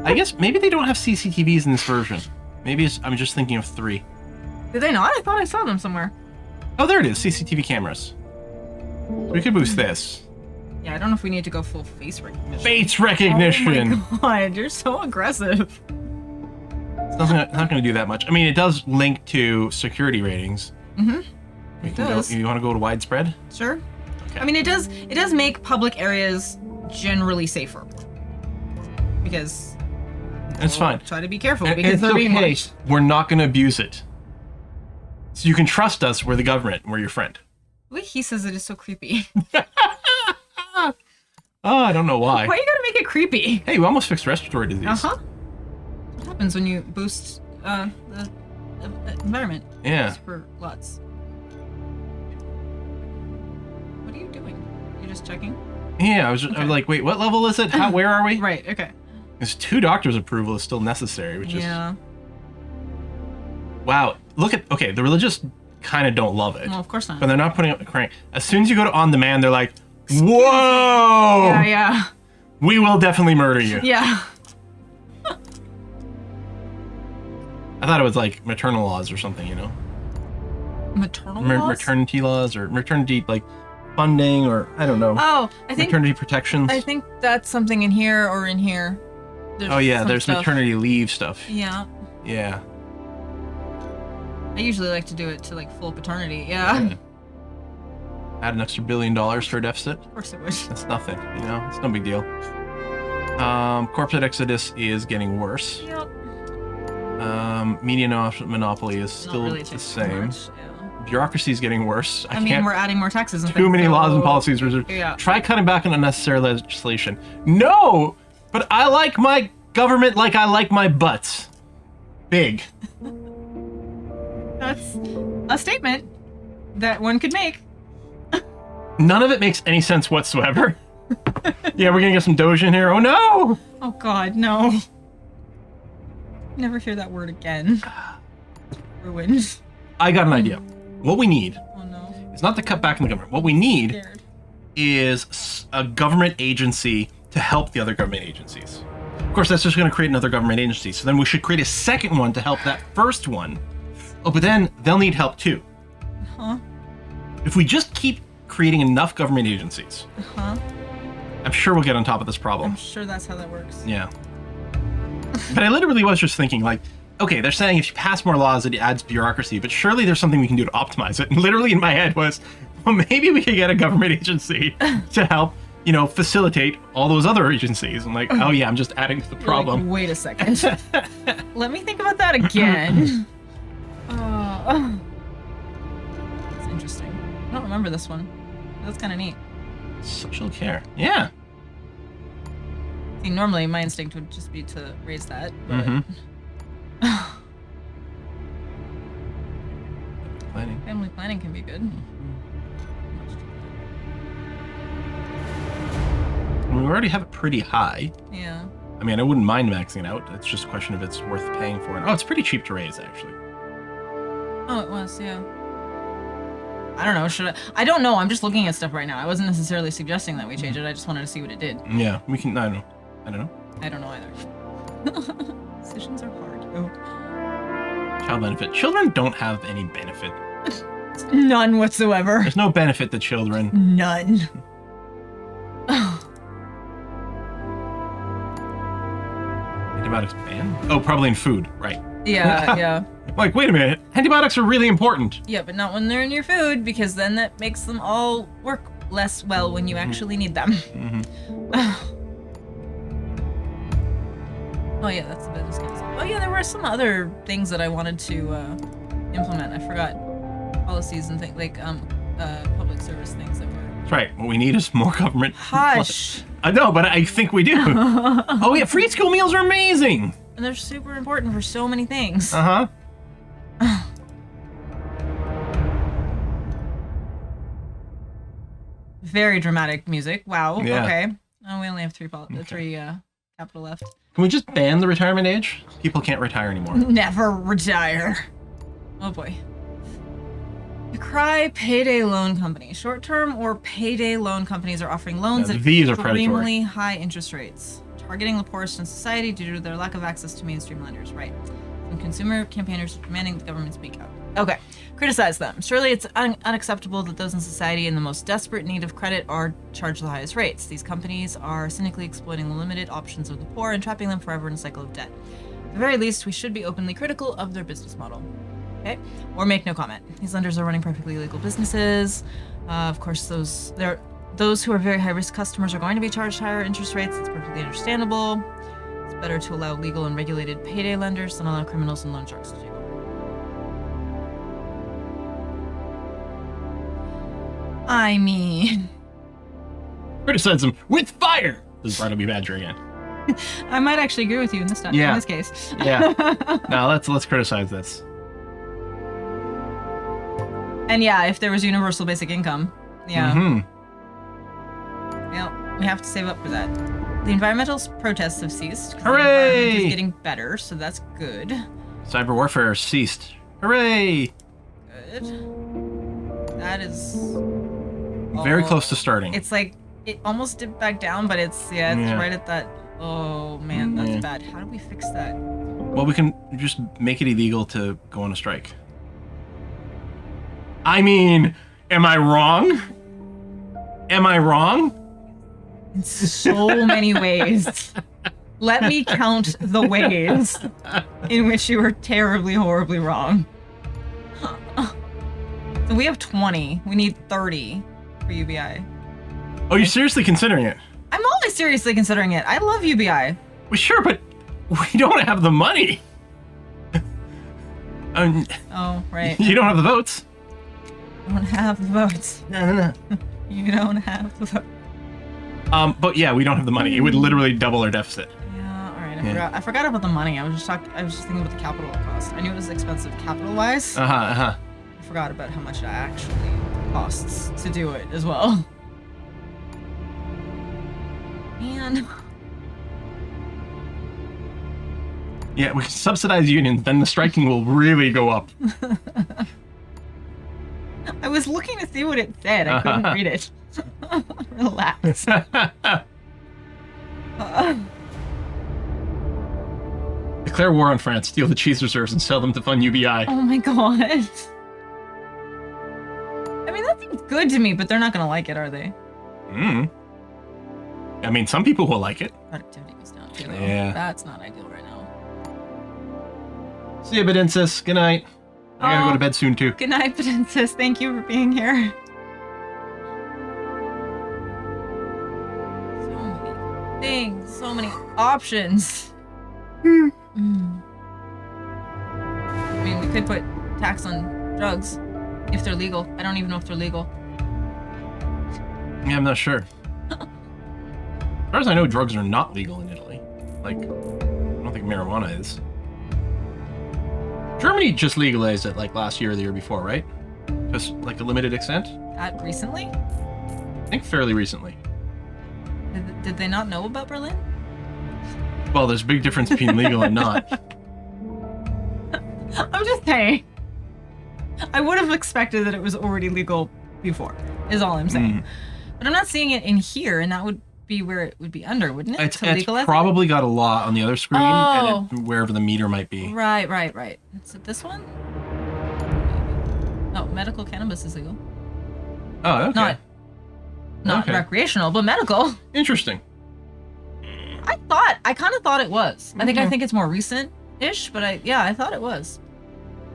I guess maybe they don't have CCTVs in this version. Maybe I'm just thinking of 3. Did they not? I thought I saw them somewhere. Oh, there it is. CCTV cameras. We could boost this. Yeah, I don't know if we need to go full face recognition. Face recognition! Oh my god, you're so aggressive. It's not going to do that much. I mean, it does link to security ratings. It does. You want to go to widespread? Sure. Okay. I mean, it does make public areas generally safer. Because... It's fine. Try to be careful, And because it's they're being okay. watched. We're not going to abuse it. So you can trust us. We're the government. We're your friend. The way he says it is so creepy. Oh, I don't know why. Why you gotta make it creepy? Hey, we almost fixed respiratory disease. Uh-huh. What happens when you boost the environment? Yeah. Just for lots. What are you doing? You're just checking? Yeah, I was like, wait, what level is it? Where are we? Right, okay. There's 2 doctors' approval is still necessary, which is... Yeah. Wow. Look at... Okay, the religious kind of don't love it. Well, of course not. But they're not putting up the crank. As soon as you go to on demand, they're like, whoa! Yeah. We will definitely murder you. Yeah. I thought it was like maternal laws or something, you know? Maternal laws? Maternity laws or maternity, like, funding or, I don't know. Oh, I think... Maternity protections. I think that's something in here or in here. Oh, yeah, some there's stuff. maternity leave stuff. Yeah. Yeah. I usually like to do it to, like, full paternity. Yeah. Add an extra $1 billion for a deficit. Of course it would. That's nothing, you know? It's no big deal. Corporate exodus is getting worse. Yep. Media monopoly is Not still really the changed same. much, yeah. Bureaucracy is getting worse. I mean, we're adding more taxes and too things, many so- laws and policies. Yeah. Try cutting back on unnecessary legislation. No, but I like my government like I like my butts. Big. That's a statement that one could make. None of it makes any sense whatsoever. Yeah, we're gonna get some Doge in here. Oh no! Oh god, no. Never hear that word again. Ruined. I got an idea. What we need Oh no. is not to cut back on the government. What we need Scared. is a government agency to help the other government agencies. Of course, that's just going to create another government agency. So then we should create a second one to help that first one. Oh, but then they'll need help too. Huh? If we just keep creating enough government agencies, Huh? I'm sure we'll get on top of this problem. I'm sure that's how that works. Yeah. But I literally was just thinking, like, okay, they're saying if you pass more laws, it adds bureaucracy, but surely there's something we can do to optimize it. And literally in my head was, well, maybe we could get a government agency to help, you know, facilitate all those other agencies. I'm like, oh yeah, I'm just adding to the problem. Like, wait a second. Let me think about that again. That's interesting. I don't remember this one. That's kind of neat. Social care. Yeah. See, normally my instinct would just be to raise that, but... Planning. Family planning can be good. I mean, we already have it pretty high. Yeah. I mean, I wouldn't mind maxing it out. It's just a question of it's worth paying for. Oh, it's pretty cheap to raise, actually. Oh, it was, yeah. I don't know, should I? I don't know, I'm just looking at stuff right now. I wasn't necessarily suggesting that we change it, I just wanted to see what it did. Yeah, we can. I don't know. I don't know. I don't know either. Decisions are hard. Oh. Child benefit. Children don't have any benefit. None whatsoever. There's no benefit to children. None. Antibiotics banned? Oh, probably in food, right. Yeah, yeah. Like, wait a minute. Antibiotics are really important. Yeah, but not when they're in your food, because then that makes them all work less well when you actually need them. Oh yeah, that's the business case. Oh yeah, there were some other things that I wanted to implement. I forgot policies and things like public service things that were That's right. What we need is more government. Hush. I know, but I think we do. Oh yeah, free school meals are amazing. And they're super important for so many things. Uh-huh. Very dramatic music. Wow. Yeah. Okay. Oh, we only have three capital left. Can we just ban the retirement age? People can't retire anymore. Never retire. Oh boy. Decry payday loan companies. Short-term or payday loan companies are offering loans at these are predatory. extremely high interest rates, targeting the poorest in society due to their lack of access to mainstream lenders. Right. Some consumer campaigners are demanding the government speak out. Okay. Criticize them. Surely it's unacceptable that those in society in the most desperate need of credit are charged the highest rates. These companies are cynically exploiting the limited options of the poor and trapping them forever in a cycle of debt. At the very least, we should be openly critical of their business model. Okay? Or make no comment. These lenders are running perfectly legal businesses. Of course, those who are very high-risk customers are going to be charged higher interest rates. It's perfectly understandable. It's better to allow legal and regulated payday lenders than allow criminals and loan sharks to take over. I mean... Criticize them with fire! This is Bartleby Badger again. I might actually agree with you in this time, in this case. Yeah. Now let's criticize this. And yeah, if there was universal basic income, yeah. Mm-hmm. Well, we have to save up for that. The environmental protests have ceased. 'Cause Hooray! the environment is getting better, so that's good. Cyber warfare ceased. Hooray! Good. That is... Very close to starting. It's like, it almost dipped back down, but it's right at that... Oh, man, that's bad. How do we fix that? Well, we can just make it illegal to go on a strike. I mean, am I wrong? Am I wrong? In so many ways. Let me count the ways in which you were terribly, horribly wrong. So we have 20. We need 30 for UBI. Oh, you're seriously considering it? I'm always seriously considering it. I love UBI. Well, sure, but we don't have the money. Oh, right. You don't have the votes. I don't have the votes. No. You don't have the votes. But yeah, we don't have the money. It would literally double our deficit. Yeah, all right. I forgot about the money. I was just thinking about the capital cost. I knew it was expensive capital-wise. I forgot about how much it actually costs to do it as well. Man. Yeah, we can subsidize unions, then the striking will really go up. I was looking to see what it said. I couldn't read it. Relax. Declare war on France, steal the cheese reserves, and sell them to fund UBI. Oh my god. I mean, that seems good to me, but they're not going to like it, are they? I mean, some people will like it. Productivity was down too, though. Yeah. That's not ideal right now. See you, Bedensis. Good night. I gotta go to bed soon, too. Good night, Princess. Thank you for being here. So many things, so many options. I mean, we could put tax on drugs if they're legal. I don't even know if they're legal. Yeah, I'm not sure. As far as I know, drugs are not legal in Italy. Like, I don't think marijuana is. Germany just legalized it like last year or the year before, right? Just like a limited extent? Recently? I think fairly recently. Did they not know about Berlin? Well, there's a big difference between legal and not. I'm just saying. I would have expected that it was already legal before, is all I'm saying. But I'm not seeing it in here, and that would be where it would be under, wouldn't it? It's probably got a lot on the other screen, and wherever the meter might be. Right. Is it this one? No, medical cannabis is legal. Oh, okay. Not recreational, but medical. Interesting. I kind of thought it was. I think it's more recent-ish, but I thought it was.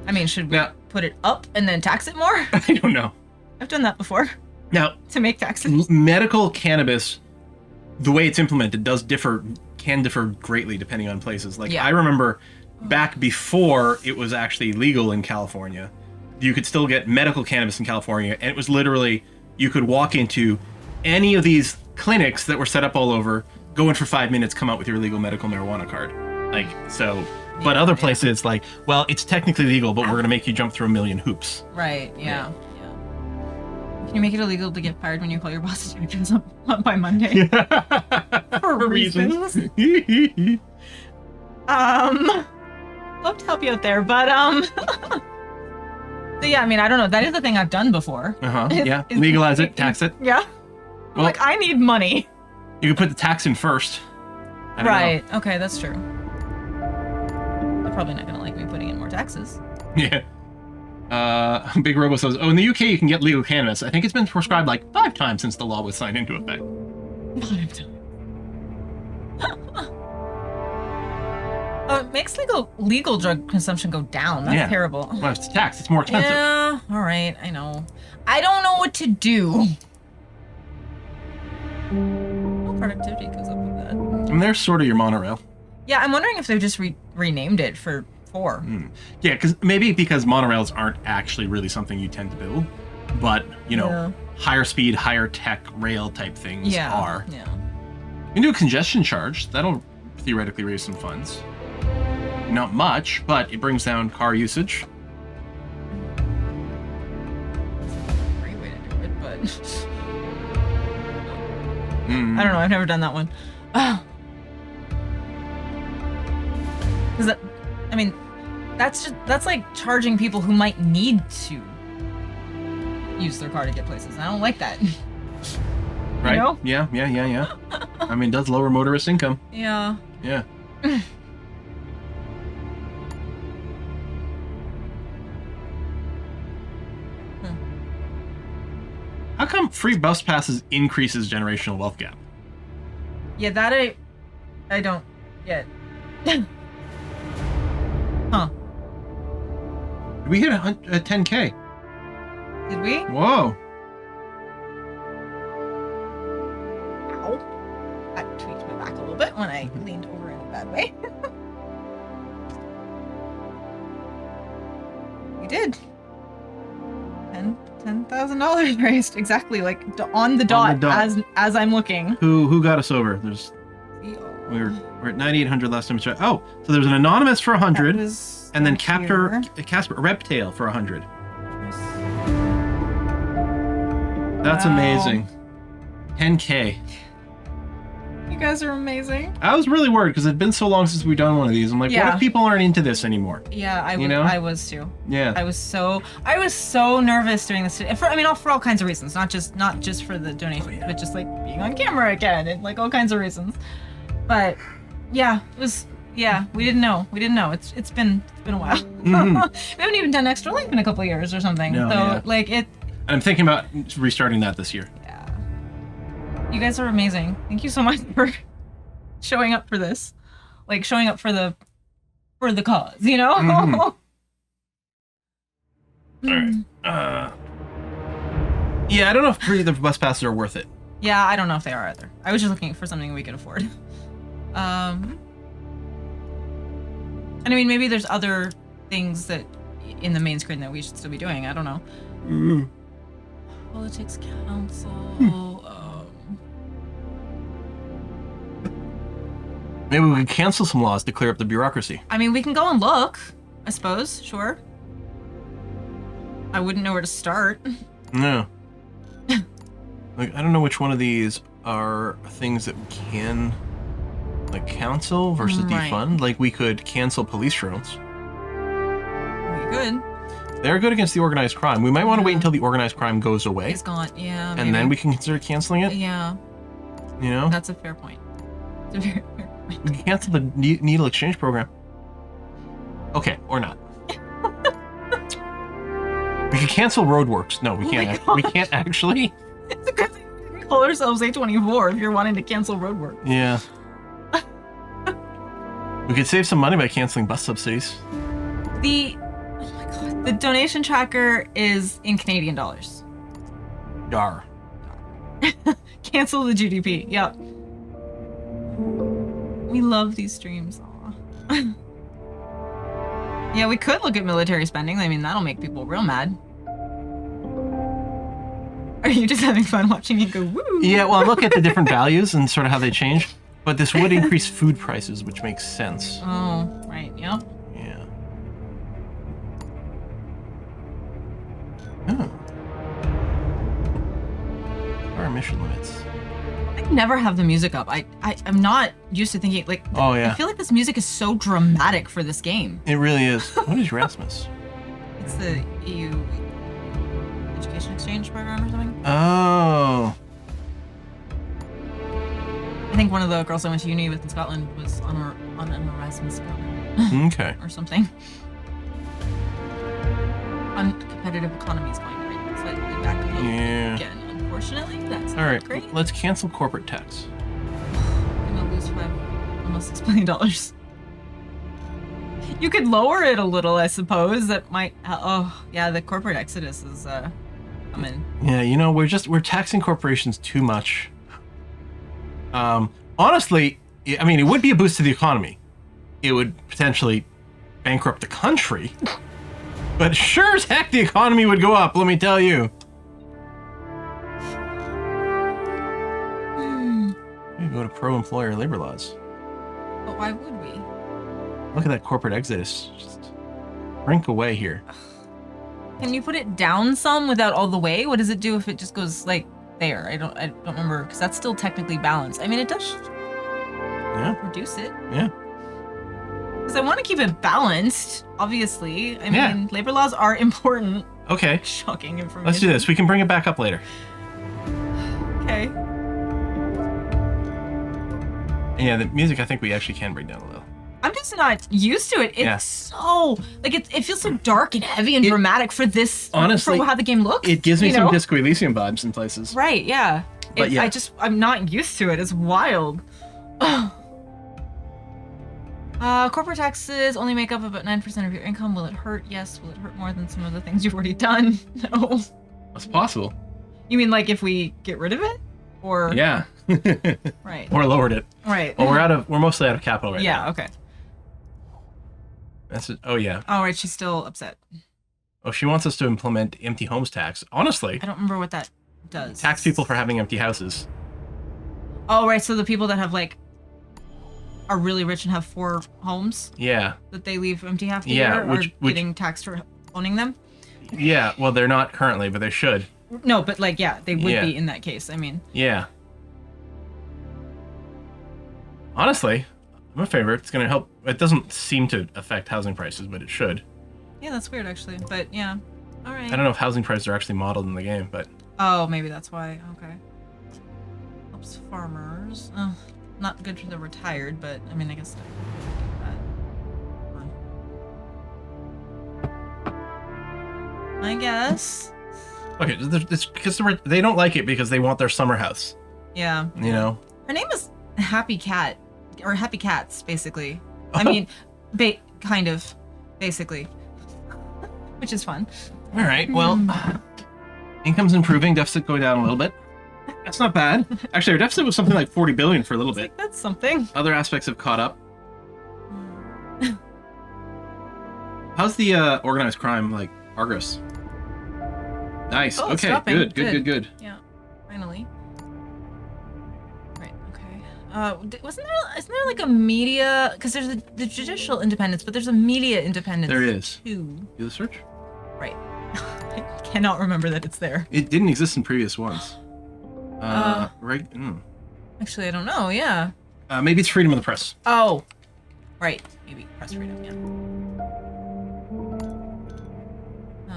I mean, should we put it up and then tax it more? I don't know. I've done that before. Now, to make taxes. Medical cannabis, the way it's implemented can differ greatly depending on places. Like, I remember back before it was actually legal in California, you could still get medical cannabis in California, and it was literally you could walk into any of these clinics that were set up all over, go in for 5 minutes, come out with your legal medical marijuana card. Like, so, but other places, like, well, it's technically legal, but we're going to make you jump through a million hoops. Right, yeah. Can you make it illegal to get fired when you call your boss up by Monday? For reasons. Love to help you out there, but so yeah, I mean, I don't know. That is the thing I've done before. Yeah. Legalize it, tax it. Yeah. Well, like, I need money. You could put the tax in first. I don't know. Okay, that's true. They're probably not gonna like me putting in more taxes. Yeah. Big Robo says, oh, in the UK you can get legal cannabis. I think it's been prescribed like 5 times since the law was signed into effect. 5 times. Oh, it makes legal drug consumption go down. That's terrible. Well, it's taxed. It's more expensive. Yeah, all right, I know. I don't know what to do. Well, productivity goes up with that. And there's sort of your monorail. Yeah, I'm wondering if they've just renamed it for 4. Yeah, because monorails aren't actually really something you tend to build, but you know, higher speed, higher tech rail type things are. Yeah. You can do a congestion charge. That'll theoretically raise some funds. Not much, but it brings down car usage. Great way to do it, but I don't know. I've never done that one. Because I mean, that's like charging people who might need to use their car to get places. I don't like that. Right? You know? Yeah. I mean, it does lower motorist income. Yeah. Yeah. How come free bus passes increases generational wealth gap? Yeah, that I don't get. Huh. We hit a 10K. Did we? Whoa. Ow. That tweaked my back a little bit when I leaned over in a bad way. We did. $10,000 raised, exactly, like on the dot, as I'm looking. Who got us over? We're at 9,800 last time. Oh, so there's an anonymous for 100, and then Casper Reptile for 100. That's amazing. 10K. You guys are amazing. I was really worried because it'd been so long since we've done one of these. I'm like, what if people aren't into this anymore? Yeah, I was too. Yeah. I was so nervous doing this. For all kinds of reasons, not just for the donation, but just like being on camera again and like all kinds of reasons. But yeah, it was. Yeah, we didn't know. It's been a while. Mm-hmm. We haven't even done Extra Life in a couple of years or something. No, like it. I'm thinking about restarting that this year. Yeah. You guys are amazing. Thank you so much for showing up for this. Like showing up for the cause, you know? Mm-hmm. All right. Yeah, I don't know if the bus passes are worth it. Yeah, I don't know if they are either. I was just looking for something we could afford. And I mean, maybe there's other things that in the main screen that we should still be doing. I don't know. Politics Council. Maybe we could cancel some laws to clear up the bureaucracy. I mean, we can go and look, I suppose. Sure. I wouldn't know where to start. No. Like, I don't know which one of these are things that we can, like, cancel versus defund. Like, we could cancel police drones. We could. They're good against the organized crime. We might want to wait until the organized crime goes away. It's gone, yeah. And maybe. then we can consider canceling it. Yeah. You know? That's a fair point. It's a very fair point. We can cancel the needle exchange program. Okay, or not. We can cancel roadworks. No, we can't. We can't actually. It's a good thing we can call ourselves A24 if you're wanting to cancel roadwork. Yeah. We could save some money by canceling bus subsidies. The donation tracker is in Canadian dollars. Dar. Cancel the GDP. Yep. We love these streams. Aw. Yeah, we could look at military spending. I mean, that'll make people real mad. Are you just having fun watching it go woo? Yeah, well, look at the different values and sort of how they change. But this would increase food prices, which makes sense. Oh, right. Yep. Yeah. Oh. What are our mission limits? I never have the music up. I'm not used to thinking like. Oh yeah. I feel like this music is so dramatic for this game. It really is. What is Erasmus? It's the EU education exchange program or something. Oh. I think one of the girls I went to uni with in Scotland was on an Erasmus program. Okay. Or something. Competitive economy is going right slightly back a little bit again. Unfortunately, that's all right. great. Let's cancel corporate tax. I'm gonna lose almost $6 billion. You could lower it a little, I suppose. That might. Oh, yeah. The corporate exodus is coming. Yeah, you know, we're taxing corporations too much. Honestly, I mean, it would be a boost to the economy. It would potentially bankrupt the country. But sure as heck the economy would go up, let me tell you. You go to pro-employer labor laws. But why would we? Look at that corporate exodus. Just shrink away here. Can you put it down some without all the way? What does it do if it just goes like there? I don't remember, because that's still technically balanced. I mean, it does reduce it. Yeah. Because I want to keep it balanced, obviously. I mean, labor laws are important. Okay. Shocking information. Let's do this. We can bring it back up later. Okay. Yeah, the music I think we actually can bring down a little. I'm just not used to it. It's so like it feels so dark and heavy and dramatic for this. Honestly, for how the game looks. It gives me some Disco Elysium vibes in places. Right? Yeah. But I'm not used to it. It's wild. Corporate taxes only make up about 9% of your income. Will it hurt? Yes. Will it hurt more than some of the things you've already done? No. That's possible. You mean like if we get rid of it, or yeah, right, or lowered it, right? Well, we're mostly out of capital right now. Yeah. Okay. That's it. Oh yeah. Oh right, she's still upset. Oh, she wants us to implement empty homes tax. Honestly, I don't remember what that does. Tax people for having empty houses. Oh right, so the people that have like are really rich and have 4 homes. Yeah. That they leave empty half the year, are getting taxed for owning them. Yeah. Well, they're not currently, but they should. No, but like they would be in that case. I mean. Yeah. Honestly, I'm a favor. It's gonna help. It doesn't seem to affect housing prices, but it should. Yeah, that's weird actually. But yeah. All right. I don't know if housing prices are actually modeled in the game, but. Oh, maybe that's why. Okay. Helps farmers. Not good for the retired, but I mean, I guess. I guess. Okay, it's because they don't like it because they want their summer house. Yeah. You know. Her name is Happy Cat, or Happy Cats, basically. Oh. I mean, kind of, basically, which is fun. All right. Well, income's improving. Deficit going down a little bit. That's not bad. Actually, our deficit was something like 40 billion for a little bit. That's something. Other aspects have caught up. How's the organized crime like progress? Nice. Oh, okay. Good. Yeah. Finally. Right. Okay. Isn't there like a media? Because there's the judicial independence, but there's a media independence. There is. Too. Do the search. Right. I cannot remember that it's there. It didn't exist in previous ones. Right. Actually, I don't know. Yeah. Maybe it's freedom of the press. Oh. Right. Maybe press freedom. Yeah.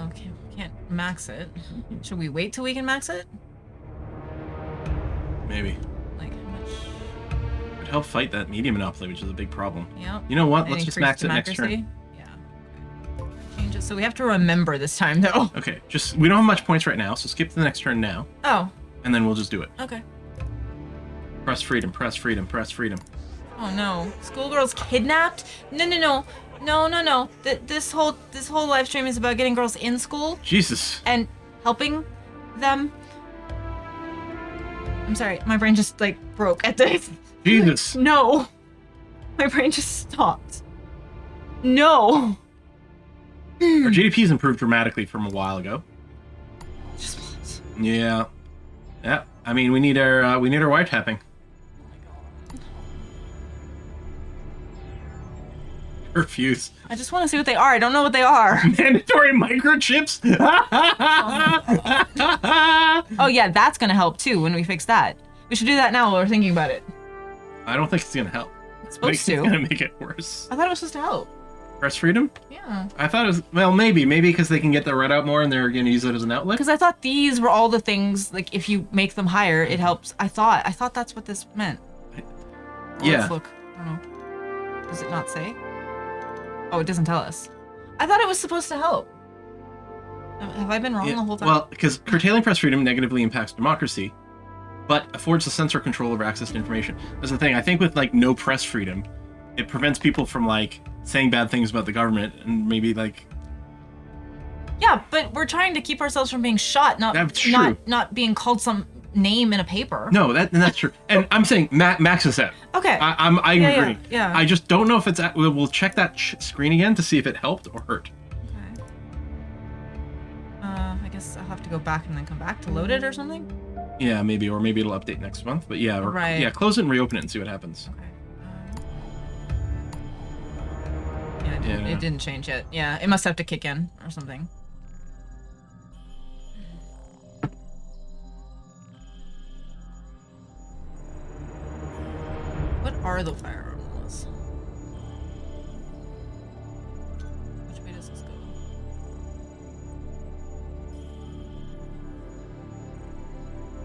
Okay. Can't max it. Should we wait till we can max it? Maybe. Like how much? It would help fight that media monopoly, which is a big problem. Yeah. You know what? Let's just max it next turn. Yeah. Change it. So we have to remember this time, though. Okay. We don't have much points right now, so skip to the next turn now. Oh. And then we'll just do it. Okay. Press freedom. Press freedom. Press freedom. Oh no! Schoolgirls kidnapped? No! This whole live stream is about getting girls in school. Jesus. And helping them. I'm sorry, my brain just like broke at this. Jesus. No. My brain just stopped. No. Our GDP's improved dramatically from a while ago. Just once. Yeah. Yeah. I mean, we need our wiretapping. Curfews. I just want to see what they are. I don't know what they are. Mandatory microchips. Oh yeah, that's gonna help too when we fix that. We should do that now while we're thinking about it. I don't think it's gonna help. It's supposed to. It's gonna make it worse. I thought it was supposed to help. Press freedom? Yeah. I thought it was, well, maybe because they can get the red out more and they're gonna use it as an outlet. Because I thought these were all the things, like if you make them higher, it helps. I thought that's what this meant. Yeah. Let's look. I don't know. Does it not say? Oh, it doesn't tell us. I thought it was supposed to help. Have I been wrong the whole time? Well, because curtailing press freedom negatively impacts democracy, but affords the censor control over access to information. That's the thing. I think with like no press freedom, it prevents people from like saying bad things about the government and maybe like. Yeah, but we're trying to keep ourselves from being shot, That's true. not being called some name in a paper. No, that's true. And I'm saying max is out. Okay. I agree. Yeah. I just don't know if it's. We'll check that screen again to see if it helped or hurt. Okay. I guess I'll have to go back and then come back to load it or something. Yeah, maybe, or maybe it'll update next month. But yeah, Right. Yeah, close it and reopen it and see what happens. Okay. It didn't change yet. Yeah, it must have to kick in or something. What are the firearm laws? Which way does this go?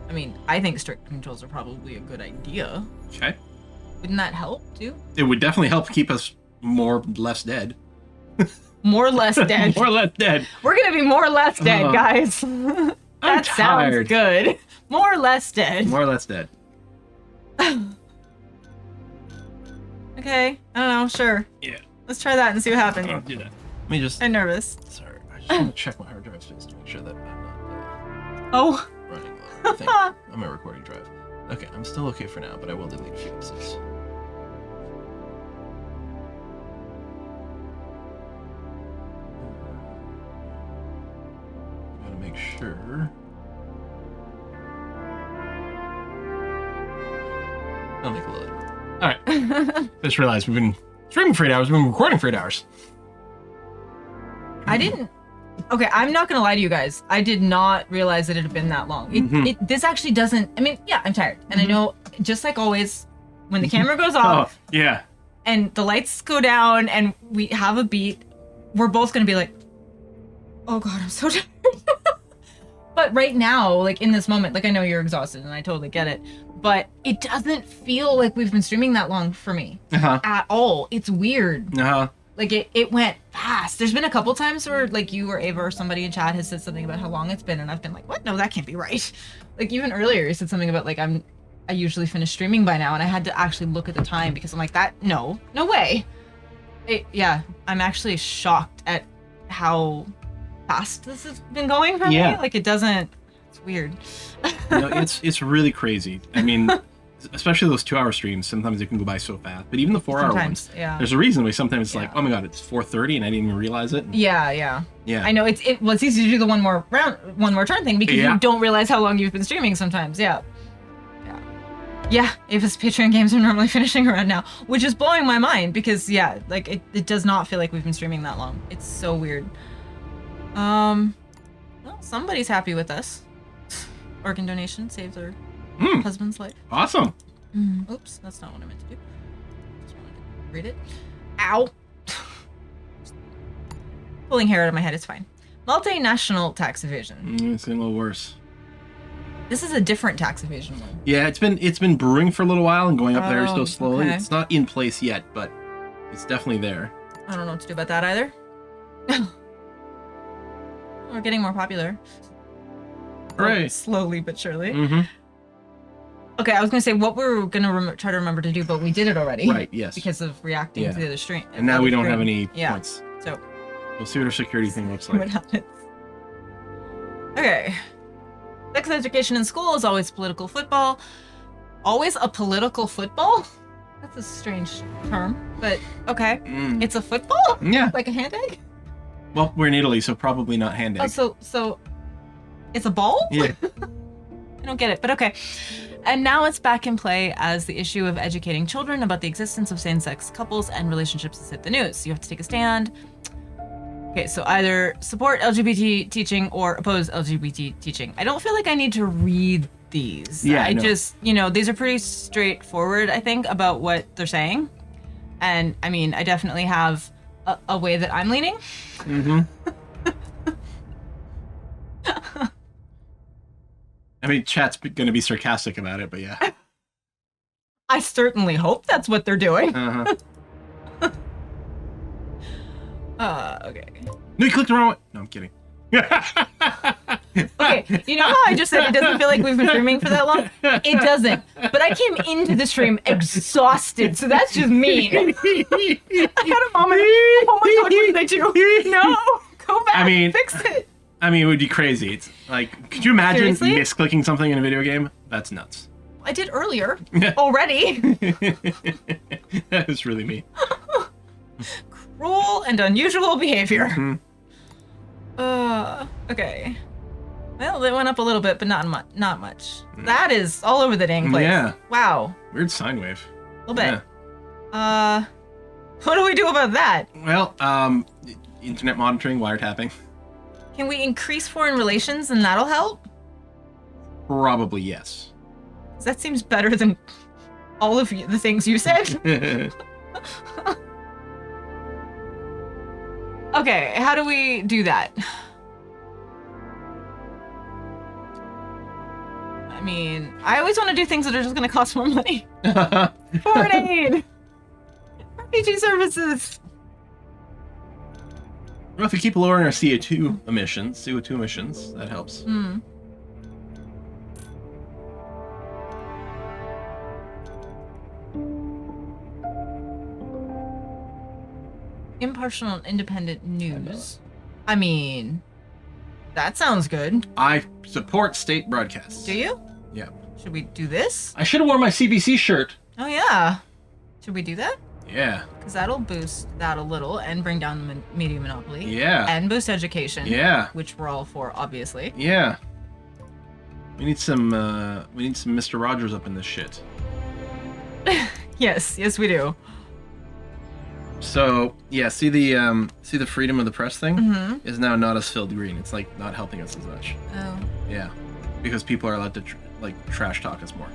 I mean, I think strict controls are probably a good idea. Okay. Wouldn't that help too? It would definitely help keep us less dead. More or less dead. More or less dead. We're gonna be more or less dead, guys. That I'm sounds tired. good. More or less dead. More or less dead. Okay, I don't know, sure. Yeah. Let's try that and see what happens. I'll do that. Let me just. I'm nervous. Sorry, I just want to check my hard drive space to make sure that I'm not Oh. running on the thing on my recording drive. Okay, I'm still okay for now, but I will delete a few pieces. Gotta make sure. I'll make a little. All right. Just realized we've been streaming for 8 hours. We've been recording for 8 hours. I didn't. Okay, I'm not gonna lie to you guys. I did not realize that it had been that long. This actually doesn't. I mean, yeah, I'm tired, and I know, just like always, when the camera goes off yeah. and the lights go down and we have a beat, we're both gonna be like, "Oh God, I'm so tired." But right now, like in this moment, like I know you're exhausted, and I totally get it, but it doesn't feel like we've been streaming that long for me at all. It's weird. Like it went fast. There's been a couple times where like you or Ava or somebody in chat has said something about how long it's been, and I've been like, what? No, that can't be right. Like even earlier you said something about like I usually finish streaming by now, and I had to actually look at the time because I'm like, no way. Yeah, I'm actually shocked at how fast this has been going for me. Like it's weird. It's really crazy. I mean, especially those 2-hour streams, sometimes they can go by so fast. But even the 4-hour ones, there's a reason why sometimes it's like, oh my God, it's 4:30 and I didn't even realize it. Yeah. I know it's easy to do the one more turn thing because you don't realize how long you've been streaming sometimes. Yeah. Ava's Patreon games are normally finishing around now, which is blowing my mind because like it does not feel like we've been streaming that long. It's so weird. Well, somebody's happy with us. Organ donation saved their husband's life. Awesome. Oops, that's not what I meant to do. Just wanted to read it. Ow. Pulling hair out of my head is fine. Multinational tax evasion. It's getting a little worse. This is a different tax evasion one. Yeah, it's been brewing for a little while and going up there still slowly. Okay. It's not in place yet, but it's definitely there. I don't know what to do about that either. We're getting more popular. Right. Slowly but surely. Okay, I was gonna say what we were gonna try to remember to do, but we did it already. Right. Yes. Because of reacting to the other stream. And now we don't have any points. So we'll see what our security thing looks what like. happens. Okay. Sex education in school is always political football. Always a political football? That's a strange term, but okay. It's a football? Yeah. Like a hand egg? Well, we're in Italy, so probably not hand egg. Oh, so It's a ball? Yeah. I don't get it, but okay. And now it's back in play as the issue of educating children about the existence of same-sex couples and relationships has hit the news. You have to take a stand. Okay, so either support LGBT teaching or oppose LGBT teaching. I don't feel like I need to read these. Yeah, I no. just, these are pretty straightforward, I think, about what they're saying. And I mean, I definitely have a way that I'm leaning. Mm-hmm. I mean, chat's going to be sarcastic about it, but yeah. I certainly hope that's what they're doing. Uh-huh. Okay. No, you clicked the wrong way. No, I'm kidding. Okay, you know how I just said it doesn't feel like we've been streaming for that long? It doesn't. But I came into the stream exhausted, so that's just mean. I had a moment. Oh my god, what did I do? No! Go back, fix it! I mean, it would be crazy. It's like, could you imagine Seriously? misclicking something in a video game? That's nuts. I did earlier. Already. That was really me. Cruel and unusual behavior. Mm-hmm. Okay. Well, it went up a little bit, but not much. That is all over the dang place. Yeah. Wow. Weird sine wave. A little bit. Yeah. What do we do about that? Well, internet monitoring, wiretapping. Can we increase foreign relations and that'll help? Probably yes. 'Cause that seems better than all of the things you said. Okay, how do we do that? I mean, I always want to do things that are just going to cost more money. Foreign aid! RPG services! Well, if we keep lowering our CO2 emissions, that helps. Impartial and independent news. I mean, that sounds good. I support state broadcasts. Do you? Yeah. Should we do this? I should have worn my CBC shirt. Oh yeah. Should we do that? Yeah. Because that'll boost that a little and bring down the media monopoly. Yeah. And boost education. Yeah. Which we're all for, obviously. Yeah. We need some Mr. Rogers up in this shit. Yes, we do. So yeah, see the freedom of the press thing Mm-hmm. is now not as filled green. It's like not helping us as much. Oh. Yeah, because people are allowed to trash talk us more.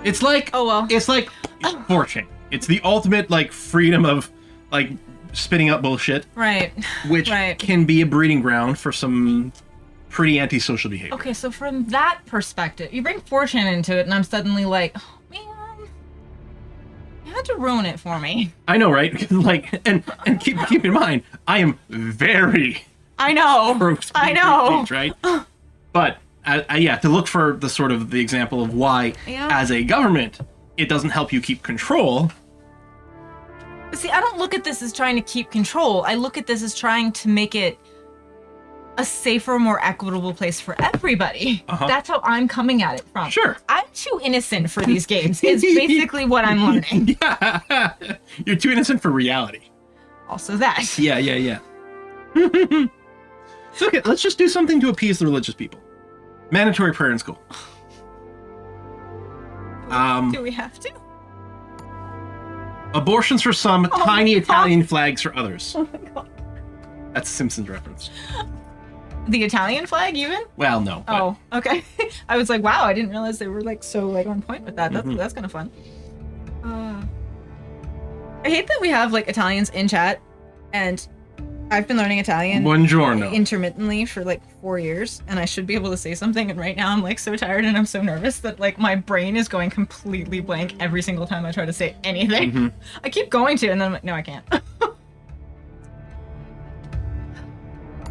It's like it's like 4chan. It's the ultimate like freedom of like spitting out bullshit, Right. which can be a breeding ground for some pretty antisocial behavior. Okay, so from that perspective, you bring 4chan into it, and I'm suddenly like, oh, man, you had to ruin it for me. I know, right? Like, and keep in mind, I am very I know. I know. speech, right? But yeah, to look for the sort of the example of why, as a government, it doesn't help you keep control. But see, I don't look at this as trying to keep control. I look at this as trying to make it a safer, more equitable place for everybody. That's how I'm coming at it from. Sure. I'm too innocent for these games, is basically what I'm learning. Yeah. You're too innocent for reality. Also that. Yeah. So, okay, let's just do something to appease the religious people. Mandatory prayer in school. Do we have to? Abortions for some, tiny my God. Italian flags for others. Oh my god. That's a Simpsons reference. The Italian flag, even? Well, no. But Oh, okay. I was like, wow, I didn't realize they were like so like on point with that. That's kind of fun. I hate that we have like Italians in chat, and I've been learning Italian Buongiorno. intermittently for like 4 years, and I should be able to say something, and right now I'm like so tired and I'm so nervous that like my brain is going completely blank every single time I try to say anything. I keep going to, and then I'm like, no, I can't.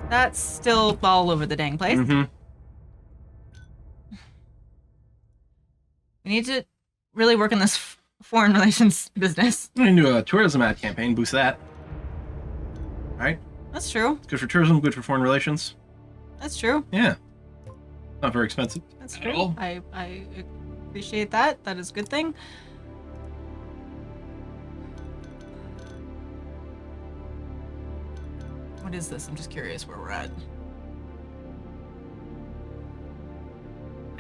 That's still all over the dang place. We need to really work on this foreign relations business. We can do a tourism ad campaign, boost that. Right? That's true. Good for tourism, good for foreign relations. That's true. Yeah. Not very expensive. That's at true. all. I appreciate that. That is a good thing. What is this? I'm just curious where we're at.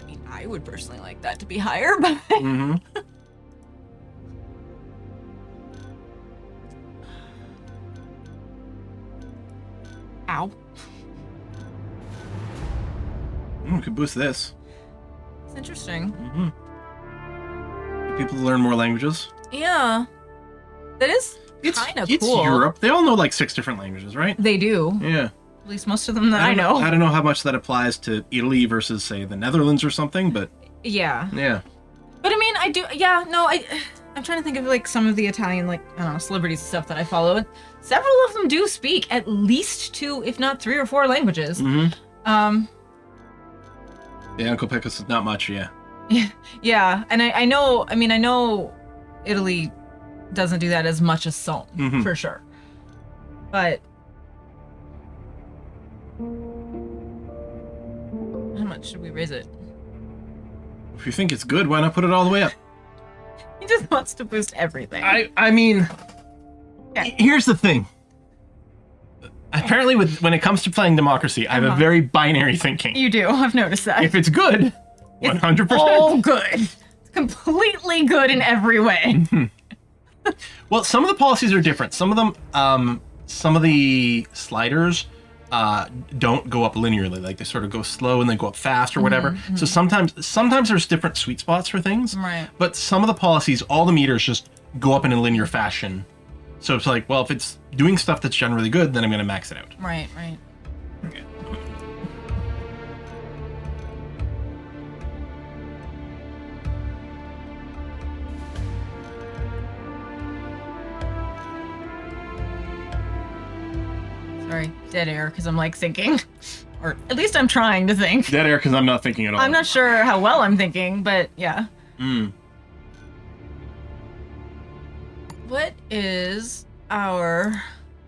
mean, I would personally like that to be higher, but Mm-hmm. ow. We could boost this. It's interesting. Mm-hmm. People learn more languages. Yeah. That is kind of cool. It's Europe. They all know like 6 different languages, right? They do. Yeah. At least most of them that I know. I don't know how much that applies to Italy versus, say, the Netherlands or something, but Yeah. yeah. But I mean, I do. Yeah. No. I'm trying to think of like some of the Italian like I don't know celebrities and stuff that I follow. And several of them do speak at least 2, if not 3 or 4 languages. Mm-hmm. Yeah, Uncle Pecos is not much. Yeah. Yeah, and I know. I mean, I know Italy doesn't do that as much as some, for sure. But how much should we raise it? If you think it's good, why not put it all the way up? He just wants to boost everything. I mean, here's the thing. Apparently, when it comes to playing democracy, I have a very binary thinking. You do. I've noticed that. If it's good, 100%. Oh, good. It's completely good in every way. Well, some of the policies are different. Some of them, some of the sliders don't go up linearly. Like they sort of go slow and then go up fast or whatever. So sometimes there's different sweet spots for things. Right. But some of the policies, all the meters just go up in a linear fashion. So it's like, well, if it's doing stuff that's generally good, then I'm going to max it out. Right, right. Okay. Sorry, dead air, because I'm like thinking. Or at least I'm trying to think. Dead air because I'm not thinking at all. I'm not sure how well I'm thinking, but yeah. What is our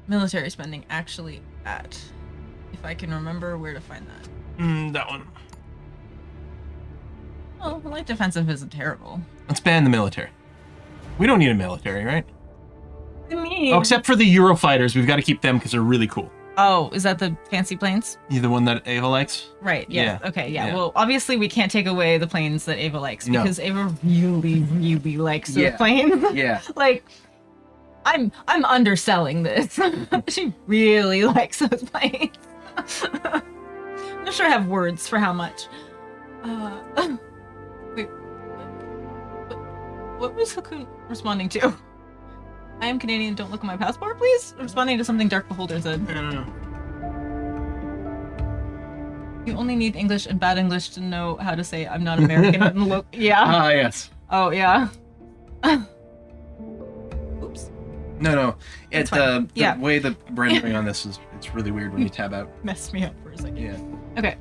military spending actually at? If I can remember where to find that. That one. Oh, light defensive isn't terrible. Let's ban the military. We don't need a military, right? I mean... Oh, except for the Eurofighters. We've got to keep them because they're really cool. Oh, is that the fancy planes? You the one that Ava likes? Right, yeah. Okay, yeah. Yeah. Well, obviously we can't take away the planes that Ava likes No. because Ava really, really likes those Yeah. planes. Yeah. Like, I'm underselling this. She really likes those planes. I'm not sure I have words for how much. Wait, what was Hakun responding to? I am Canadian, don't look at my passport, please? Responding to something Dark Beholder said. I don't know. You only need English and bad English to know how to say I'm not American. Yeah. Ah, yes. Oh, yeah. Oops. No. It's The fine. way the rendering on this is, it's really weird when you tab out. Messed me up for a second. Yeah. Okay.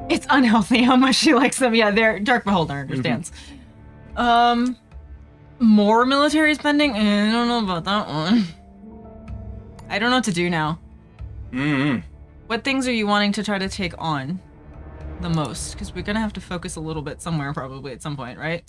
It's unhealthy how much she likes them. Yeah, they're Dark Beholder understands. More military spending? I don't know about that one. I don't know what to do now. What things are you wanting to try to take on the most? Because we're gonna have to focus a little bit somewhere probably at some point, right?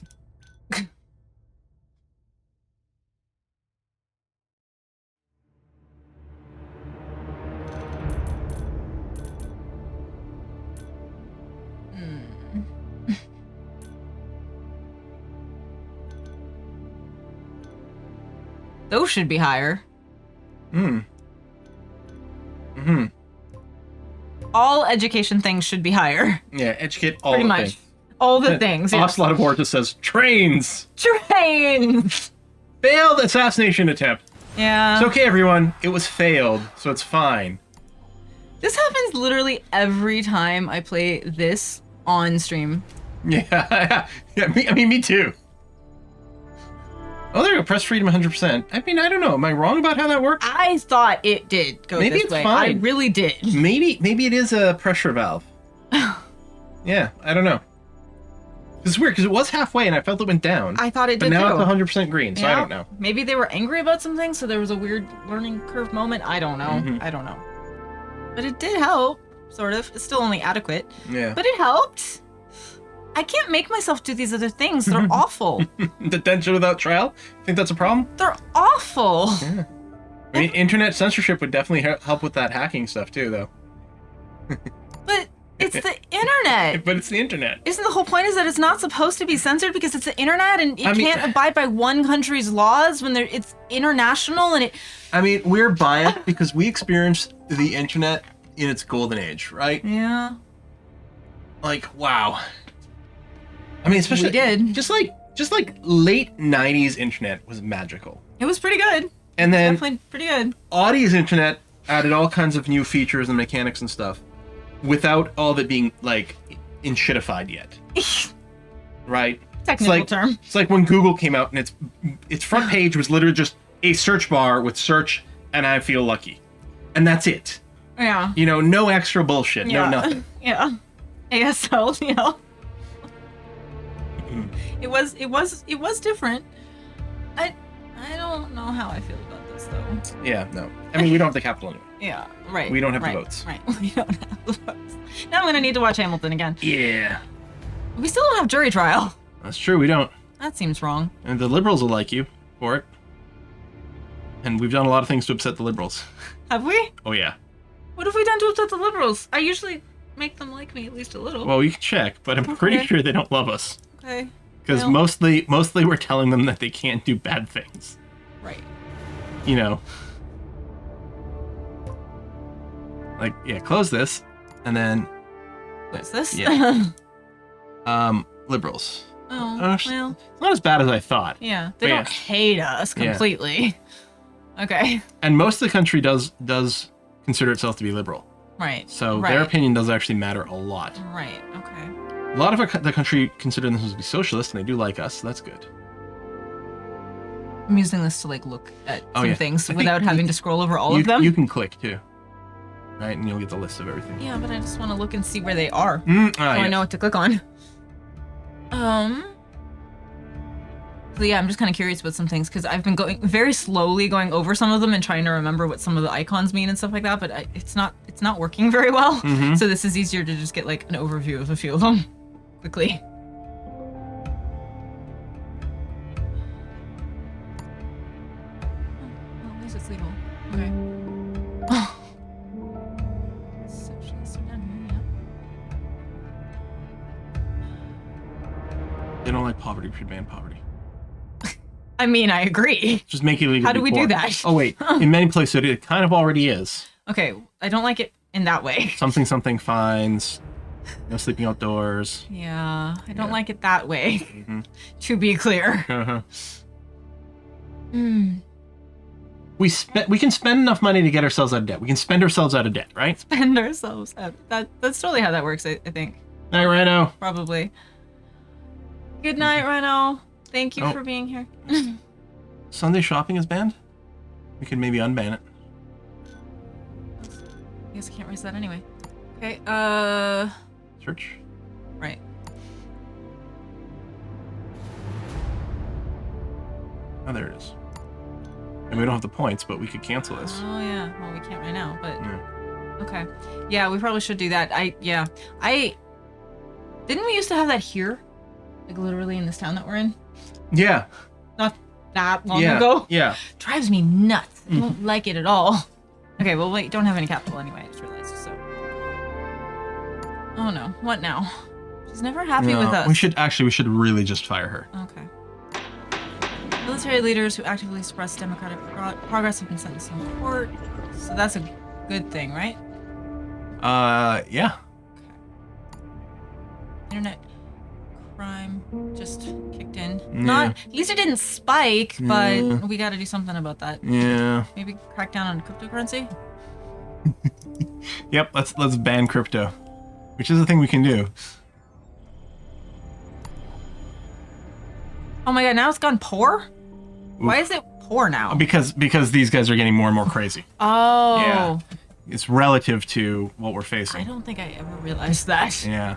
Those should be higher. All education things should be higher. Yeah, educate all Pretty the much. things. All the things. Yeah. Ocelot of War just says, trains! Trains! Failed assassination attempt. Yeah. It's okay, everyone. It was failed, so it's fine. This happens literally every time I play this on stream. Yeah, me too. Oh, there you go. Press freedom 100%. I mean, I don't know. Am I wrong about how that works? I thought it did go Maybe this it's way. fine. I really did. Maybe it is a pressure valve. Yeah, I don't know. It's weird because it was halfway and I felt it went down. I thought it but did now too. it's 100% green, so I don't know. Maybe they were angry about something, so there was a weird learning curve moment. I don't know. I don't know. But it did help, sort of. It's still only adequate. Yeah. But it helped. I can't make myself do these other things. They're awful. Detention without trial? Think that's a problem? They're awful. Yeah. I mean, internet censorship would definitely help with that hacking stuff too, though. But It's the internet. But it's the internet. Isn't the whole point is that it's not supposed to be censored because it's the internet and it I mean, can't abide by one country's laws when it's international and it. I mean, we're biased because we experienced the internet in its golden age, right? Yeah. Like, wow. I mean, especially We did. just like late 90s internet was magical. It was pretty good. And then Definitely pretty good. Audie's internet added all kinds of new features and mechanics and stuff without all of it being like in shitified yet. Right? Technical term. It's like when Google came out and its front page was literally just a search bar with search and I feel lucky. And that's it. Yeah. You know, no extra bullshit, Yeah. no nothing. Yeah. ASL, yeah. It was different. I don't know how I feel about this though. Yeah, no. I mean, we don't have the capital anyway. Yeah, right. We don't have the right, votes. Right. We don't have the votes. Now I'm gonna need to watch Hamilton again. Yeah. We still don't have jury trial. That's true, we don't. That seems wrong. And the liberals will like you for it. And we've done a lot of things to upset the liberals. Have we? Oh, yeah. What have we done to upset the liberals? I usually make them like me at least a little. Well, you can check, but I'm pretty Okay. sure they don't love us. Okay. Because Well- mostly we're telling them that they can't do bad things. Right. You know. Like, yeah, close this, and then What's this? Yeah. Liberals. Oh, well, it's not as bad as I thought. yeah. They But don't hate us Yeah. completely. Okay. And most of the country does consider itself to be liberal. Right. So right. their opinion does actually matter a lot. Right. Okay. A lot of the country consider themselves to be socialist, and they do like us, so that's good. I'm using this to like look at Oh, some yeah. things I think without having to scroll over all of them. You can click, too. Right? And you'll get the list of everything. Yeah, but I just want to look and see where they are. So So I know what to click on. So yeah, I'm just kind of curious about some things because I've been going very slowly going over some of them and trying to remember what some of the icons mean and stuff like that. But it's not working very well. Mhm. So this is easier to just get like an overview of a few of them quickly. Oh, at least it's legal. Okay. Oh. Socialists are down here, yeah. They don't like poverty. We should ban poverty. I mean, I agree. Just make it illegal. How to do be we do poor. that? Oh, wait. In many places, it kind of already is. Okay, I don't like it in that way. Something fines. No sleeping outdoors. Yeah, I don't Yeah. like it that way. Mhm. To be clear. Uh-huh. Mm. We can spend enough money to get ourselves out of debt. We can spend ourselves out of debt, right? Spend ourselves out. That's totally how that works, I think. All right, Rhino. Probably. Good night, Rhino. Thank you Oh. for being here. Sunday shopping is banned? We could maybe unban it. I guess I can't raise that anyway. Okay, Search. right. Oh, there it is. And we don't have the points, but we could cancel this. Oh yeah, well we can't right now, but Yeah. okay. Yeah, we probably should do that. Didn't we used to have that here? Like literally in this town that we're in? Yeah. Not that long Yeah. ago. Yeah. Drives me nuts. I don't like it at all. Okay, well wait, don't have any capital anyway, I just realized, so. Oh no, what now? She's never happy No, with us. we should really just fire her. Okay. Military leaders who actively suppress democratic progress have been sentenced in court. So that's a good thing, right? Yeah. Internet crime just kicked in. Yeah. Not, at least it didn't spike, but Yeah. we gotta do something about that. Yeah. Maybe crack down on cryptocurrency? Yep, let's ban crypto. Which is a thing we can do. Oh my god, now it's gone poor? Why is it poor now? Because these guys are getting more and more crazy. Oh. Yeah. It's relative to what we're I facing. don't think I ever realized that. Yeah.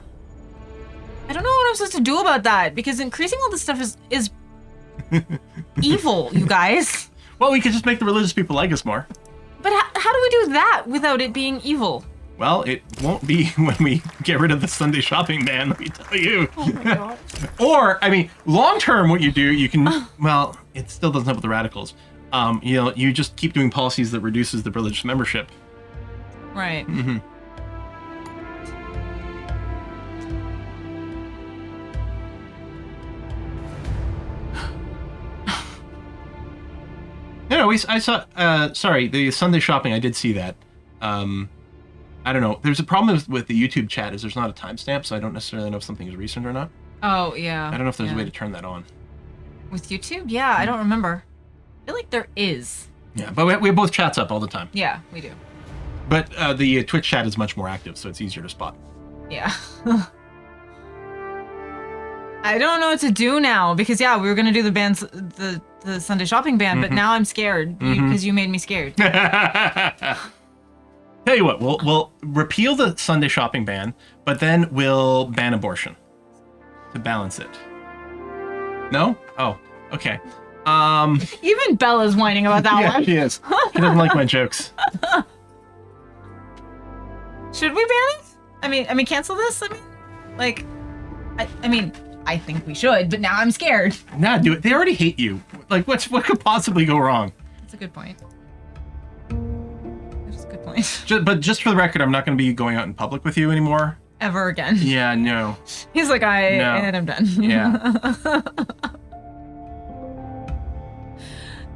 I don't know what I'm supposed to do about that because increasing all this stuff is evil, you guys. Well, we could just make the religious people like us more. But how do we do that without it being evil? Well, it won't be when we get rid of the Sunday shopping ban, let me tell you. Oh my god. Or, I mean, long term, what you do, you can, well, it still doesn't help with the radicals. You just keep doing policies that reduces the religious membership. Right. Mm-hmm. no, I saw. Sorry, the Sunday shopping. I did see that. I don't know. There's a problem with the YouTube chat is there's not a timestamp, so I don't necessarily know if something is recent or not. Oh yeah. I don't know if there's a way to turn that on. With YouTube? Yeah, I don't remember. I feel like there is. Yeah, but we have both chats up all the time. Yeah, we do. But the Twitch chat is much more active, so it's easier to spot. Yeah. I don't know what to do now because we were gonna do the bands, the Sunday shopping ban, but now I'm scared because you made me scared. Tell you what, we'll repeal the Sunday shopping ban, but then we'll ban abortion to balance it. No? Oh, okay. Even Bella's whining about that one. She is. She doesn't like my jokes. Should we ban it? I mean, cancel this. I think we should, but now I'm scared. Nah, do it. They already hate you. Like, what could possibly go wrong? That's a good point. That's a good point. But just for the record, I'm not going to be going out in public with you anymore. Ever again. Yeah, no. He's like, and I'm done. Yeah.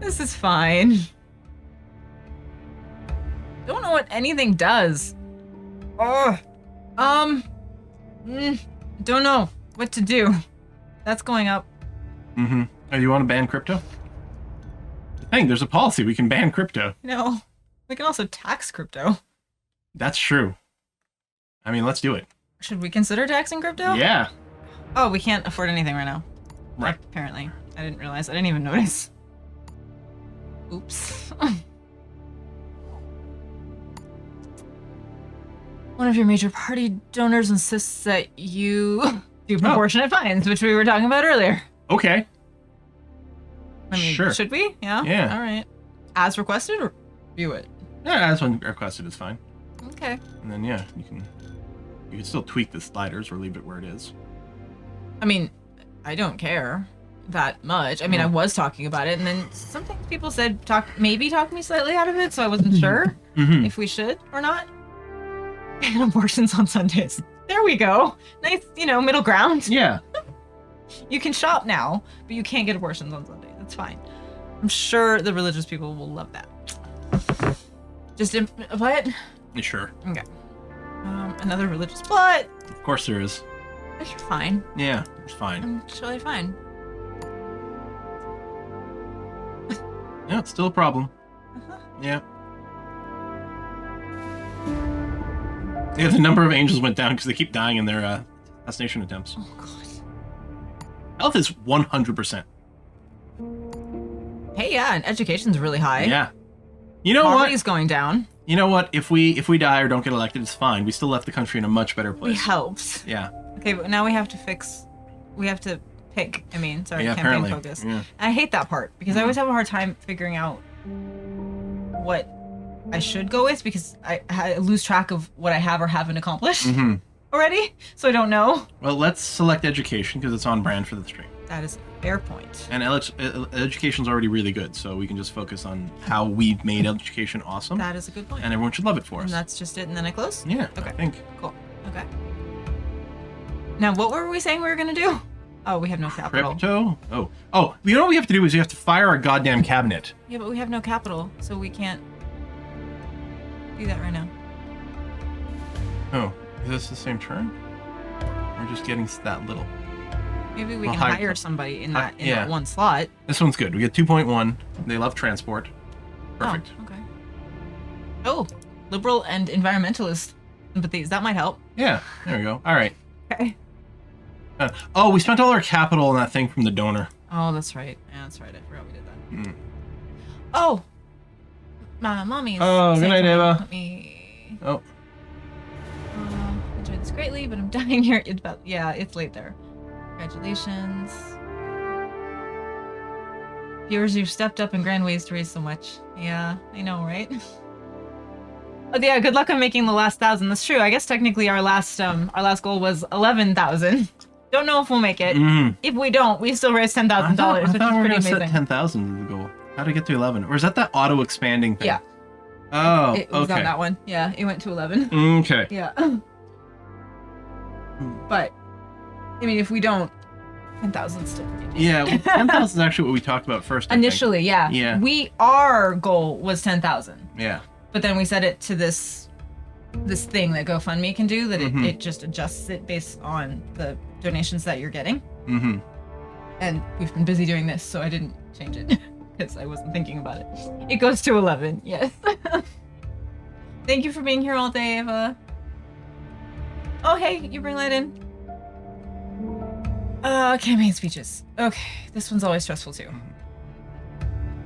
This is fine. Don't know what anything does. Don't know what to do. That's going up. Mm-hmm. Oh, you want to ban crypto? Dang, there's a policy. We can ban crypto. No. We can also tax crypto. That's true. I mean, let's do it. Should we consider taxing crypto? Yeah. Oh, we can't afford anything right now. Right. Apparently. I didn't realize. I didn't even notice. Oops. One of your major party donors insists that you do proportionate fines, which we were talking about earlier. Okay. I mean, sure. Should we? Yeah? Yeah. All right. As requested or view it? Yeah, as when requested is fine. Okay. And then, yeah, you can still tweak the sliders or leave it where it is. I mean, I don't care that much. I mean, I was talking about it, and then something people said maybe talk me slightly out of it, so I wasn't sure if we should or not. And abortions on Sundays. There we go. Nice, middle ground. Yeah. You can shop now, but you can't get abortions on Sunday. That's fine. I'm sure the religious people will love that. Just apply it? Sure. Okay. Another religious but. Of course there is. You're fine. Yeah, it's fine. I'm totally fine. Yeah, it's still a problem. Yeah. Yeah, the number of angels went down because they keep dying in their assassination attempts. Oh, God. Health is 100%. Hey, yeah, and education's really high. Yeah. You know Poverty's what? going down. You know what? If we die or don't get elected, it's fine. We still left the country in a much better place. We helped. Yeah. Okay, but now we have to pick. Campaign apparently. focus. Yeah. I hate that part because I always have a hard time figuring out what I should go with because I lose track of what I have or haven't accomplished already, so I don't know. Well, let's select education because it's on brand for the stream. That is a fair point. And education's already really good, so we can just focus on how we've made education awesome. That is a good point. And everyone should love it for And us. that's just it, and then I close? Yeah, Okay. I think. Cool. Okay. Now, what were we saying we were going to do? Oh, we have no capital. Crypto? Oh, you know what we have to do is we have to fire our goddamn cabinet. Yeah, but we have no capital, so we can't do that right now. Oh, is this the same turn? We're just getting that little. Maybe we Well, can hire somebody in that yeah. that one slot. This one's good. We get 2.1. They love transport. Perfect. Oh, okay. Oh, liberal and environmentalist sympathies. That might help. Yeah, there we go. All right. Okay. We spent all our capital on that thing from the donor. Oh, that's right. Yeah, that's right. I forgot we did that. Oh, mommy. Oh, good night, Eva. Let me. Oh. Enjoyed this greatly, but I'm dying here. It's late there. Congratulations. Viewers, you've stepped up in grand ways to raise so much. Yeah, I know, right? Oh, yeah, good luck on making the last 1,000. That's true. I guess technically our last goal was 11,000. Don't know if we'll make it. If we don't, we still raise $10,000, which is pretty amazing. Set 10,000 as the goal. How to get to 11? Or is that auto expanding thing? Yeah. Oh, It was okay. on that one. Yeah, it went to 11. Okay. Yeah. But, I mean, if we don't 10,000 still pretty decent. Yeah, 10,000 is actually what we talked about first. I think. Initially, yeah. Yeah. Our goal was 10,000. Yeah. But then we set it to this thing that GoFundMe can do, that Mhm. it just adjusts it based on the donations that you're getting. Mm-hmm. And we've been busy doing this, so I didn't change it because I wasn't thinking about it. It goes to 11, yes. Thank you for being here all day, Eva. Oh, hey, you bring that in. Campaign speeches. Okay, this one's always stressful too.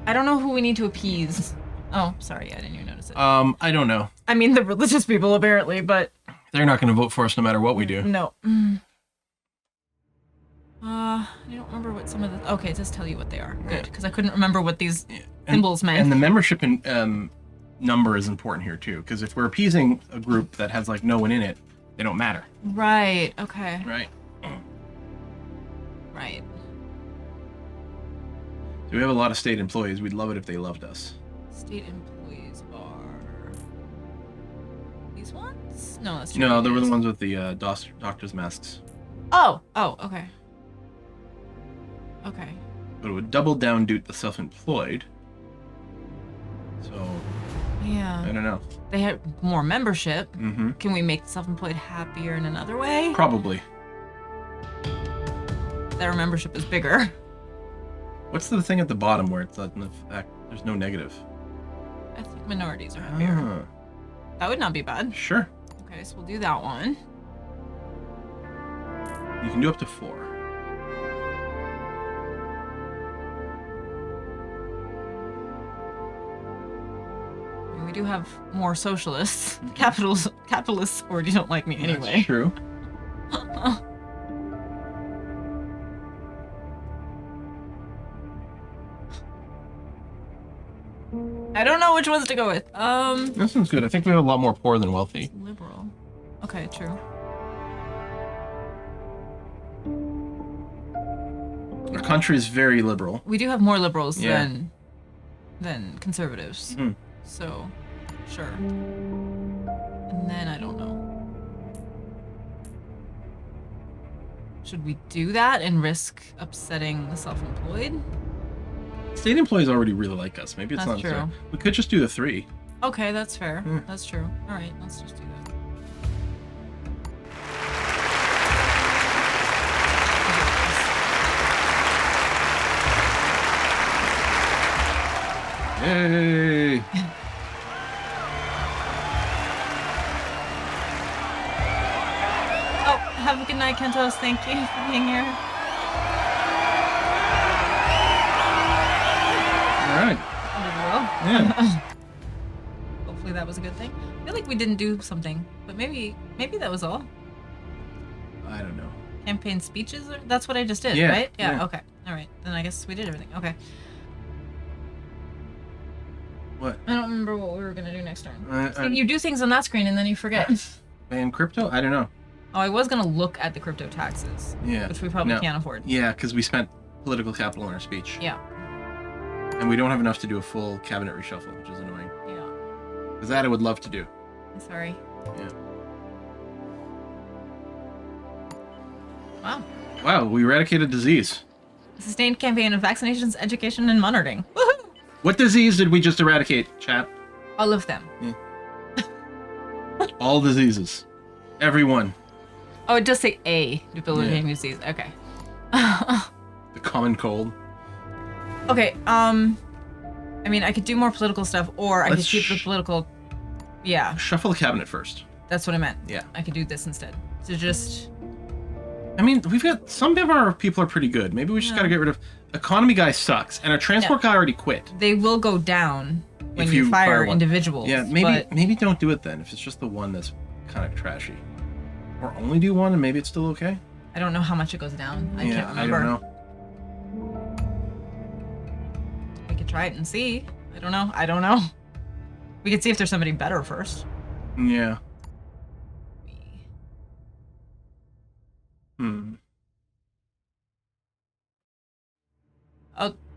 I don't know who we need to appease. Oh, sorry, I didn't even notice it. I don't know. I mean, the religious people apparently, but They're not going to vote for us no matter what we do. no. I don't remember what some of the. Okay, it does tell you what they are. Good, because I couldn't remember what these symbols meant. And the membership number is important here too, because if we're appeasing a group that has like no one in it, they don't matter. Right. Okay. Right. Right. So we have a lot of state employees. We'd love it if they loved us. State employees are these ones? No, that's No, they were the ones. ones with the doctor's masks. Oh. Okay. Okay. But it would double down due to the self-employed. So Yeah. I don't know. They have more membership. Mm-hmm. Can we make the self-employed happier in another way? Probably. Their membership is bigger. What's the thing at the bottom where it's not in fact there's no negative? Ethnic minorities are happier. Ah, That would not be bad. sure. Okay, so we'll do that one. You can do up to 4. I mean, we do have more socialists. Capitalists already don't like me anyway. That's true. I don't know which ones to go with. This one's good. I think we have a lot more poor than wealthy. Liberal. Okay, true. Our country is very liberal. We do have more liberals Yeah. than conservatives. Mhm. So, sure. And then I don't know. Should we do that and risk upsetting the self-employed? State employees already really like us. Maybe it's That's not true. necessary. We could just do the 3. Okay, that's fair. Yeah. That's true. All right, let's just do that. Yay! Oh, have a good night, Kentos. Thank you for being here. All right. Did well. Yeah. Hopefully that was a good thing. I feel like we didn't do something, but maybe that was all. I don't know. Campaign speeches? That's what I just did, Yeah, right? Yeah, yeah. okay. All right. Then I guess we did everything. Okay. What? I don't remember what we were going to do next turn. I- See, you do things on that screen and then you forget. Ban crypto? I don't know. Oh, I was going to look at the crypto taxes, Yeah. which we probably No. can't afford. Yeah, because we spent political capital in our speech. Yeah. And we don't have enough to do a full cabinet reshuffle, which is annoying. Yeah. Because that I would love to do. I'm sorry. Yeah. Wow. Wow, we eradicated disease. Sustained campaign of vaccinations, education, and monitoring. Woohoo! What disease did we just eradicate, chat? All of them. All diseases. Everyone. Oh, it does say a debilitating disease. Okay. The common cold. Okay, I mean, I could do more political stuff, or I could Let's keep the political... Yeah, Shuffle the cabinet first. that's what I meant. Yeah. I could do this instead. So just... I mean, we've got some of our people are pretty good. Maybe we just No. gotta get rid of economy guy sucks, and our transport guy already quit. They will go down when If you you fire fire one. individuals. Yeah, maybe but maybe don't do it then if it's just the one that's kind of trashy, or only do one and maybe it's still okay. I don't know how much it goes down. I yeah, can't remember. I don't know. We could try it and see. I don't know. We could see if there's somebody better first. Yeah. Hmm.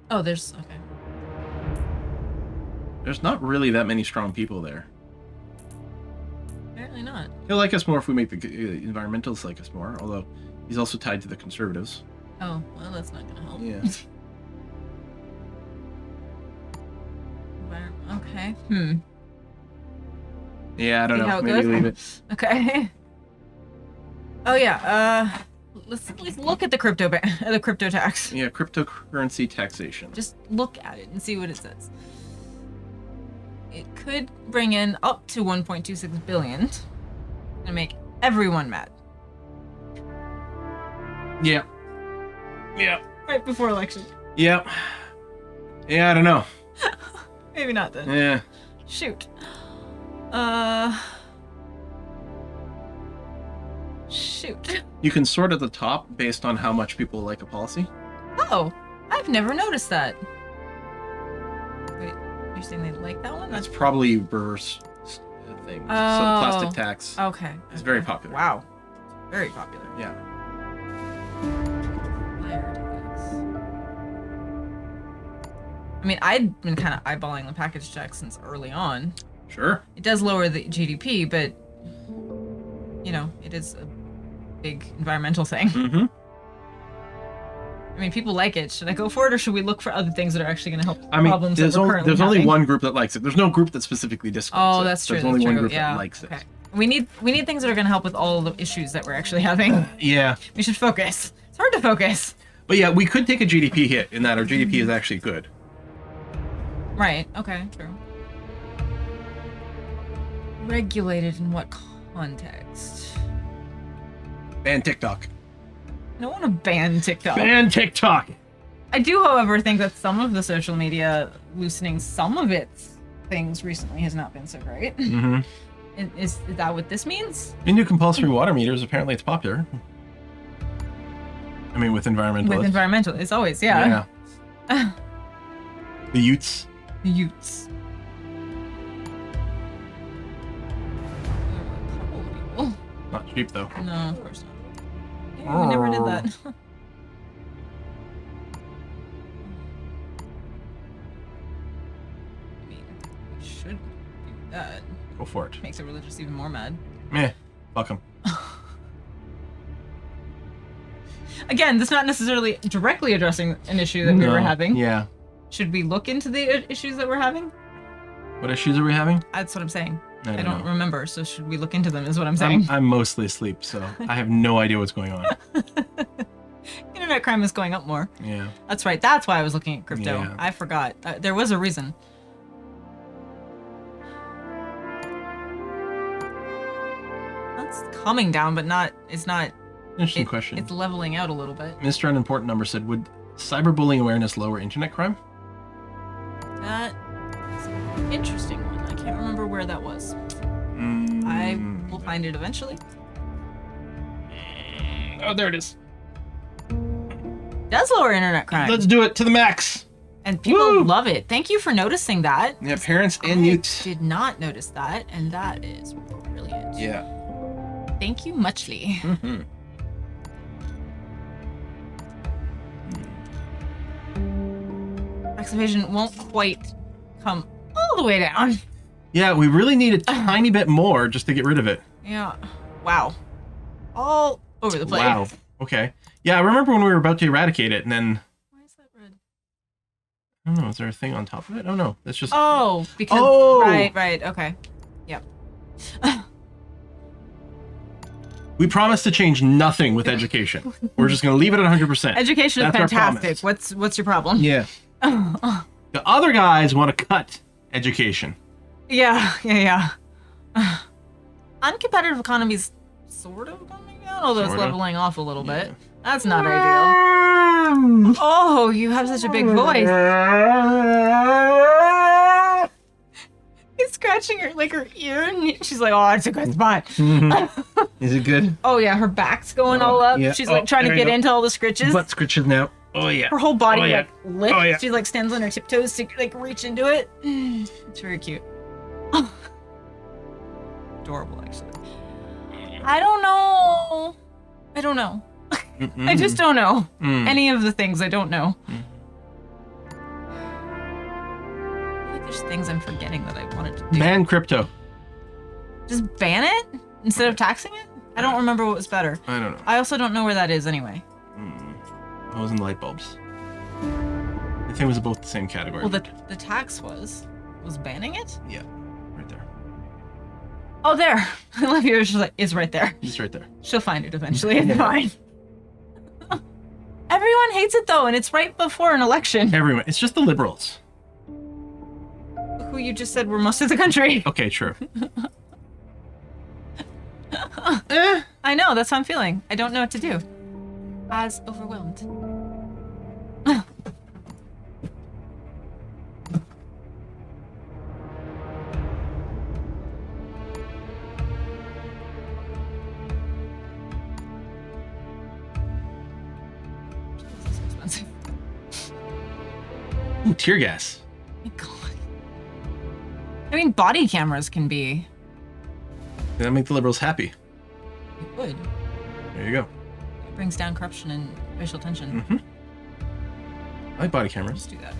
Oh, there's... Okay. There's not really that many strong people there. Apparently not. He'll like us more if we make the environmentalists like us more. Although he's also tied to the conservatives. Oh, well, that's not gonna help. Yeah. Okay. Yeah, I don't See know. how it Maybe goes? leave it. Okay. Oh yeah. Let's at least look at the the crypto tax. Yeah, cryptocurrency taxation. Just look at it and see what it says. It could bring in up to 1.26 billion and make everyone mad. Yeah. Yeah. Right before election. Yep. Yeah, I don't know. Maybe not then. Yeah. Shoot. Shoot. You can sort at the top based on how much people like a policy. Oh, I've never noticed that. Wait, you're saying they like that one? That's probably reverse thing. So Oh. plastic tax. Okay. It's very popular. Wow. Very popular. Yeah. I mean, I'd been kind of eyeballing the package tax since early on. Sure. It does lower the GDP, but, you know, it is a big environmental thing. Mm-hmm. I mean, people like it. Should I go for it, or should we look for other things that are actually going to help I mean, problems there's, that we're currently there's only having? one group that likes it. There's no group that specifically dislikes it. Oh, that's true. There's That's only one true. group Yeah. that likes it. Okay. We need things that are going to help with all the issues that we're actually having. Yeah. We should focus. It's hard to focus. But yeah, we could take a GDP hit in that our GDP is actually good. Right. Okay. True. Regulated in what context? Ban TikTok. I don't want to ban TikTok. Ban TikTok! I do, however, think that some of the social media loosening some of its things recently has not been so great. Mm-hmm. Is that what this means? Into compulsory water meters, apparently it's popular. I mean, with environmentalists. With environmental, it's always, yeah. The Utes. Utes. Oh, Not cheap, though. no, of course not. Yeah, we never did that. I mean, we should do that. Go for it. Makes the religious even more mad. Meh. Fuck 'em. Again, this is not necessarily directly addressing an issue that we were having. Yeah. Should we look into the issues that we're having? What issues are we having? That's what I'm saying. I don't don't know. remember, so should we look into them is what I'm saying. I'm mostly asleep, so I have no idea what's going on. Internet crime is going up more. Yeah. That's right. That's why I was looking at crypto. Yeah. I forgot. There was a reason. That's coming down, but not. It's not. Interesting question. It's leveling out a little bit. Mr. Unimportant Number said, would cyberbullying awareness lower internet crime? That is an interesting one. I can't remember where that was. I will find it eventually. Oh, there it is. Does lower internet crime. Let's do it to the max. And people Woo! love it. Thank you for noticing that. Yeah, parents and I youths. did not notice that, and that is brilliant. Yeah. Thank you muchly. Mm-hmm. Tax evasion won't quite come all the way down. Yeah, we really need a tiny bit more just to get rid of it. Yeah. Wow. All over the place. Wow. Okay. Yeah, I remember when we were about to eradicate it, and then Why is that red? I don't know. Is there a thing on top of it? Oh no, that's just. Oh, because Oh! right. Okay. Yep. We promised to change nothing with education. We're just gonna leave it at 100%. Education is That's our fantastic. promise. What's your problem? Yeah. The other guys want to cut education. Yeah. Uncompetitive economies sort of coming down, although it's Sorta. leveling off a little Yeah. bit. That's not ideal. Oh, you have such a big voice. He's scratching her her ear, and she's like, "Oh, it's a good spot." Is it good? Oh yeah, her back's going all up. yeah. She's Oh, like trying to there you get go. into all the scritches. Butt scratches now. Oh yeah. Her whole body Oh, yeah. like lifts. Oh, yeah. She like stands on her tiptoes to like reach into it. It's very cute. Adorable, actually. I don't know. I just don't know. Any of the things I don't know. I feel like there's things I'm forgetting that I wanted to do. Ban crypto. Just ban it instead of taxing it? I don't remember what was better. I don't know. I also don't know where that is anyway. What was in light bulbs? I think it was both the same category. Well, the tax was banning it. Yeah, right there. Oh, there. I love you. She's like, it's right there. It's right there. She'll find it eventually. It's fine. Everyone hates it though, and it's right before an election. Everyone. It's just the liberals. Who you just said were most of the country. Okay, true. I know, that's how I'm feeling. I don't know what to do. As overwhelmed. This is expensive. Ooh, tear gas. My God. I mean, body cameras can be. That'll make the liberals happy. It would. There you go. It brings down corruption and racial tension. Mm-hmm. I like body Let's cameras. do that.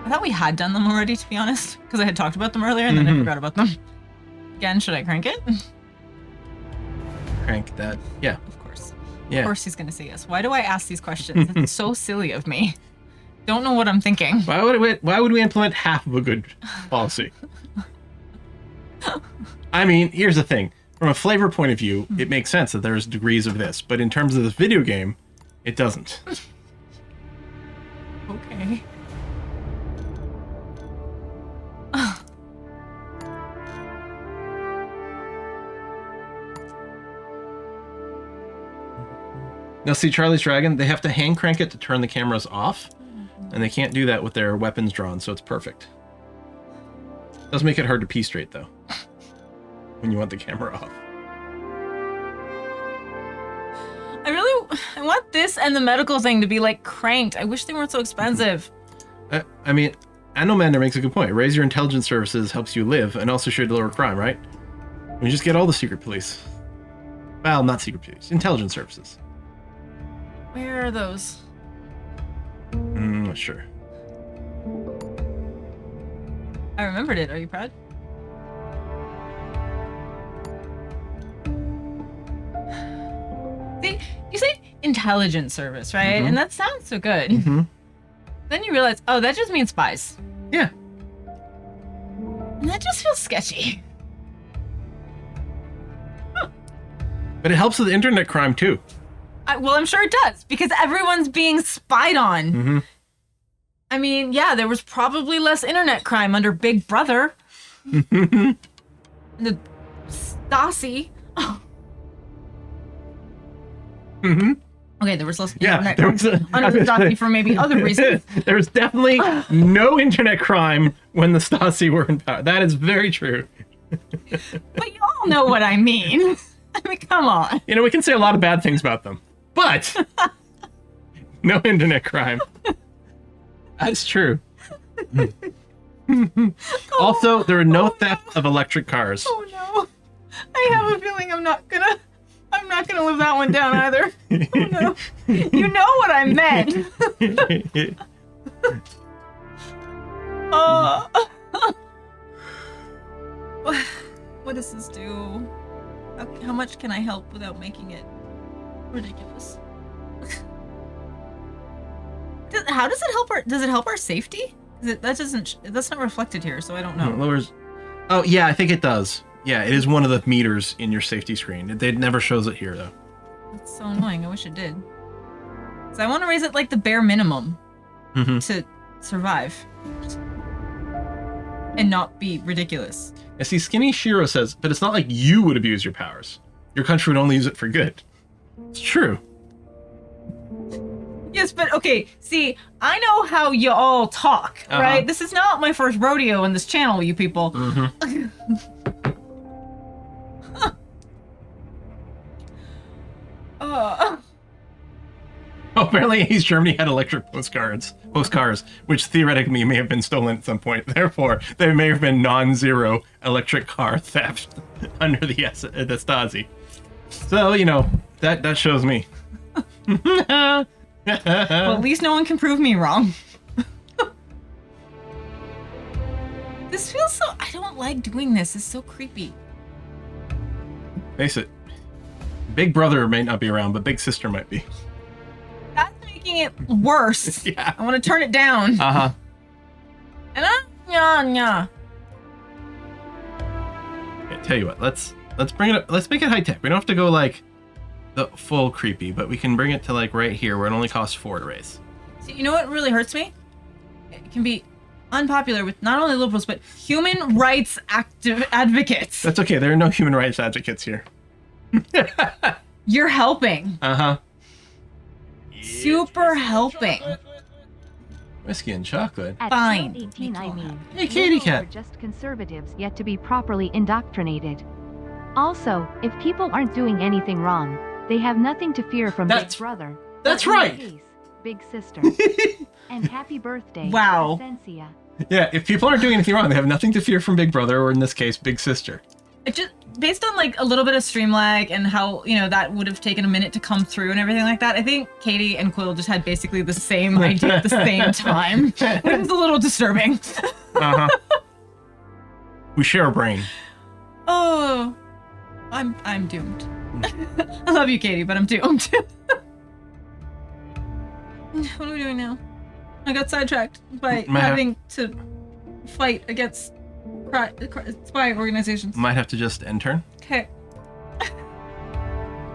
I thought we had done them already, to be honest, because I had talked about them earlier and then I forgot about them. Again, should I crank it? Crank that. Yeah. Of course. Yeah. Of course he's going to say yes. Why do I ask these questions? It's so silly of me. Don't know what I'm thinking. Why would we implement half of a good policy? I mean, here's the thing. From a flavor point of view, it makes sense that there's degrees of this, but in terms of this video game, it doesn't. Okay. Now, see, Charlie's Dragon, they have to hand crank it to turn the cameras off, and they can't do that with their weapons drawn, so it's perfect. Does make it hard to pee straight, though, when you want the camera off. I want this and the medical thing to be like cranked. I wish they weren't so expensive. I mean, Anomander makes a good point. Raise your intelligence services helps you live, and also should lower crime, right? We just get all the secret police. Well, not secret police. Intelligence services. Where are those? Not sure. I remembered it. Are you proud? See, you say intelligence service, right? And that sounds so good. Then you realize, oh, that just means spies. Yeah. And that just feels sketchy. But it helps with internet crime, too. Well, I'm sure it does, because everyone's being spied on. I mean, yeah, there was probably less internet crime under Big Brother. The Stasi. Oh. Okay, there was less internet crime under the Stasi for maybe other reasons. There was definitely no internet crime when the Stasi were in power. That is very true. But you all know what I mean. I mean, come on. You know, we can say a lot of bad things about them, but no internet crime. That's true. Also, there are no theft of electric cars. Oh no. I have a feeling I'm not gonna live that one down either. Oh no. You know what I meant. What does this do? How much can I help without making it ridiculous? How does it help our? Does it help our safety? That's not reflected here, so I don't know. It lowers. Oh yeah, I think it does. Yeah, it is one of the meters in your safety screen. It never shows it here though. That's so annoying. I wish it did. So I want to raise it like the bare minimum to survive and not be ridiculous. I see. Skinny Shiro says, but it's not like you would abuse your powers. Your country would only use it for good. It's true. Yes, but okay, see, I know how you all talk, right? This is not my first rodeo in this channel, you people. Apparently East Germany had electric postcars, which theoretically may have been stolen at some point. Therefore, there may have been non-zero electric car theft under the Stasi. So, you know, that shows me. Well, at least no one can prove me wrong. This feels so... I don't like doing this. It's so creepy. Face it. Big Brother may not be around, but Big Sister might be. That's making it worse. Yeah. I want to turn it down. Uh-huh. And yeah. Okay, tell you what, let's bring it up. Let's make it high tech. We don't have to go like the full creepy, but we can bring it to like right here where it only costs 4 to raise. See, you know what really hurts me? It can be unpopular with not only liberals but human rights advocates. That's okay. There are no human rights advocates here. You're helping. Uh-huh. Super helping. Whiskey and chocolate. At Fine. 18, I mean. Hey, kitty Liberals cat. are just conservatives yet to be properly indoctrinated. Also, if people aren't doing anything wrong, they have nothing to fear from That's- Big Brother. that's Or in right. this case, Big Sister. And happy birthday, Wow. Essentia. Yeah, if people aren't doing anything wrong, they have nothing to fear from Big Brother, or in this case, Big Sister. It just based on like a little bit of stream lag and how that would have taken a minute to come through and everything like that. I think Katie and Quill just had basically the same idea at the same time, which is a little disturbing. Uh-huh. We share a brain. Oh, I'm doomed. I love you, Katie, but I'm doomed. What are we doing now? I got sidetracked by Might have- having to fight against spy organizations. Might have to just intern. Okay.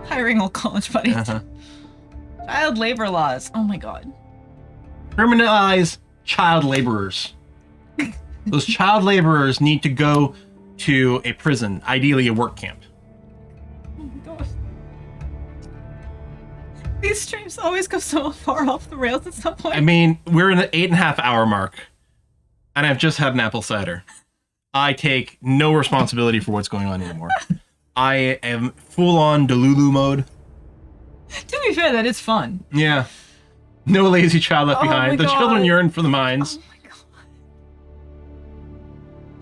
Hiring all college buddies. Uh-huh. Child labor laws. Oh my god. Criminalize child laborers. Those child laborers need to go to a prison, ideally a work camp. Oh my god. These streams always go so far off the rails at some point. I mean, we're in the 8.5 hour mark, and I've just had an apple cider. I take no responsibility for what's going on anymore. I am full on Delulu mode. To be fair, that is fun. Yeah. No lazy child left Oh my behind. The God. children yearn for the mines. Oh my god.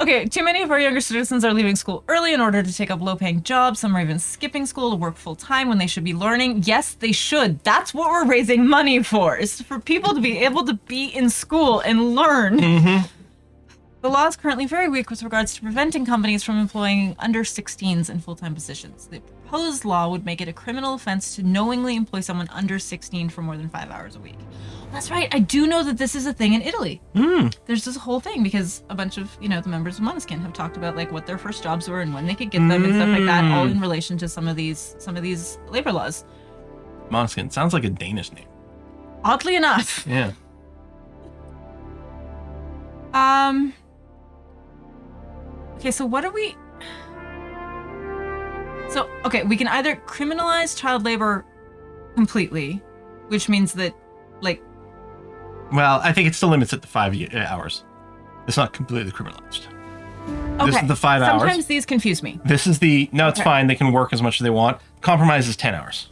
Okay, too many of our younger citizens are leaving school early in order to take up low-paying jobs. Some are even skipping school to work full-time when they should be learning. Yes, they should. That's what we're raising money for, is for people to be able to be in school and learn. Mm-hmm. The law is currently very weak with regards to preventing companies from employing under 16s in full-time positions. The proposed law would make it a criminal offense to knowingly employ someone under 16 for more than 5 hours a week. That's right. I do know that this is a thing in Italy. There's this whole thing because a bunch of, the members of Måneskin have talked about like what their first jobs were and when they could get them and stuff like that, all in relation to some of these labor laws. Måneskin sounds like a Danish name. Oddly enough. Yeah. Okay, so what are we... So, okay, we can either criminalize child labor completely, which means that, like... Well, I think it still limits it to 5 hours. It's not completely criminalized. Okay, This is the 5 hours. sometimes these confuse me. This is the... No, it's Okay. fine. They can work as much as they want. Compromise is 10 hours.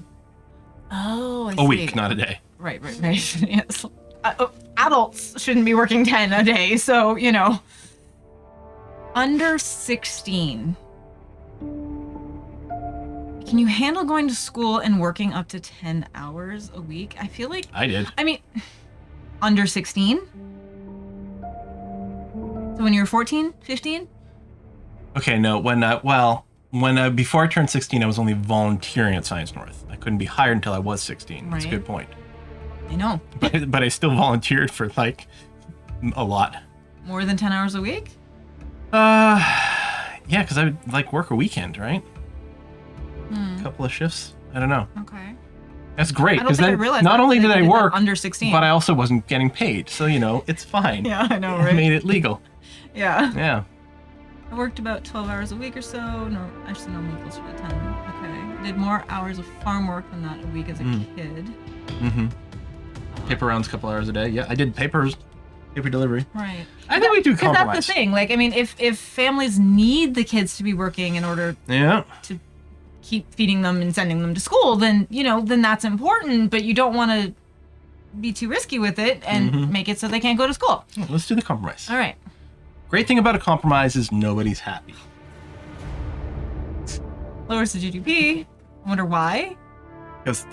Oh, I see. A week, not a day. Right. Yes. Adults shouldn't be working 10 a day, so, Under 16. Can you handle going to school and working up to 10 hours a week? I feel like... I did. I mean, under 16? So when you were 14, 15? Okay, no. Before I turned 16, I was only volunteering at Science North. I couldn't be hired until I was 16. That's a Right. good point. I know. But I still volunteered for like a lot. More than 10 hours a week? Yeah, because I would like work a weekend, right? A couple of shifts. I don't know. Okay. That's great I don't because think I then realized not that only they did I did that work under 16. but I also wasn't getting paid. So it's fine. Yeah, I know, I right? made it legal. Yeah. Yeah. I worked about 12 hours a week or so. No, actually, normally closer to 10. Okay. Did more hours of farm work than that a week as a kid. Mm-hmm. Paper rounds a couple hours a day. Yeah, I did paper delivery. Right. I think we do Because compromise. that's the thing. Like, I mean, if families need the kids to be working in order Yeah. to keep feeding them and sending them to school, then, then that's important, but you don't want to be too risky with it and make it so they can't go to school. Yeah, let's do the compromise. All right. Great thing about a compromise is nobody's happy. Lowers the GDP. I wonder why. Because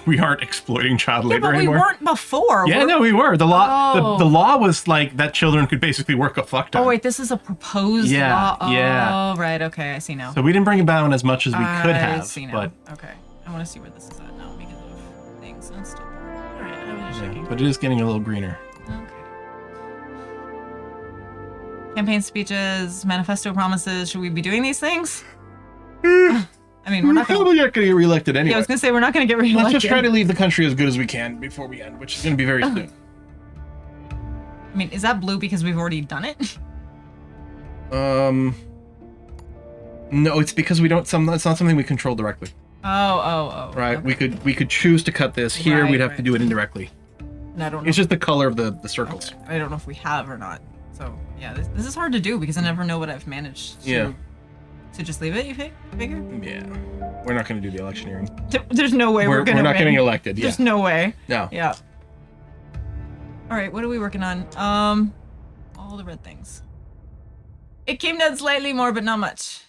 we aren't exploiting child Yeah, labor but we anymore. weren't before. Yeah, We're- no, we were. The law, Oh. the law was like that children could basically work a fuck ton. Oh, wait, this is a proposed Yeah, law. Oh, yeah. right. Okay, I see now. So we didn't bring it down as much as we could I have. see now. But Okay. I want to see where this is at now because of things and stuff. Alright, I was just checking. But it is getting a little greener. Okay. Campaign speeches, manifesto promises. Should we be doing these things? I mean, we're not going probably not going to get reelected anyway. Yeah, I was going to say, we're not going to get reelected. Let's just try to leave the country as good as we can before we end, which is going to be very soon. I mean, is that blue because we've already done it? No, it's because we don't. It's not something we control directly. Oh. Right. Okay. We could choose to cut this here. Right, we'd have to right. do it indirectly. And I don't know. It's just the color of the circles. Okay. I don't know if we have or not. So yeah, this is hard to do because I never know what I've managed to. Yeah. To just leave it, you figure? Yeah. We're not going to do the electioneering. There's no way we're gonna. We're not win. getting elected. Yeah. There's no way. No. Yeah. All right, what are we working on? All the red things. It came down slightly more, but not much.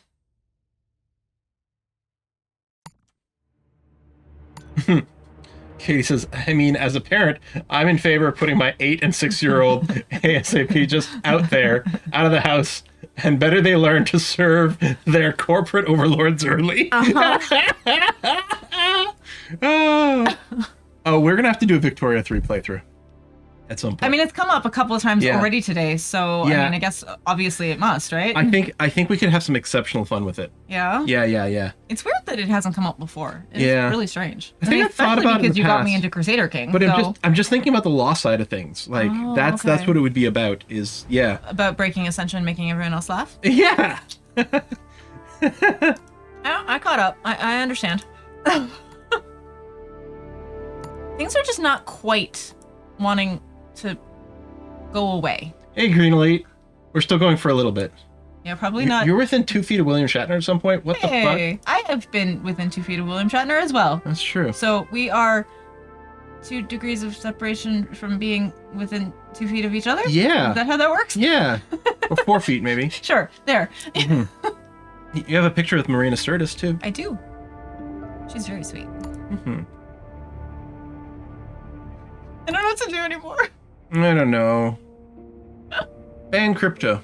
Katie says, I mean, as a parent, I'm in favor of putting my 8 and 6-year-old ASAP just out there, out of the house, and better they learn to serve their corporate overlords early. Oh, we're going to have to do a Victoria 3 playthrough at some point. I mean, it's come up a couple of times Yeah. already today, so Yeah. I mean, I guess obviously it must, right? I think we could have some exceptional fun with it. Yeah. Yeah. It's weird that it hasn't come up before. It's Yeah. really strange. I think I've thought especially about it in because the you got me past. into Crusader King. But so I'm just thinking about the law side of things. Like Oh, that's okay. what it would be about. Is yeah. about breaking Ascension, making everyone else laugh. Yeah. I caught up. I understand. Things are just not quite wanting to go away. Hey, Green Elite. We're still going for a little bit. Yeah, probably not. You're within 2 feet of William Shatner at some point. What the fuck? Hey, I have been within 2 feet of William Shatner as well. That's true. So we are 2 degrees of separation from being within 2 feet of each other? Yeah. Is that how that works? Yeah. Or 4 feet, maybe. Sure, there. You have a picture with Marina Sturtis, too. I do. She's very sweet. Mm-hmm. I don't know what to do anymore. I don't know. Ban crypto.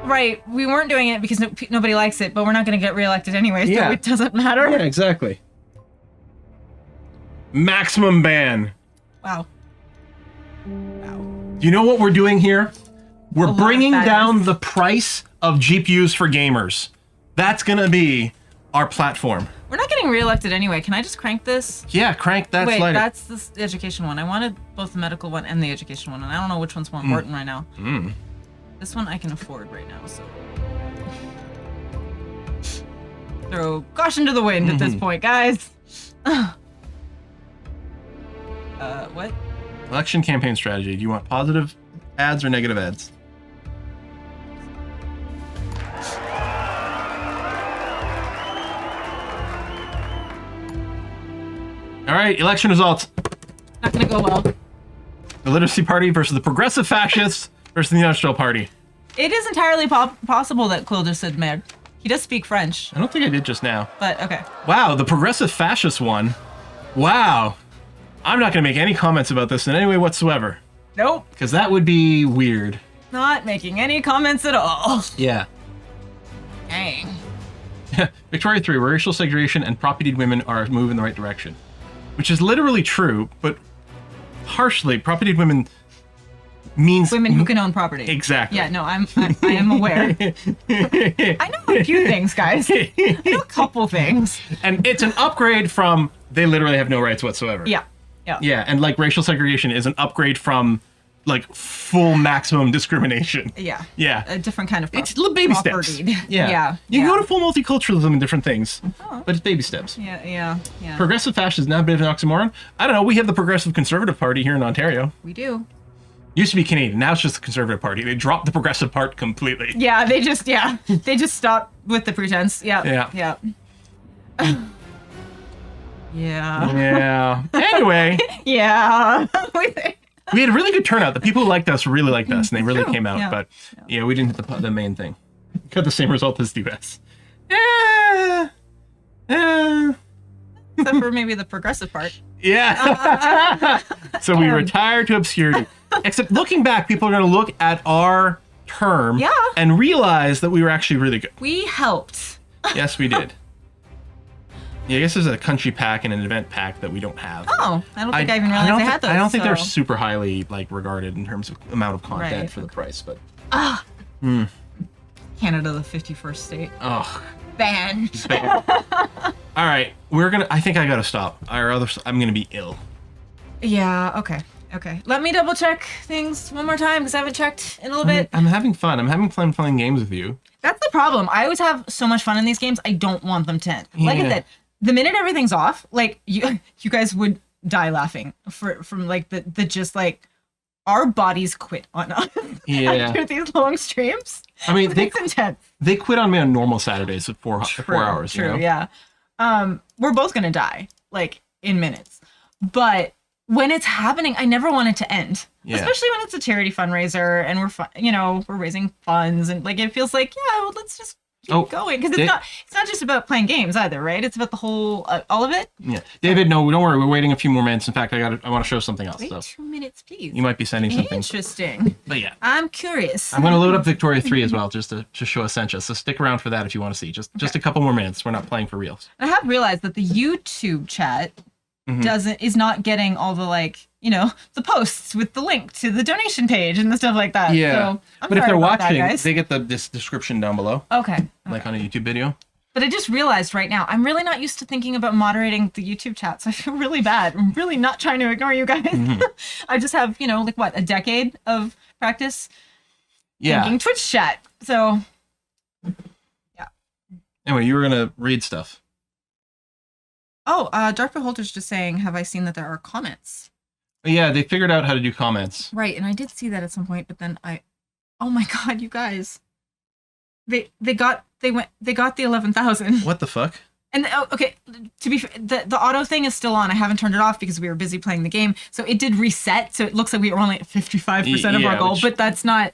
Right, we weren't doing it because nobody likes it, but we're not going to get reelected anyway, so Yeah. it doesn't matter. Yeah, exactly. Maximum ban. Wow. Wow. You know what we're doing here? We're A lot of bringing badness. down the price of GPUs for gamers. That's gonna be our platform. We're not getting reelected anyway. Can I just crank this? Yeah, crank that Wait, slider. that's the education one. I wanted both the medical one and the education one, and I don't know which one's more important right now. This one I can afford right now, so. Throw caution to the wind at this point, guys. What? Election campaign strategy. Do you want positive ads or negative ads? All right, election results. Not gonna go well. The Literacy Party versus the Progressive Fascists versus the Industrial Party. It is entirely possible that Quill just said Meg. He does speak French, I don't think I did just now. but okay. Wow, the Progressive Fascist won. Wow. I'm not going to make any comments about this in any way whatsoever, Nope. because that would be weird. Not making any comments at all. Yeah. Dang. Victoria 3, racial segregation and propertied women are a move in the right direction. Which is literally true, but harshly, propertied women means... Women who can own property. Exactly. Yeah, no, I am aware. I know a few things, guys. I know a couple things. And it's an upgrade from they literally have no rights whatsoever. Yeah. Yeah. Yeah, and like racial segregation is an upgrade from like full maximum discrimination. Yeah. Yeah. A different kind of It's little baby steps. propertied. Yeah. Yeah. You can yeah. go to full multiculturalism and different things, but it's baby steps. Yeah. Progressive fascism is now a bit of an oxymoron. I don't know. We have the Progressive Conservative Party here in Ontario. We do. Used to be Canadian. Now it's just the Conservative Party. They dropped the Progressive part completely. Yeah, they just stopped with the pretense. Yeah. Yeah. Yeah. Yeah. Yeah. Anyway, Yeah. we had a really good turnout. The people who liked us really liked us, and they really True. came out. Yeah. But yeah, we didn't hit the main thing. Got the same result as the US. Except for maybe the progressive part. Yeah. So we retired to obscurity. Except looking back, people are going to look at our term Yeah. and realize that we were actually really good. We helped. Yes, we did. Yeah, I guess there's a country pack and an event pack that we don't have. Oh, I don't think I even realized they had those. I don't think they're so- super highly like regarded in terms of amount of content Right. for the price, but Ah, hmm. Canada, the 51st state. Oh. Ban. All right, I think I gotta stop. I'm gonna be ill. Yeah, okay. Let me double check things one more time because I haven't checked in a little bit. I'm having fun. I'm having fun playing games with you. That's the problem. I always have so much fun in these games. I don't want them to end. Like I Yeah. said, the minute everything's off, like you guys would die laughing from like the just like our bodies quit on us Yeah. after these long streams. I mean, It's intense. they quit on me on normal Saturdays at 4 hours. True, you know? yeah. We're both gonna die like in minutes, but when it's happening, I never want it to end. Yeah. Especially when it's a charity fundraiser and we're raising funds and like it feels like well, let's just keep going because it's not just about playing games either, right? It's about the whole all of it. Yeah, David. No, don't worry. We're waiting a few more minutes. In fact, I want to show something else. Wait So 2 minutes, please. you might be sending something. Interesting. But yeah, I'm curious. I'm going to load up Victoria 3 as well, just to show Essentia. So stick around for that if you want to see. Just a couple more minutes. We're not playing for reals. I have realized that the YouTube chat Mm-hmm. is not getting all the the posts with the link to the donation page and the stuff like that. Yeah, So, I'm but if sorry they're about that, watching, guys. they get this description down below, Okay. like on a YouTube video. But I just realized right now, I'm really not used to thinking about moderating the YouTube chat, so I feel really bad. I'm really not trying to ignore you guys. I just have, a decade of practice Yeah. thinking Twitch chat. So, Anyway, you were gonna read stuff. Dark Beholder's just saying, have I seen that there are comments? Yeah, they figured out how to do comments. Right, and I did see that at some point, but then oh my god, you guys. They got the 11,000. What the fuck? And okay, to be fair, the auto thing is still on. I haven't turned it off because we were busy playing the game. So it did reset. So it looks like we were only at 55% of our goal, but that's not.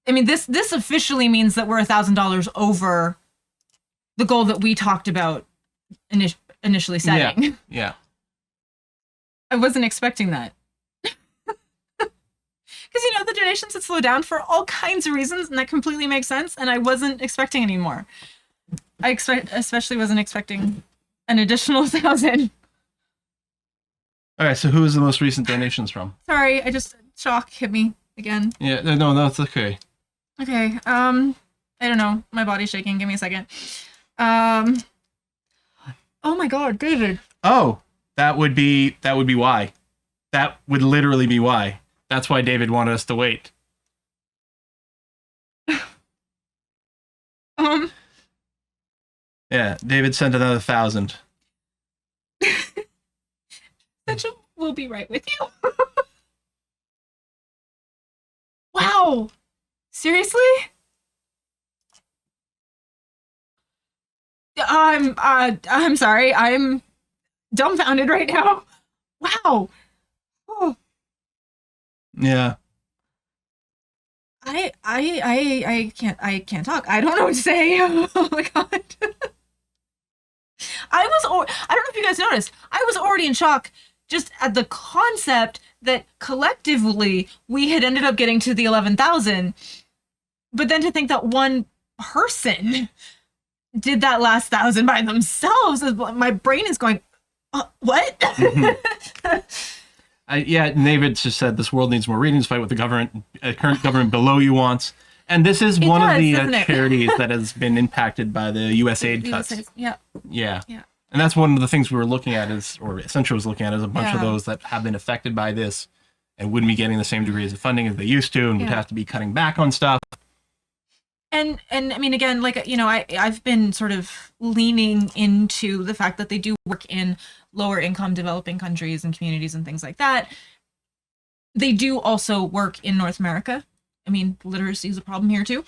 I mean, this officially means that we're $1,000 over the goal that we talked about initially setting. Yeah. I wasn't expecting that. Because, the donations had slowed down for all kinds of reasons, and that completely makes sense, and I wasn't expecting any more. I especially wasn't expecting an additional 1,000. All right. So who is the most recent donations from? Sorry, shock hit me again. Yeah. No, that's okay. Okay, I don't know. My body's shaking. Give me a second. Oh my god, David. Oh, that would be why. That would literally be why. That's why David wanted us to wait. Yeah, David sent another 1,000. We'll be right with you. Wow. Seriously? I'm sorry. I'm dumbfounded right now. Wow. Oh. Yeah. I can't talk. I don't know what to say. Oh my god. I don't know if you guys noticed. I was already in shock just at the concept that collectively we had ended up getting to the 11,000. But then to think that one person did that last 1,000 by themselves, my brain is going, what? David just said this world needs more readings. Fight with the government, current government below you wants. And this is one of the charities that has been impacted by the U.S. aid cuts. Yeah. And that's one of the things we were looking at or Essential was looking at, is a bunch of those that have been affected by this and wouldn't be getting the same degrees of funding as they used to, and would have to be cutting back on stuff. And I mean, again, I've been sort of leaning into the fact that they do work in lower income developing countries and communities and things like that. They do also work in North America. I mean, literacy is a problem here too.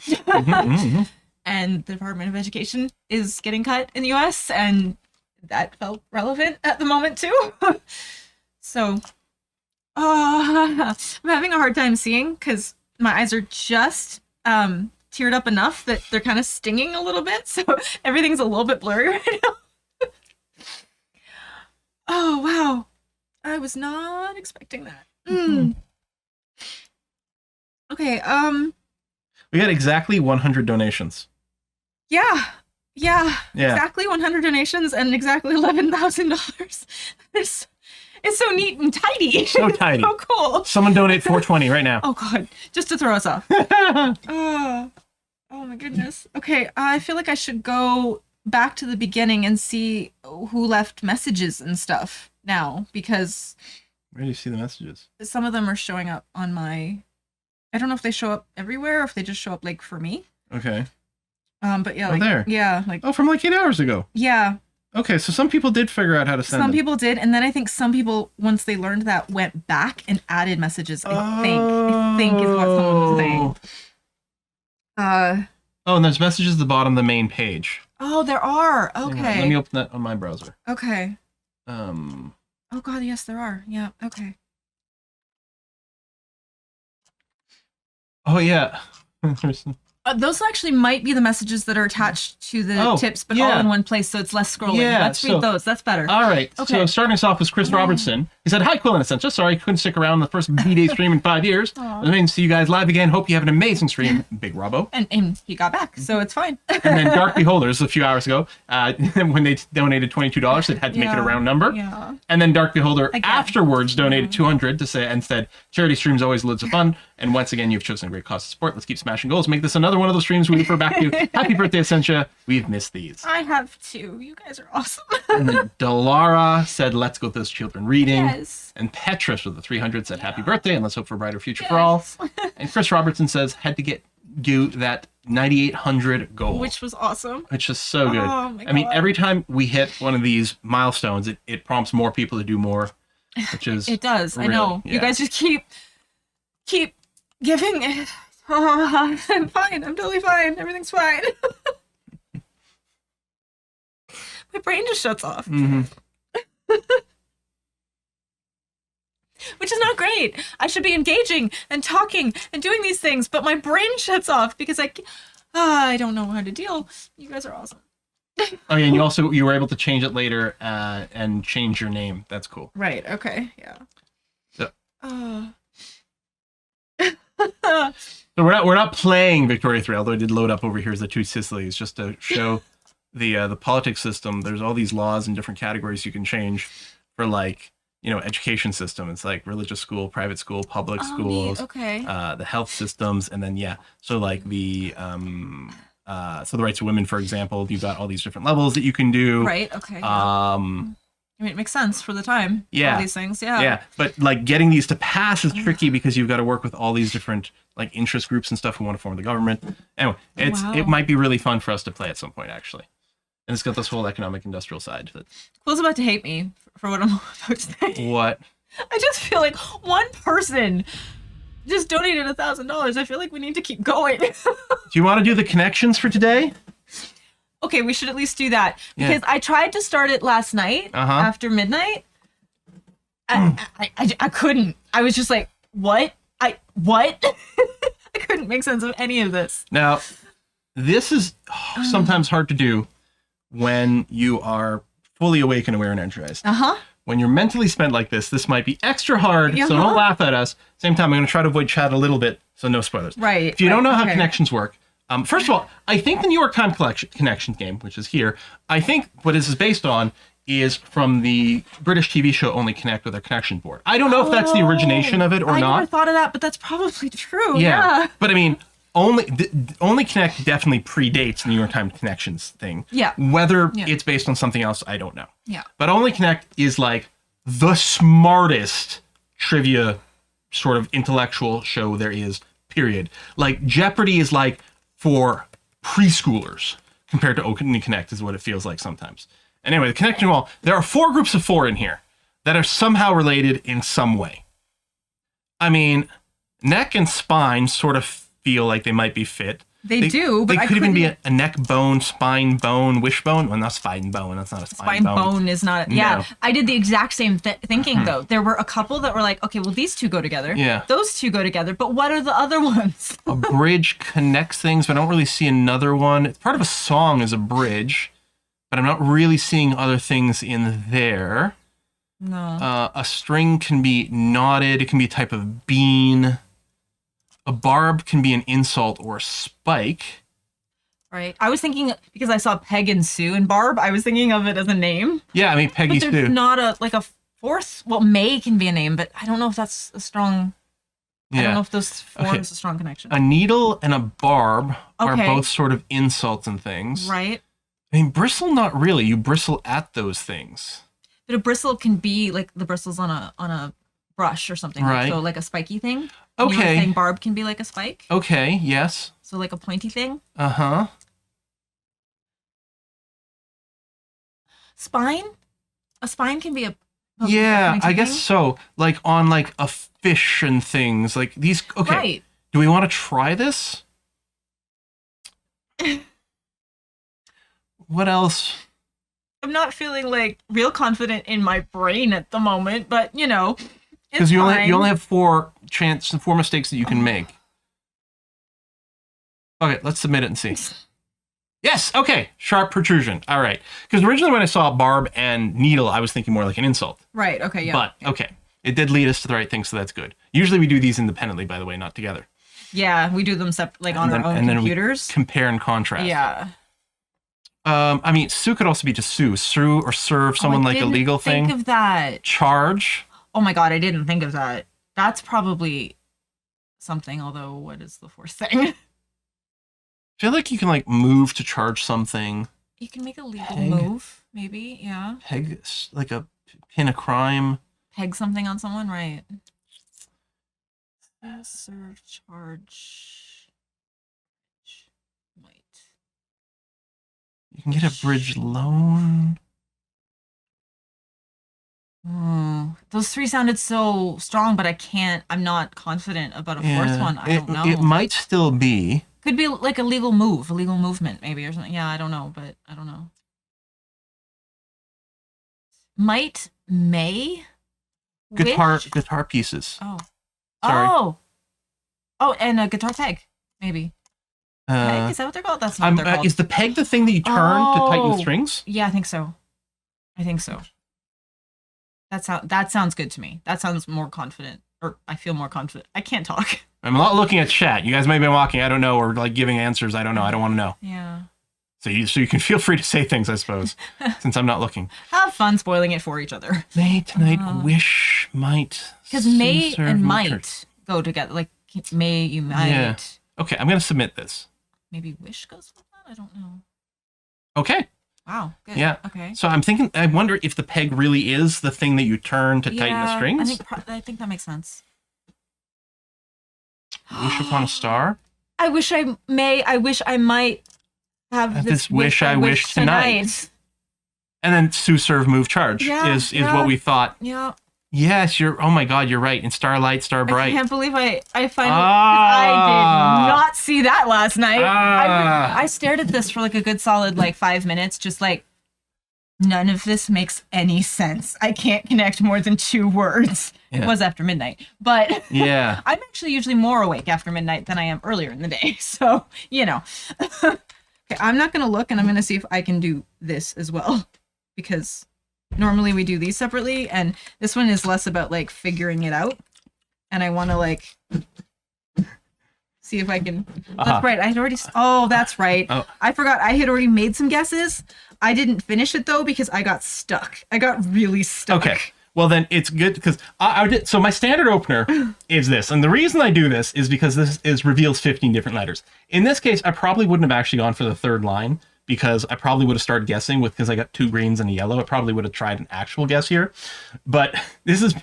And the Department of Education is getting cut in the US, and that felt relevant at the moment too. So I'm having a hard time seeing because my eyes are just teared up enough that they're kind of stinging a little bit, so everything's a little bit blurry right now. Oh wow, I was not expecting that. Okay, we got exactly 100 donations. yeah, Yeah, Yeah. exactly 100 donations and exactly $11,000. It's so neat and tidy. So tidy. So cool. Someone donate 420 right now. Oh god, just to throw us off. Oh my goodness. Okay, I feel like I should go back to the beginning and see who left messages and stuff now, because Where do you see the messages? some of them are showing up on my... I don't know if they show up everywhere or if they just show up like for me. Okay. But yeah, Oh, like there. yeah, like Oh, from like 8 hours ago. yeah. Okay, so some people did figure out how to send Some them. people did, and then I think some people, once they learned that, went back and added messages. I think is what someone was saying. Oh, and there's messages at the bottom of the main page. Oh, there are. Hang on, Okay. let me open that on my browser. Okay. Um. Oh god, yes, there are. Yeah. Okay. Oh yeah. There's- Those actually might be the messages that are attached to the Oh, tips, but yeah. all in one place, so it's less scrolling. Yeah, Let's read so- those. That's better. All right. Okay. So starting us off was Chris Robertson. He said, "Hi, Quill and Essentia. Sorry I couldn't stick around the first B-Day stream in 5 years. Aw. Amazing to see you guys live again. Hope you have an amazing stream, Big Robbo." And he got back, so it's fine. And then Dark Beholders a few hours ago, when they donated $22, it had to make it a round number. Yeah. And then Dark Beholder Again. afterwards donated $200 to say and said, "Charity streams always loads of fun. And once again, you've chosen a great cause to support. Let's keep smashing goals. Make this another one of those streams we refer back to. Happy birthday, Essentia. We've missed these." I have two. You guys are awesome. And then Delara said, "Let's go those children reading." Yes. And Petrus with the 300 said, "Happy birthday, and let's hope for a brighter future for all." And Chris Robertson says, "Had to do that 9,800 goal." Which was awesome. Which is so good. Oh my I mean, God. every time we hit one of these milestones, it prompts more people to do more, which is It does. I really- know. yeah. You guys just keep giving. I'm fine. I'm totally fine. Everything's fine. My brain just shuts off. Mhm. Which is not great. I should be engaging and talking and doing these things, but my brain shuts off because I don't know how to deal. You guys are awesome. Oh yeah, and you were able to change it later and change your name. That's cool. Right. Okay. Yeah. So- So we're not playing Victoria 3, although I did load up over here as the two Sicilies just to show the politics system. There's all these laws and different categories you can change for, like, education system. It's like religious school, private school, public schools, Okay. the health systems, and then so like the so the rights of women, for example, you've got all these different levels that you can do. Right. Okay. Um I mean, it makes sense for the time. Yeah. All these things. Yeah. Yeah, but like getting these to pass is tricky because you've got to work with all these different like interest groups and stuff who want to form the government. Anyway, Wow. it might be really fun for us to play at some point actually, and it's got this whole economic industrial side. That Quill's about to hate me for what I'm about to say. what? I just feel like one person just donated $1,000. I feel like we need to keep going. Do you want to do the connections for today? Okay, we should at least do that Yeah. because I tried to start it last night after midnight. I couldn't. I was just like, what? What? I couldn't make sense of any of this. Now, this is sometimes hard to do when you are fully awake and aware and energized. When you're mentally spent like this might be extra hard, so don't laugh at us. Same time, I'm going to try to avoid chat a little bit, so no spoilers. Right. If you don't know how okay. connections work, first of all, I think the New York Times Connections game, which is here, I think what this is based on is from the British TV show Only Connect with their connection board. I don't know if that's the origination of it or I not. never thought of that, but that's probably true. Yeah. Yeah. But I mean, Only Connect definitely predates the New York Times Connections thing. Yeah. Whether Yeah. it's based on something else, I don't know. Yeah. But Only Connect is like the smartest trivia sort of intellectual show there is, period. Like Jeopardy is like for preschoolers compared to Only Connect is what it feels like sometimes. Anyway, the connection wall, there are 4 groups of 4 in here that are somehow related in some way. I mean, neck and spine sort of feel like they might be fit. They do, but they I could even be couldn't- a neck bone, spine bone, wishbone. Well, not spine bone. That's not a spine, Spine bone is not. Yeah, No. I did the exact same thinking though. There were a couple that were like, okay, well these two go together. Yeah. Those two go together, but what are the other ones? A bridge connects things, but I don't really see another one. It's part of a song as a bridge, but I'm not really seeing other things in there. No. A string can be knotted. It can be a type of bean. A barb can be an insult or a spike. Right. I was thinking because I saw Peg and Sue and Barb, I was thinking of it as a name. Yeah, I mean Peggy But there's Sue. not a fourth. Well, May can be a name, but I don't know if that's a strong. I don't know if those forms a strong connection. A needle and a barb are Okay. both sort of insults and things. Right. I mean, bristle, not really. You bristle at those things. But a bristle can be like the bristles on a brush or something. Right. So like a spiky thing. And you were Okay. saying barb can be like a spike. Okay, yes. So like a pointy thing. Uh-huh. Spine. A spine can be a. Yeah, pointy I guess thing? so. Like on like a fish and things. Like these. Okay. Right. Do we want to try this? What else? I'm not feeling like real confident in my brain at the moment, but you know, Because it's you fine. only have four mistakes that you can make. Okay, let's submit it and see. Yes, okay. Sharp protrusion. All right. Because originally when I saw barb and needle, I was thinking more like an insult. Right. Okay. Yeah. But, okay. It did lead us to the right thing, so that's good. Usually we do these independently, by the way, not together. Yeah, we do them like on our own and then computers. we compare and contrast. Yeah. I mean, sue could also be just sue or serve someone like a legal thing. Think of that. Charge. Oh my god, I didn't think of that. That's probably something. Although, what is the fourth thing? I feel like you can like move to charge something. You can make a legal Peg. move, maybe. Yeah. Peg, like a pin a crime. Peg something on someone, right? Serve, charge, might. You can get a bridge loan. Those three sounded so strong, but I'm not confident about a fourth one. I don't know. It might still be. Could be like a legal move, a legal movement, maybe, or something. Yeah, I don't know, but I don't know. May? Guitar Which? guitar pieces. Oh. Sorry. Oh, and a guitar peg, maybe. Peg? Is that what they're called? That's not what they're called. Is the peg the thing that you turn to tighten the Oh. strings? Yeah, I think so. That sounds good to me. That sounds more confident, or I feel more confident. I can't talk. I'm not looking at chat. You guys may be walking. I don't know, or like giving answers. I don't know. I don't want to know. Yeah. So you can feel free to say things, I suppose, since I'm not looking. Have fun spoiling it for each other. May tonight, wish, might. Because may serve, and might. might go together. Like may, you might. Yeah. Okay, I'm gonna submit this. Maybe wish goes with that. I don't know. Okay. Wow. Good. Yeah. Okay. So I wonder if the peg really is the thing that you turn to tighten the strings. I think that makes sense. Wish upon a star. I wish I might have This wish I wish tonight. And then sue, serve, move, charge is what we thought. Yeah. Yes, oh my God, you're right. In Starlight, Star Bright. I can't believe I finally, I did not see that last night. I stared at this for like a good solid like 5 minutes, just like, none of this makes any sense. I can't connect more than 2 words. Yeah. It was after midnight, but Yeah. I'm actually usually more awake after midnight than I am earlier in the day. So, you know. Okay, I'm not going to look, and I'm going to see if I can do this as well, because normally we do these separately, and this one is less about like figuring it out, and I want to like see if I can. That's right. I had already. Oh, that's right. Oh. I forgot. I had already made some guesses. I didn't finish it though because I got stuck. I got really stuck. Okay. Well, then it's good because I did. So my standard opener is this, and the reason I do this is because this reveals 15 different letters. In this case, I probably wouldn't have actually gone for the third line because I probably would have started guessing because I got 2 greens and a yellow. I probably would have tried an actual guess here, but this is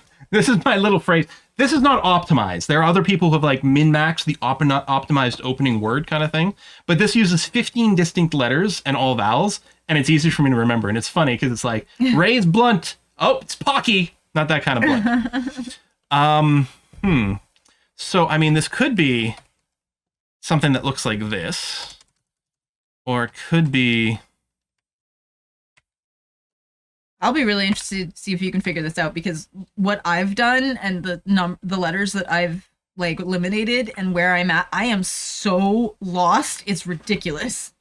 my little phrase. This is not optimized. There are other people who have like min-maxed the optimized opening word kind of thing, but this uses 15 distinct letters and all vowels, and it's easy for me to remember. And it's funny because it's like Ray's blunt. Oh, it's Pocky. Not that kind of blunt. So, I mean, this could be something that looks like this. Or it could be... I'll be really interested to see if you can figure this out, because what I've done and the letters that I've like eliminated and where I'm at, I am so lost. It's ridiculous.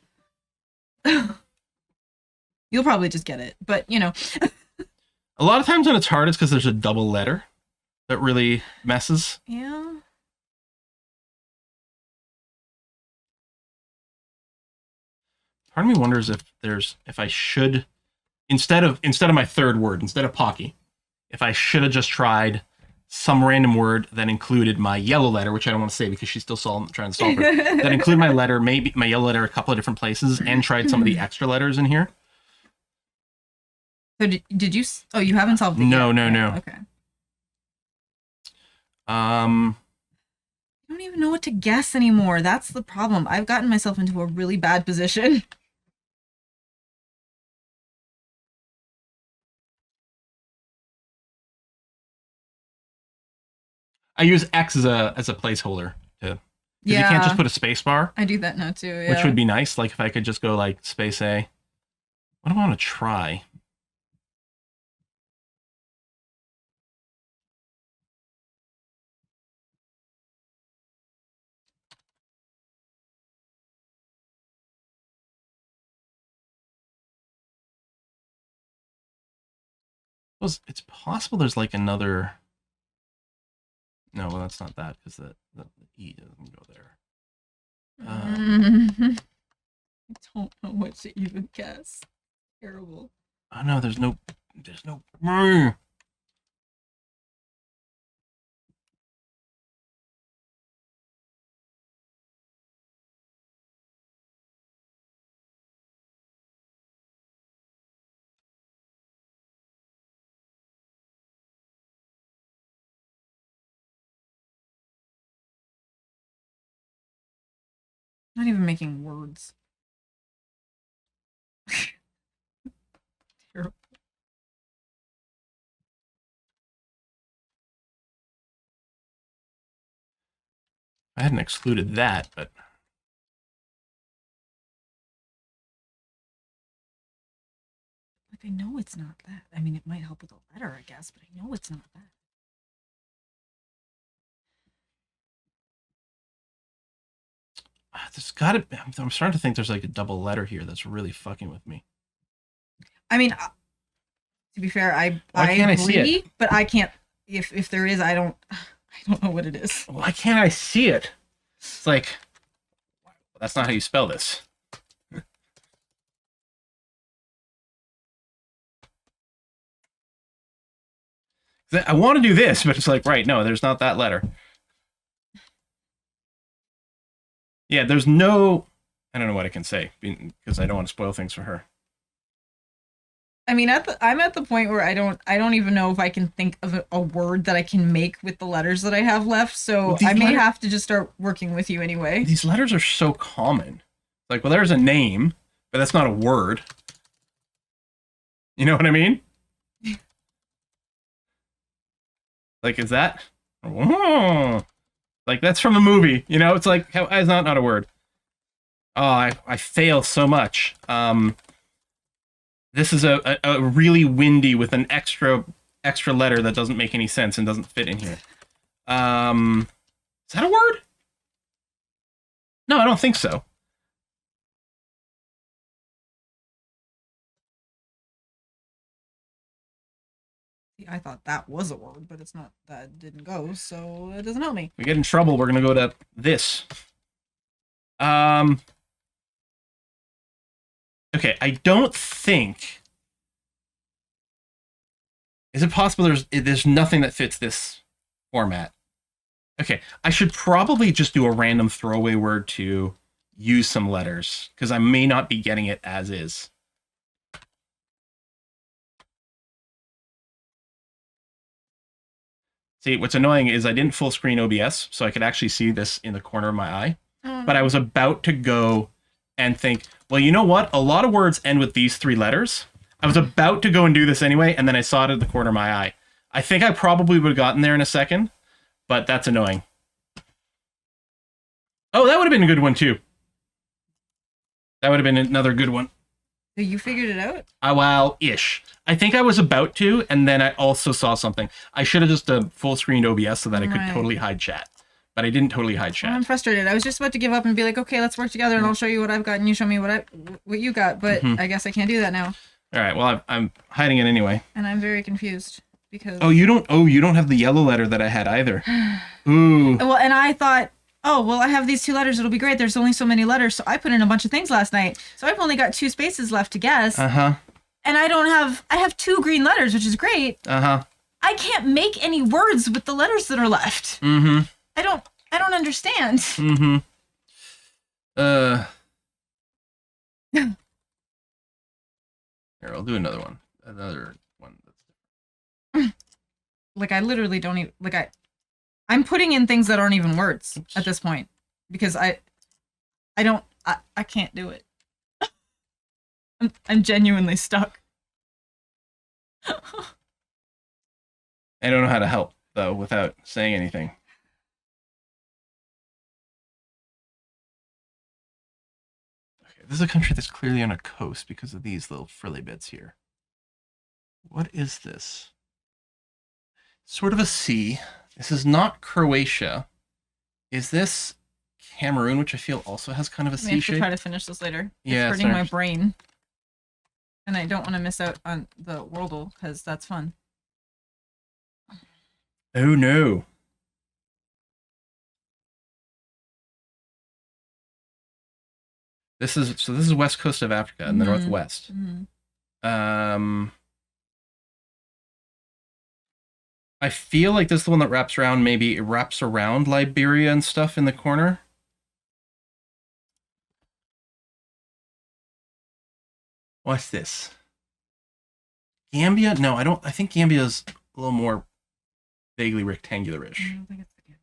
You'll probably just get it, but you know. A lot of times when it's hard, it's because there's a double letter that really messes. Yeah. Part of me wonders if I should, instead of my third word, instead of Pocky, if I should have just tried some random word that included my yellow letter, which I don't want to say because she's still trying to solve her, that included my letter, maybe my yellow letter a couple of different places, and tried some of the extra letters in here. So did you? Oh, you haven't solved it No, yet. no. Okay. I don't even know what to guess anymore. That's the problem. I've gotten myself into a really bad position. I use X as a placeholder to, because you can't just put a space bar. I do that now too. Yeah. Which would be nice. Like if I could just go like space A. What do I want to try? Well, it's possible there's like another. No, well, that's not that because the E doesn't go there. I don't know what to even guess. Terrible. Oh no, there's no. Not even making words. Terrible. I hadn't excluded that, but. Like I know it's not that. I mean, it might help with a letter, I guess, but I know it's not that. There's gotta be, I'm starting to think there's like a double letter here that's really fucking with me. I mean, to be fair, I can't I see agree, it? but I can't. If there is, I don't know what it is. Why can't I see it? It's like, that's not how you spell this. I want to do this, but it's like, right, no, there's not that letter. Yeah, there's no, I don't know what I can say because I don't want to spoil things for her. I mean, I'm at the point where I don't even know if I can think of a word that I can make with the letters that I have left. So Well, I may have to just start working with you anyway. These letters are so common. Like, well, there's a name, but that's not a word. You know what I mean? Like, is that? Oh, like that's from a movie. You know, it's like how is that not a word? Oh, I fail so much. This is a really windy with an extra letter that doesn't make any sense and doesn't fit in here. Is that a word? No, I don't think so. I thought that was a word, but it's not. That didn't go, so it doesn't help me. If we get in trouble, we're gonna go to this. Okay, I don't think. Is it possible there's nothing that fits this format? Okay, I should probably just do a random throwaway word to use some letters because I may not be getting it as is. See, what's annoying is I didn't full screen OBS, so I could actually see this in the corner of my eye. But I was about to go and think, well, you know what? A lot of words end with these three letters. I was about to go and do this anyway, and then I saw it at the corner of my eye. I think I probably would have gotten there in a second, but that's annoying. Oh, that would have been a good one, too. That would have been another good one. So you figured it out? Well, ish. I think I was about to, and then I also saw something. I should have just full screened OBS so that I could totally hide chat. But I didn't totally hide chat. I'm frustrated. I was just about to give up and be like, okay, let's work together and I'll show you what I've got and you show me what you got. But I guess I can't do that now. All right, well, I'm hiding it anyway. And I'm very confused because... Oh, you don't have the yellow letter that I had either. Ooh. Well, and I thought oh, well, I have these 2 letters. It'll be great. There's only so many letters. So I put in a bunch of things last night. So I've only got 2 spaces left to guess. Uh-huh. And I have 2 green letters, which is great. Uh-huh. I can't make any words with the letters that are left. Mm-hmm. I don't understand. Mm-hmm. Here, I'll do another one. Another one that's different. Like, I literally don't even, like, I'm putting in things that aren't even words at this point. Because I can't do it. I'm genuinely stuck. I don't know how to help, though, without saying anything. Okay, this is a country that's clearly on a coast because of these little frilly bits here. What is this? Sort of a sea. This is not Croatia. Is this Cameroon, which I feel also has kind of a I C have to shape? try to finish this later. Yeah, It's hurting my brain. And I don't want to miss out on the Wordle, because that's fun. Oh no. This is west coast of Africa in the northwest. I feel like this is the one that wraps around, maybe it wraps around Liberia and stuff in the corner. What's this? Gambia? No, I think Gambia's a little more vaguely rectangular-ish. I don't think it's the Gambia.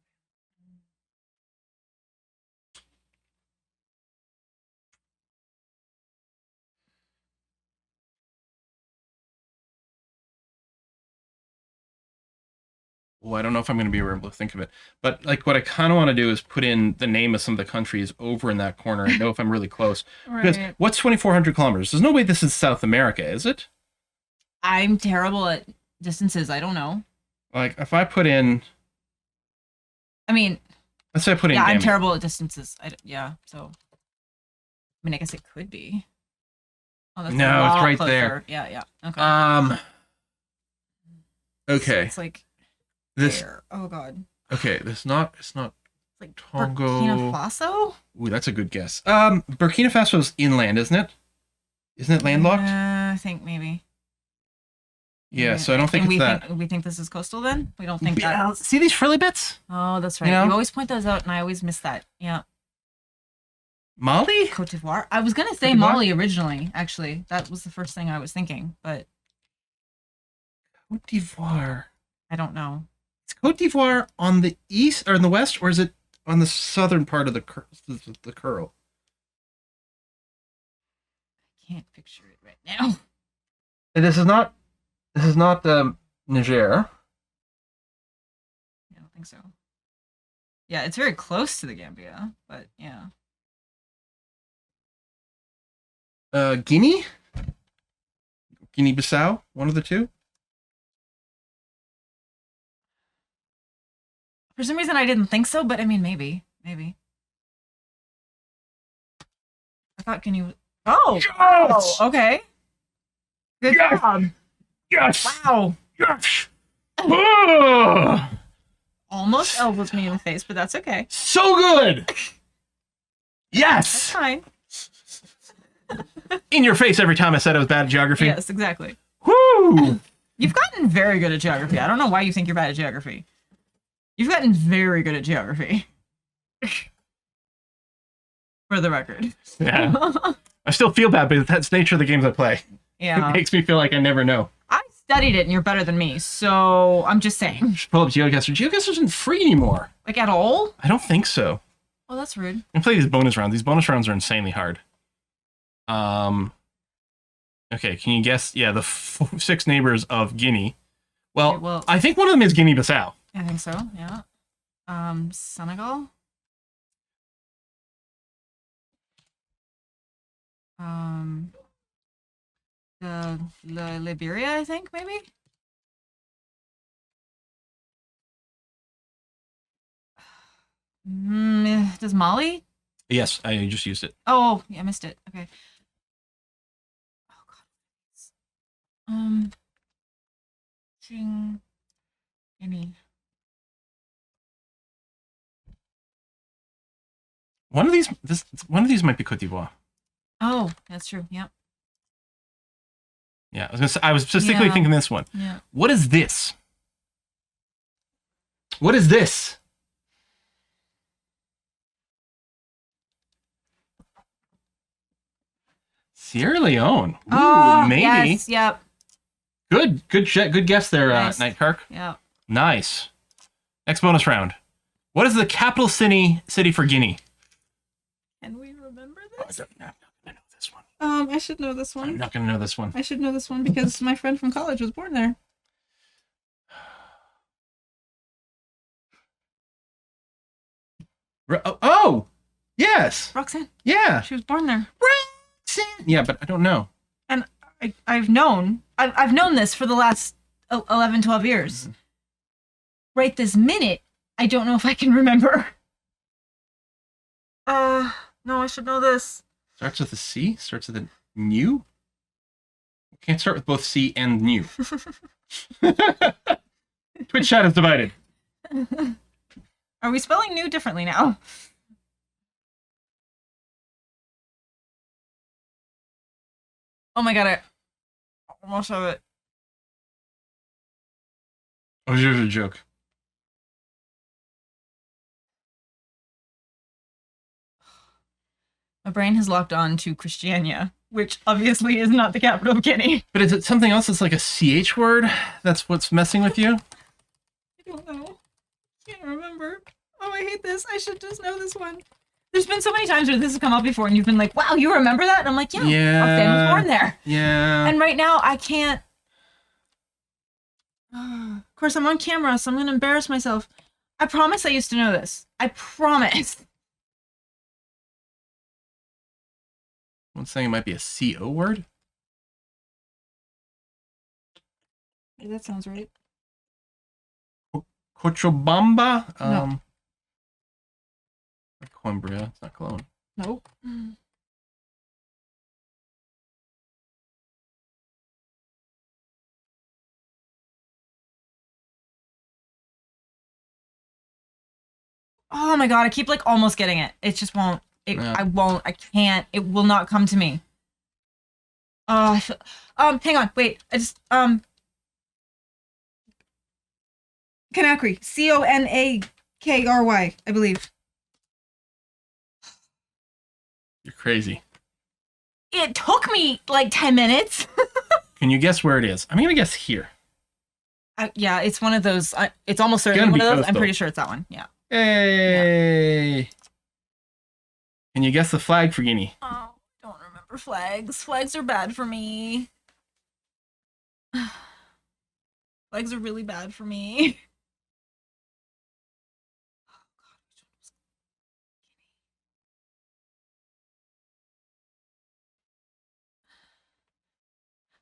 Well, I don't know if I'm going to be able to think of it. But like what I kind of want to do is put in the name of some of the countries over in that corner and know if I'm really close. Because Right. what's 2,400 kilometers? There's no way this is South America, is it? I'm terrible at distances. I don't know. Like if I put in, I mean, let's say I put in yeah, I'm Gambia. terrible at distances. Yeah, so. I mean, I guess it could be. Oh, that's No, a it's lot right closer. there. Yeah. Okay. Okay. It's like This. there. Oh god. Okay, it's not It's like Congo. Burkina Faso? Ooh, that's a good guess. Burkina Faso's inland, isn't it? Isn't it landlocked? I think maybe. Yeah, so I don't think and it's that. we think this is coastal then? We don't think Yeah, that. see these frilly bits? Oh, that's right. You know? You always point those out and I always miss that. Yeah. Mali? Cote d'Ivoire? I was gonna say Cote d'Ivoire? Mali originally, actually. That was the first thing I was thinking, but Cote d'Ivoire. I don't know. Is Cote d'Ivoire on the east or in the west, or is it on the southern part of the curl? I can't picture it right now. This is not. Niger. I don't think so. Yeah, it's very close to the Gambia, but yeah. Guinea. Guinea-Bissau. One of the two. For some reason, I didn't think so, but I mean, maybe. I thought, can you? Oh, Yes! oh, okay. Good Yes! job. Yes. Wow. Yes. Oh, Almost elbows me in the face, but that's okay. so good. That's Yes. fine. In your face every time I said I was bad at geography. Yes, exactly. Woo! You've gotten very good at geography. I don't know why you think you're bad at geography. You've gotten very good at geography. For the record. Yeah. I still feel bad, but that's the nature of the games I play. Yeah. It makes me feel like I never know. I studied it and you're better than me, so I'm just saying. Just pull up GeoGuessr. GeoGuessr isn't free anymore. Like at all? I don't think so. Oh, that's rude. I can play these bonus rounds. These bonus rounds are insanely hard. Okay, can you guess? Yeah, the 6 neighbors of Guinea. Well, Okay, well- I think one of them is Guinea-Bissau. I think so, yeah. Senegal? The Liberia, I think, maybe? Does Mali? Yes, I just used it. Oh, yeah, I missed it. Okay. Oh god. Guinea. One of these might be Cote d'Ivoire. Oh, that's true. Yep. Yeah, I was specifically thinking this one. Yeah. What is this? What is this? Sierra Leone. Ooh, Oh, maybe. yes. Yep. Good guess there, Nice. Nightkark. Yep. Nice. Next bonus round. What is the capital city for Guinea? Can we remember I'm this? not gonna know this one. I should know this I'm one. not gonna know this one. I should know this one because my friend from college was born there. Oh, yes. Roxanne. Yeah. She was born there. Yeah, but I don't know. And I've known this for the last 11, 12 years. Mm-hmm. Right this minute, I don't know if I can remember. No, I should know this. Starts with a C? Starts with a new? Can't start with both C and new. Twitch chat is divided. Are we spelling new differently now? Oh my god, I almost have it. Oh, here's a joke. My brain has locked on to Christiania, which obviously is not the capital of Guinea. But is it something else that's like a CH word? That's what's messing with you? I don't know. Can't remember. Oh, I hate this. I should just know this one. There's been so many times where this has come up before and you've been like, wow, you remember that? And I'm like, yeah. Roxanne was born there. Yeah. And right now, I can't. Of course, I'm on camera, so I'm going to embarrass myself. I promise I used to know this. I promise. I'm saying it might be a CO word. That sounds right. Cochabamba? No. Coimbra. It's not Cologne. Nope. Oh my god, I keep like almost getting it. It just won't. Yeah. I won't. I can't. It will not come to me. Oh, I feel, hang on. Wait. I just Conakry. Conakry, I believe. You're crazy. It took me like 10 minutes. Can you guess where it is? I'm gonna guess here. Yeah, it's one of those. It's almost certainly Gonna one be of those. coastal. I'm pretty sure it's that one. Yeah. Hey. Can you guess the flag for Guinea? Oh, don't remember flags. Flags are bad for me. Flags are really bad for me.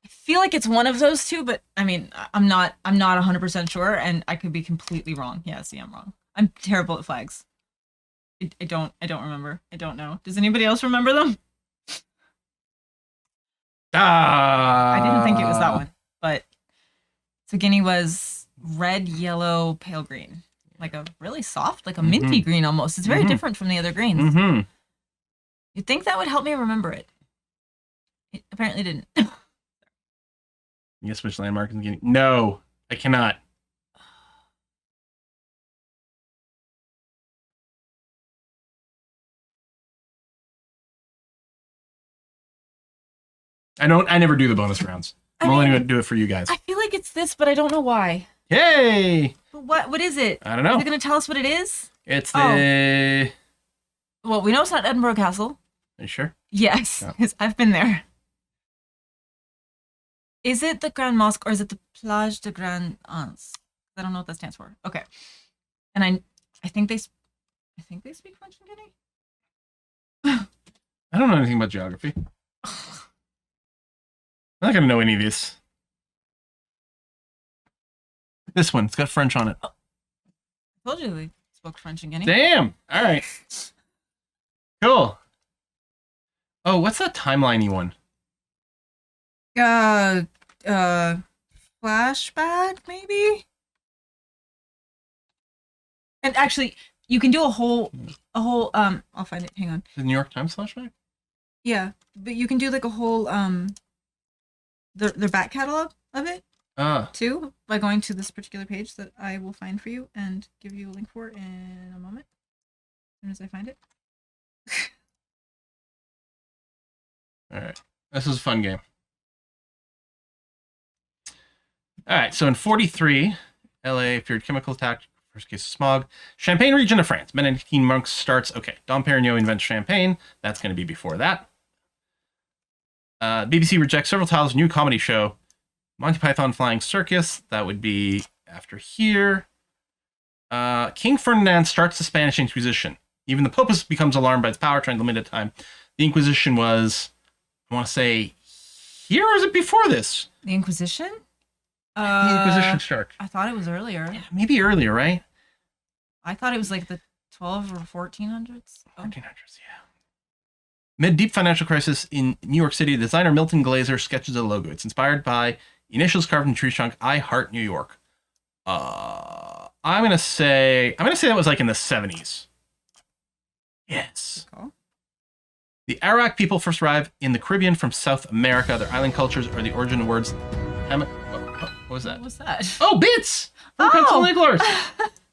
I feel like it's one of those two, but I mean, I'm not 100% sure, and I could be completely wrong. Yeah, see, I'm wrong. I'm terrible at flags. I don't remember. I don't know. Does anybody else remember them? I didn't think it was that one, but so Guinea was red, yellow, pale green, like a really soft, like a minty green almost. It's very different from the other greens. Mm-hmm. You'd think that would help me remember it. It apparently didn't. Guess which landmark is Guinea? No, I cannot. I never do the bonus rounds. I'm only going to do it for you guys. I feel like it's this, but I don't know why. Yay! But what is it? I don't know. Is it going to tell us what it is? It's the... Well, we know it's not Edinburgh Castle. Are you sure? Yes, Yeah. because I've been there. Is it the Grand Mosque or is it the Plage de Grand Anse? I don't know what that stands for. Okay. And I think they speak French in Guinea? I don't know anything about geography. I'm not going to know any of this. This one, it's got French on it. I told you they spoke French in Guinea. Damn! All right. Cool. Oh, what's that timeline-y one? Flashback, maybe? And actually, You can do a whole I'll find it. Hang on. The New York Times flashback? Yeah, but you can do like a whole their back catalog of it too by going to this particular page that I will find for you and give you a link for in a moment. As soon as I find it. All right. This is a fun game. All right. So in 43, LA feared chemical attack. First case of smog. Champagne region of France. Benedictine monks starts. Okay. Dom Perignon invents champagne. That's going to be before that. BBC rejects several titles. New comedy show. Monty Python Flying Circus. That would be after here. King Ferdinand starts the Spanish Inquisition. Even the Pope becomes alarmed by its power, trying to limit time. The Inquisition was, I want to say, here, or is it before this? The Inquisition? The Inquisition starts. I thought it was earlier. Yeah, maybe earlier, right? I thought it was like the 12 or 1400s. Oh. 1400s, yeah. Mid deep financial crisis in New York City, designer Milton Glaser sketches a logo. It's inspired by initials carved in tree trunk. I heart New York. I'm gonna say that was like in the 70s. Yes. Cool. The Arawak people first arrived in the Caribbean from South America. Their island cultures are the origin of words. What was that? What was that? Oh, Bits! From Constable Nicholas.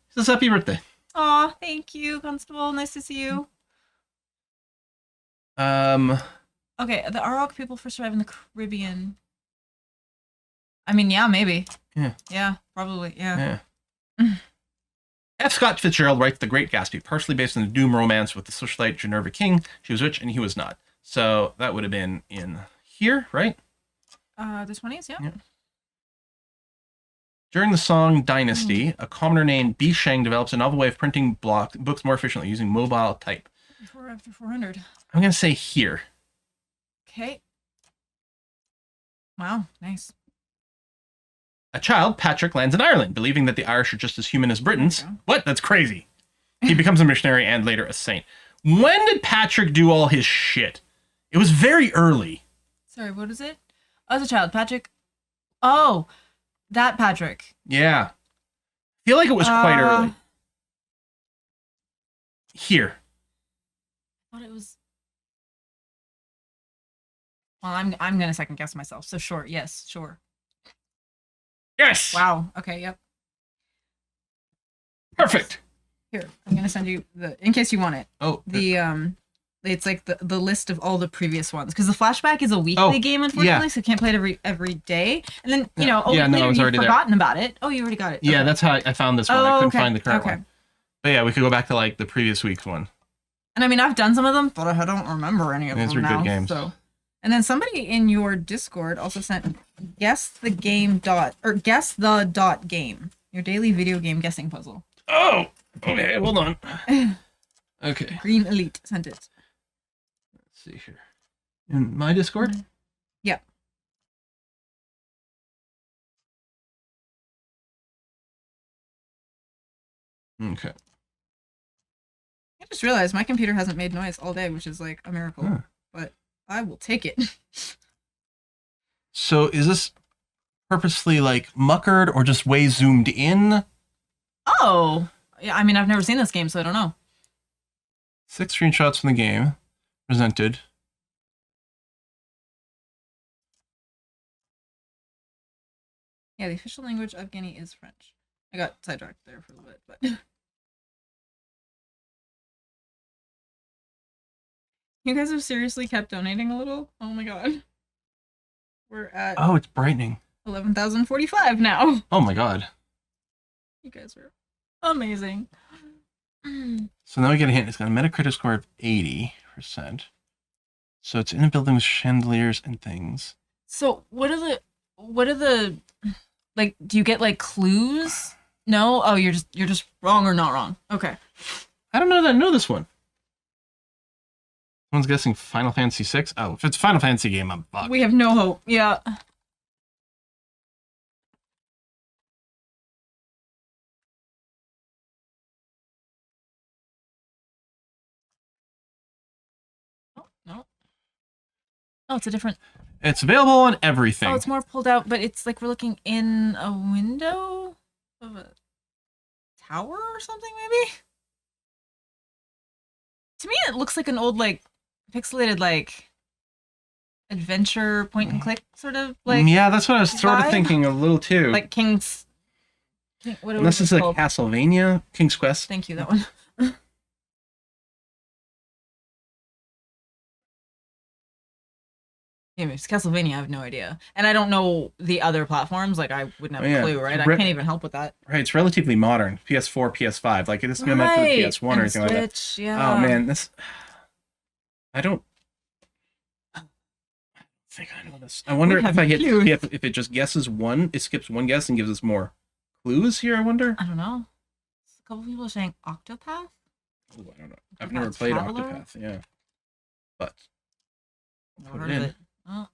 Says happy birthday. Aw, thank you, Constable. Nice to see you. Okay, the Arawak people first arrived in the Caribbean. I mean, yeah, maybe. Yeah. Yeah, probably, yeah. F. Scott Fitzgerald writes The Great Gatsby, partially based on the doom romance with the socialite Ginevra King. She was rich and he was not. So that would have been in here, right? The 20s, yeah. During the Song Dynasty, a commoner named Bi Sheng develops a novel way of printing books more efficiently using mobile type. Before or after 400? I'm going to say here. Okay. Wow, nice. A child, Patrick, lands in Ireland, believing that the Irish are just as human as Britons. Okay. What? That's crazy. He becomes a missionary and later a saint. When did Patrick do all his shit? It was very early. Sorry, what is it? As a child, Patrick. Oh, that Patrick. Yeah. I feel like it was quite early. Here. I thought it was. Well, I'm gonna second guess myself. So sure, yes, sure. Yes. Wow. Okay. Yep. Perfect. Here, I'm gonna send you in case you want it. Oh. It's like the list of all the previous ones because the flashback is a weekly game, unfortunately, so you can't play it every day. And then later you've forgotten about it. Oh, you already got it. Yeah, that's how I found this one. I couldn't find the current Okay. one. But yeah, we could go back to like the previous week's one. And I mean, I've done some of them, but I don't remember any of them These were now. good games. So. And then somebody in your Discord also sent guess the game your daily video game guessing puzzle. Oh, okay, hold on. Okay. Green Elite sent it. Let's see here. In my Discord? Yep. Okay. I just realized my computer hasn't made noise all day, which is like a miracle. Huh. But I will take it. So is this purposely like muckered or just way zoomed in? Oh, yeah. I mean, I've never seen this game, so I don't know. 6 screenshots from the game presented. Yeah, the official language of Guinea is French. I got sidetracked there for a little bit, but you guys have seriously kept donating a little. Oh my god, we're at It's brightening. 11,045 now. Oh my god. You guys are amazing. So now we get a hint. It's got a Metacritic score of 80%. So it's in a building with chandeliers and things. So what are the like? Do you get like clues? No. Oh, you're just wrong or not wrong. Okay. I don't know that I know this one. Someone's guessing Final Fantasy VI. Oh, if it's a Final Fantasy game, I'm fucked. We have no hope. Yeah. Oh, no. Oh, it's a different. It's available on everything. Oh, it's more pulled out, but it's like we're looking in a window of a tower or something, maybe? To me, it looks like an old, like, pixelated, like, adventure point and click sort of, like, yeah, that's what I was sort of vibe. thinking a little too. like what Unless was it's it like called? Castlevania, King's Quest. Thank you, that one. Anyways, Castlevania, I have no idea. And I don't know the other platforms. Like, I wouldn't have Oh, yeah. a clue, right? I Re- can't even help with that. Right, it's relatively modern. PS4, PS5. Like, it's meant for the PS1 and or anything like that. Switch, yeah. Oh, man, this... I don't think I know this. I wonder We have if I hit clues. skip, if it just guesses one, it skips one guess and gives us more clues here, I wonder? I don't know. A couple people are saying Octopath? Ooh, I don't know. I've never played Traveler? Octopath, yeah. But, Never Put heard it of in. it. Oh.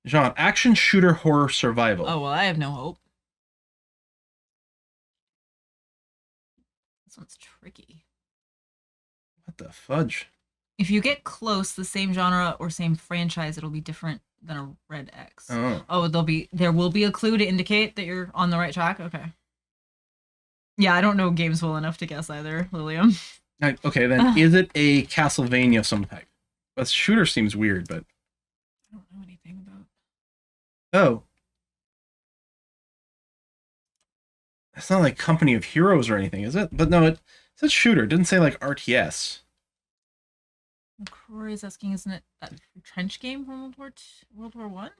genre, action, shooter, horror, survival. Oh, well, I have no hope. This one's tricky. What the fudge? If you get close, the same genre or same franchise, it'll be different than a red X. Oh. Oh, there will be a clue to indicate that you're on the right track? Okay. Yeah, I don't know games well enough to guess either, Lilium. Okay, then is it a Castlevania of some type? A shooter seems weird, but... I don't know anything about... Oh. It's not like Company of Heroes or anything, is it? But no, it says shooter. It didn't say like RTS. Corey's asking, isn't it that trench game from World War One?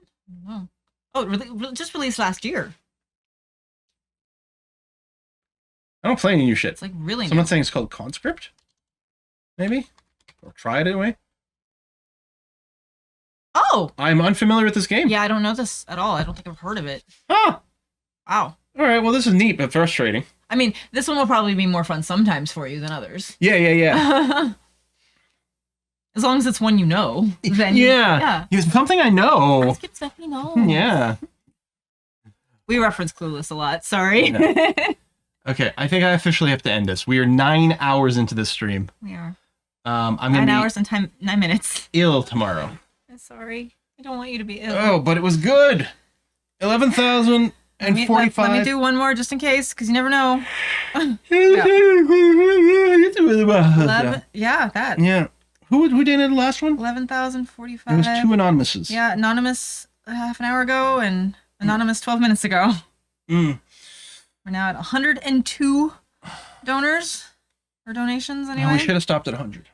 No. Oh, it just released last year. I don't play any new shit. It's like really Someone's new. saying it's called Conscript? Maybe? Or try it anyway? Oh! I'm unfamiliar with this game. Yeah, I don't know this at all. I don't think I've heard of it. Ah! Wow. Alright, well this is neat, but frustrating. I mean, this one will probably be more fun sometimes for you than others. Yeah. As long as it's one you know, then Yeah. It's something I know. Skip stuff you know. Yeah. We reference Clueless a lot. Sorry. Yeah. Okay, I think I officially have to end this. We are 9 hours into this stream. We are. I'm 9 gonna hours and 9 minutes. be ill tomorrow. I'm sorry. I don't want you to be ill. Oh, but it was good. 11,045. Let me do one more just in case, because you never know. Yeah, that. Yeah. Who did the last one? 11,045. It was two anonymouses. Yeah, anonymous half an hour ago and anonymous 12 minutes ago. Mm. We're now at 102 donors or donations Oh, anyway. we should have stopped at 100.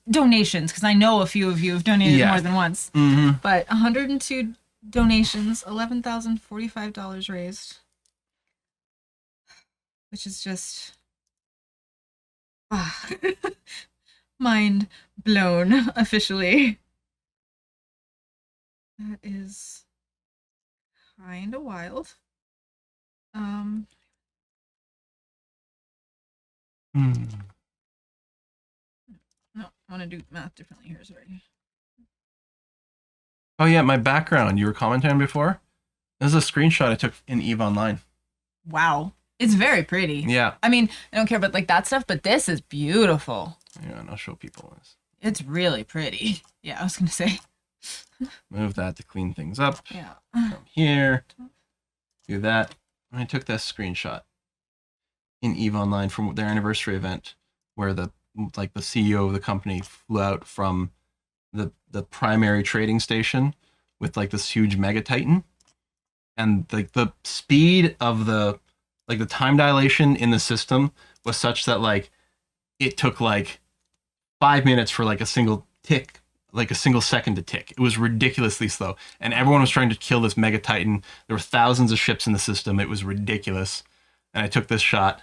Donations, because I know a few of you have donated Yeah. more than once. Mm-hmm. But 102 donations, $11,045 raised, which is just mind blown officially. That is kind of wild. No, I want to do math differently here. Sorry. Oh yeah, my background you were commenting on before. This is a screenshot I took in EVE Online. Wow, it's very pretty. Yeah. I mean, I don't care about like that stuff, but this is beautiful. Yeah, and I'll show people this. It's really pretty. Yeah, I was gonna say. Move that to clean things up. Yeah. From here. Do that. I took this screenshot in EVE Online from their anniversary event where the CEO of the company flew out from the primary trading station with like this huge mega titan, and like the speed of the time dilation in the system was such that like it took like 5 minutes for like a single tick, like a single second to tick. It was ridiculously slow, and everyone was trying to kill this mega titan. There were thousands of ships in the system. It was ridiculous, and I took this shot.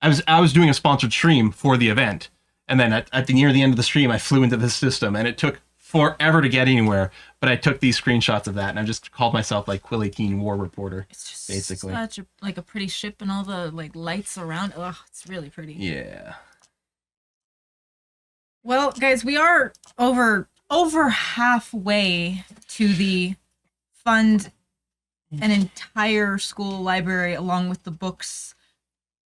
I was doing a sponsored stream for the event, and then near the end of the stream, I flew into this system, and it took forever to get anywhere. But I took these screenshots of that, and I just called myself like Quill18 War Reporter. It's just basically such a pretty ship and all the like lights around. Ugh, it's really pretty. Yeah. Well, guys, we are over halfway to the fund an entire school library along with the books,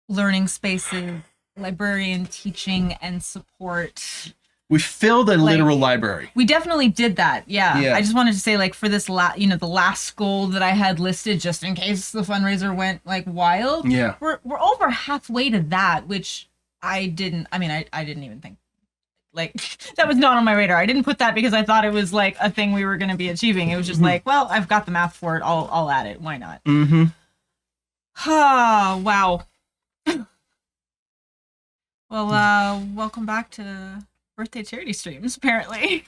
learning spaces, librarian teaching and support. We filled a literal library. We definitely did that. Yeah. Yeah. I just wanted to say, like, for this the last goal that I had listed, just in case the fundraiser went like wild. Yeah. We're over halfway to that, which I didn't even think like that was not on my radar. I didn't put that because I thought it was like a thing we were going to be achieving. It was just like, well, I've got the math for it. I'll add it. Why not? Mm-hmm. Ah, wow. Well, welcome back to birthday charity streams, apparently.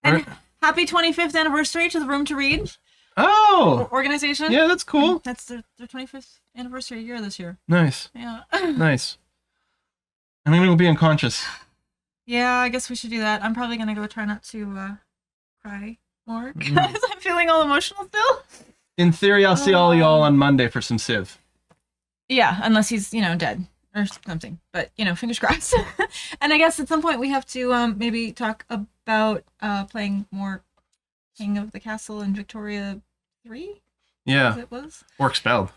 And happy 25th anniversary to the Room to Read Oh! organization. Yeah, that's cool. That's their 25th anniversary year this year. Nice. Yeah. Nice. I mean, we'll be unconscious. Yeah, I guess we should do that. I'm probably gonna go try not to cry more because I'm feeling all emotional still. In theory, I'll see all y'all on Monday for some Civ. Yeah, unless he's, dead or something. But, fingers crossed. And I guess at some point we have to maybe talk about playing more King of the Castle in Victoria 3? Yeah. As it was? Or Expelled.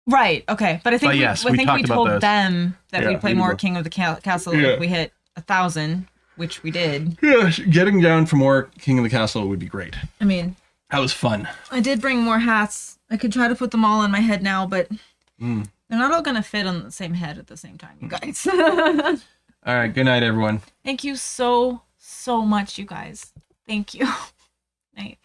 Right, okay. But I think we told those. them that Yeah, we'd play we more will. King of the Castle Yeah. if we hit 1,000, which we did. Yeah, getting down for more King of the Castle would be great. I mean... That was fun. I did bring more hats. I could try to put them all on my head now, but they're not all going to fit on the same head at the same time, you guys. All right, good night, everyone. Thank you so, so much, you guys. Thank you. Night.